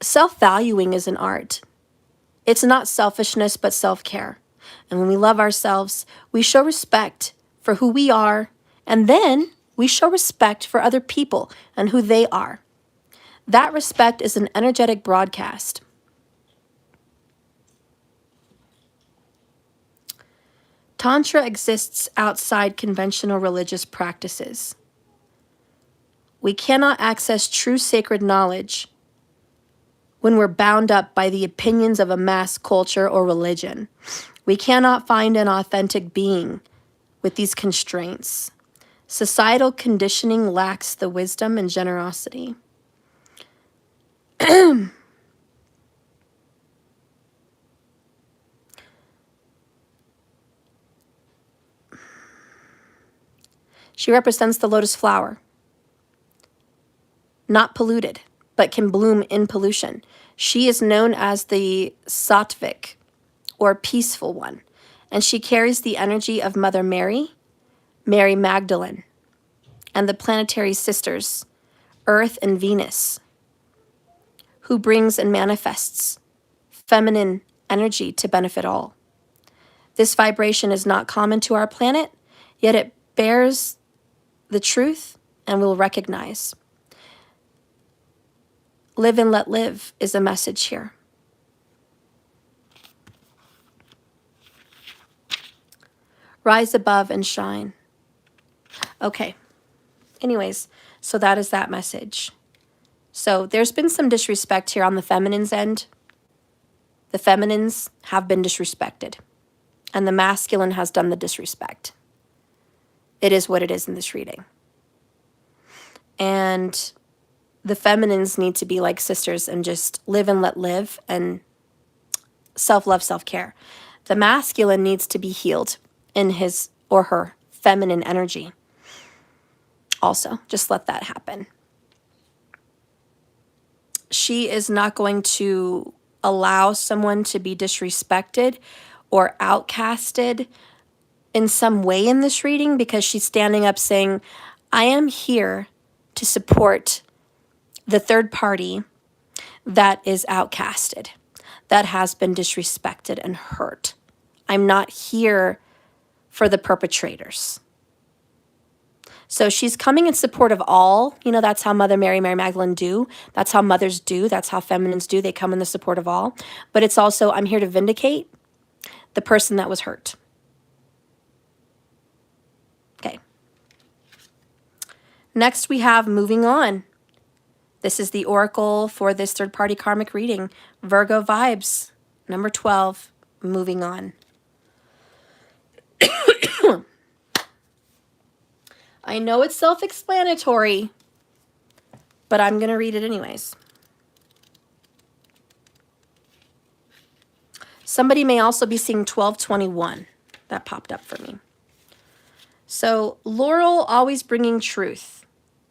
A: Self-valuing is an art. It's not selfishness, but self-care. And when we love ourselves, we show respect for who we are, and then we show respect for other people and who they are. That respect is an energetic broadcast. Tantra exists outside conventional religious practices. We cannot access true sacred knowledge when we're bound up by the opinions of a mass culture or religion. We cannot find an authentic being with these constraints. Societal conditioning lacks the wisdom and generosity. She represents the lotus flower, not polluted, but can bloom in pollution. She is known as the sattvic, or peaceful one, and she carries the energy of Mother Mary, Mary Magdalene, and the planetary sisters, Earth and Venus, who brings and manifests feminine energy to benefit all. This vibration is not common to our planet, yet it bears the truth and will recognize. Live and let live is a message here. Rise above and shine. Okay. Anyways, so that is that message. So there's been some disrespect here on the feminine's end. The feminines have been disrespected, and the masculine has done the disrespect. It is what it is in this reading. And the feminines need to be like sisters and just live and let live and self-love, self-care. The masculine needs to be healed in his or her feminine energy. Also, just let that happen. She is not going to allow someone to be disrespected or outcasted in some way in this reading, because she's standing up saying, I am here to support the third party that is outcasted, that has been disrespected and hurt. I'm not here for the perpetrators. So she's coming in support of all. You know, that's how Mother Mary, Mary Magdalene do. That's how mothers do. That's how feminines do. They come in the support of all. But it's also, I'm here to vindicate the person that was hurt. Next, we have moving on. This is the oracle for this third-party karmic reading. Virgo vibes, number 12, moving on. I know it's self-explanatory, but I'm going to read it anyways. Somebody may also be seeing 1221. That popped up for me. So, Laurel always bringing truth.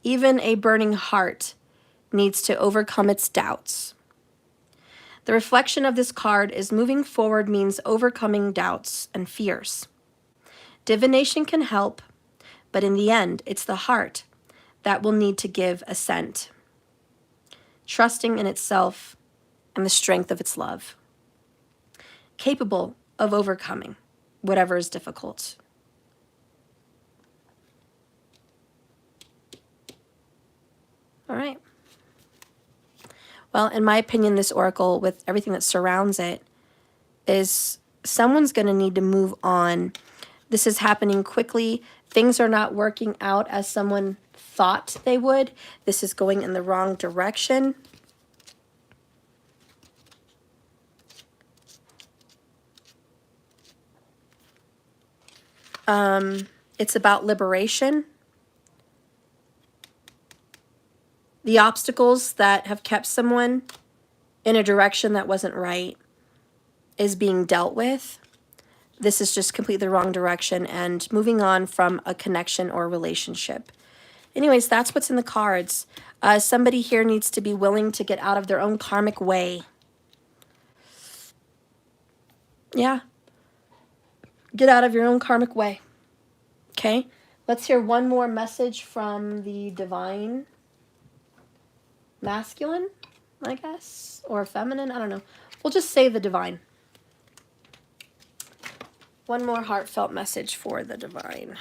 A: Even a burning heart needs to overcome its doubts. The reflection of this card is moving forward means overcoming doubts and fears. Divination can help, but in the end, it's the heart that will need to give assent, trusting in itself and the strength of its love, capable of overcoming whatever is difficult. All right. Well, in my opinion, this oracle, with everything that surrounds it, is someone's going to need to move on. This is happening quickly. Things are not working out as someone thought they would. This is going in the wrong direction. It's about liberation. The obstacles that have kept someone in a direction that wasn't right is being dealt with. This is just completely the wrong direction and moving on from a connection or relationship. Anyways, that's what's in the cards. Somebody here needs to be willing to get out of their own karmic way. Yeah. Get out of your own karmic way. Okay. Let's hear one more message from the divine masculine, I guess, or feminine. I don't know. We'll just say the divine. One more heartfelt message for the divine.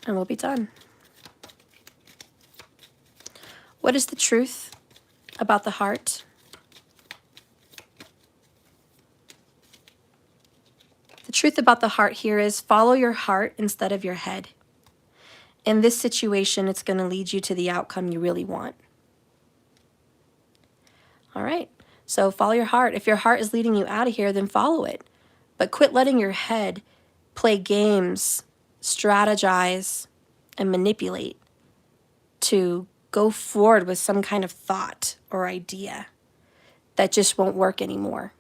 A: And we'll be done. What is the truth about the heart? The truth about the heart here is follow your heart instead of your head. In this situation, it's going to lead you to the outcome you really want. All right. So follow your heart. If your heart is leading you out of here, then follow it. But quit letting your head play games, strategize, and manipulate to go forward with some kind of thought or idea that just won't work anymore.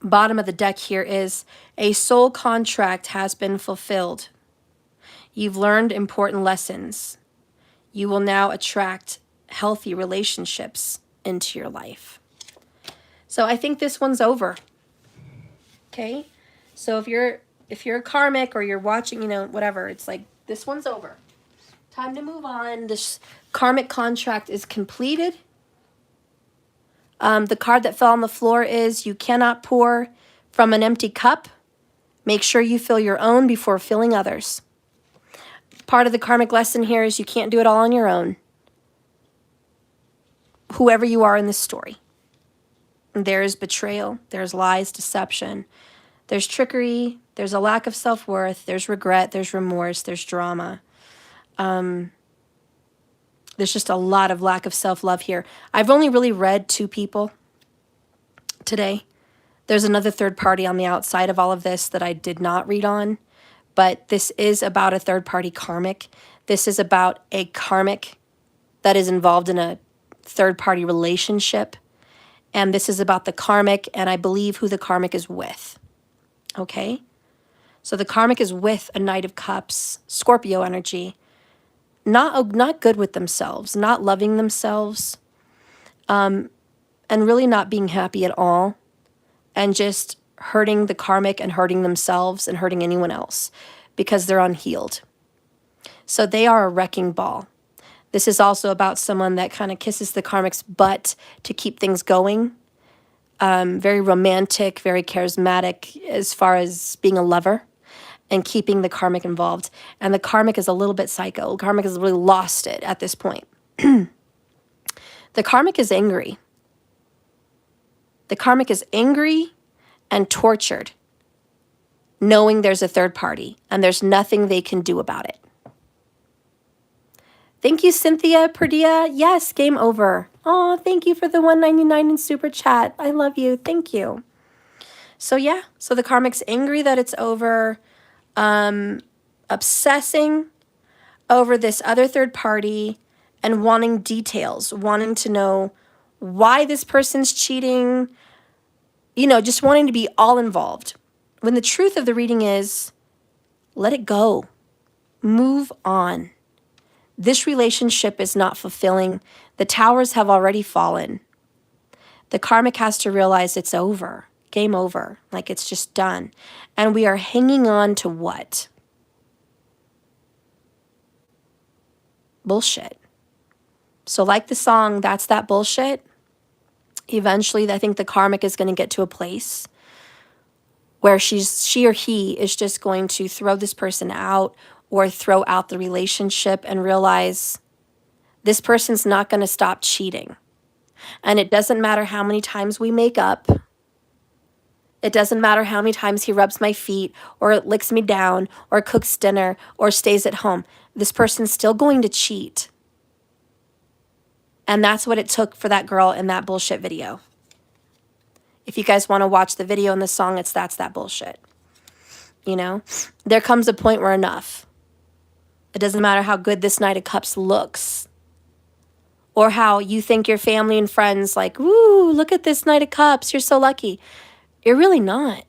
A: Bottom of the deck here is a soul contract has been fulfilled. You've learned important lessons. You will now attract healthy relationships into your life. So I think this one's over. Okay? So if you're a karmic or you're watching, whatever, it's like this one's over. Time to move on. This karmic contract is completed. The card that fell on the floor is you cannot pour from an empty cup. Make sure you fill your own before filling others. Part of the karmic lesson here is you can't do it all on your own. Whoever you are in this story. There is betrayal. There's lies, deception. There's trickery. There's a lack of self-worth. There's regret. There's remorse. There's drama. There's just a lot of lack of self-love here. I've only really read 2 people today. There's another third party on the outside of all of this that I did not read on. But this is about a third-party karmic. This is about a karmic that is involved in a third-party relationship. And this is about the karmic, and I believe who the karmic is with. Okay? So the karmic is with a Knight of Cups, Scorpio energy. Not good with themselves, not loving themselves, and really not being happy at all. And just hurting the karmic and hurting themselves and hurting anyone else because they're unhealed. So they are a wrecking ball. This is also about someone that kind of kisses the karmic's butt to keep things going. Very romantic, very charismatic as far as being a lover and keeping the karmic involved. And the karmic is a little bit psycho. The karmic has really lost it at this point. The karmic is angry. The karmic is angry and tortured knowing there's a third party and there's nothing they can do about it. Thank you, Cynthia Perdia. Yes, game over. Oh, thank you for the $1.99 in super chat. I love you. Thank you. So yeah, so the karmic's angry that it's over, obsessing over this other third party and wanting details, wanting to know why this person's cheating, you know, just wanting to be all involved. When the truth of the reading is, let it go. Move on. This relationship is not fulfilling. The towers have already fallen. The karmic has to realize it's over. Game over. Like it's just done. And we are hanging on to what? Bullshit. So like the song, That's That Bullshit. Eventually, I think the karmic is going to get to a place where she or he is just going to throw this person out or throw out the relationship and realize this person's not going to stop cheating. And it doesn't matter how many times we make up. It doesn't matter how many times he rubs my feet or licks me down or cooks dinner or stays at home. This person's still going to cheat. And that's what it took for that girl in that bullshit video. If you guys want to watch the video and the song, it's That's That Bullshit. You know, there comes a point where enough. It doesn't matter how good this Knight of Cups looks. Or how you think your family and friends like, woo, look at this Knight of Cups. You're so lucky. You're really not.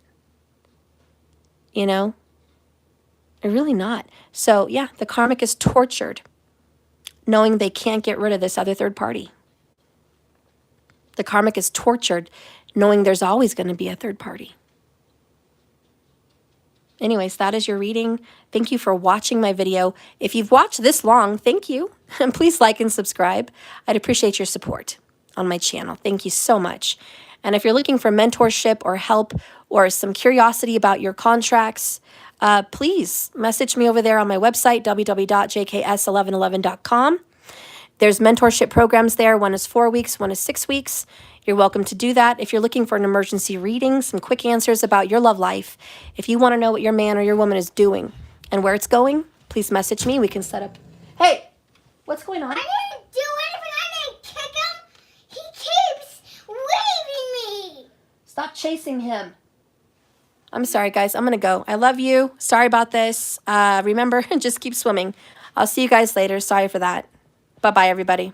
A: You know? You're really not. So, yeah, the karmic is tortured knowing they can't get rid of this other third party. The karmic is tortured knowing there's always going to be a third party. Anyways, that is your reading. Thank you for watching my video. If you've watched this long, thank you. And please like and subscribe. I'd appreciate your support on my channel. Thank you so much. And if you're looking for mentorship or help or some curiosity about your contracts, please message me over there on my website, www.jks1111.com. There's mentorship programs there. One is 4 weeks, one is 6 weeks. You're welcome to do that. If you're looking for an emergency reading, some quick answers about your love life, if you want to know what your man or your woman is doing and where it's going, please message me. We can set up. Hey, what's going on?
B: I didn't do anything. I didn't kick him. He keeps waving me.
A: Stop chasing him. I'm sorry, guys. I'm going to go. I love you. Sorry about this. Remember, just keep swimming. I'll see you guys later. Sorry for that. Bye-bye, everybody.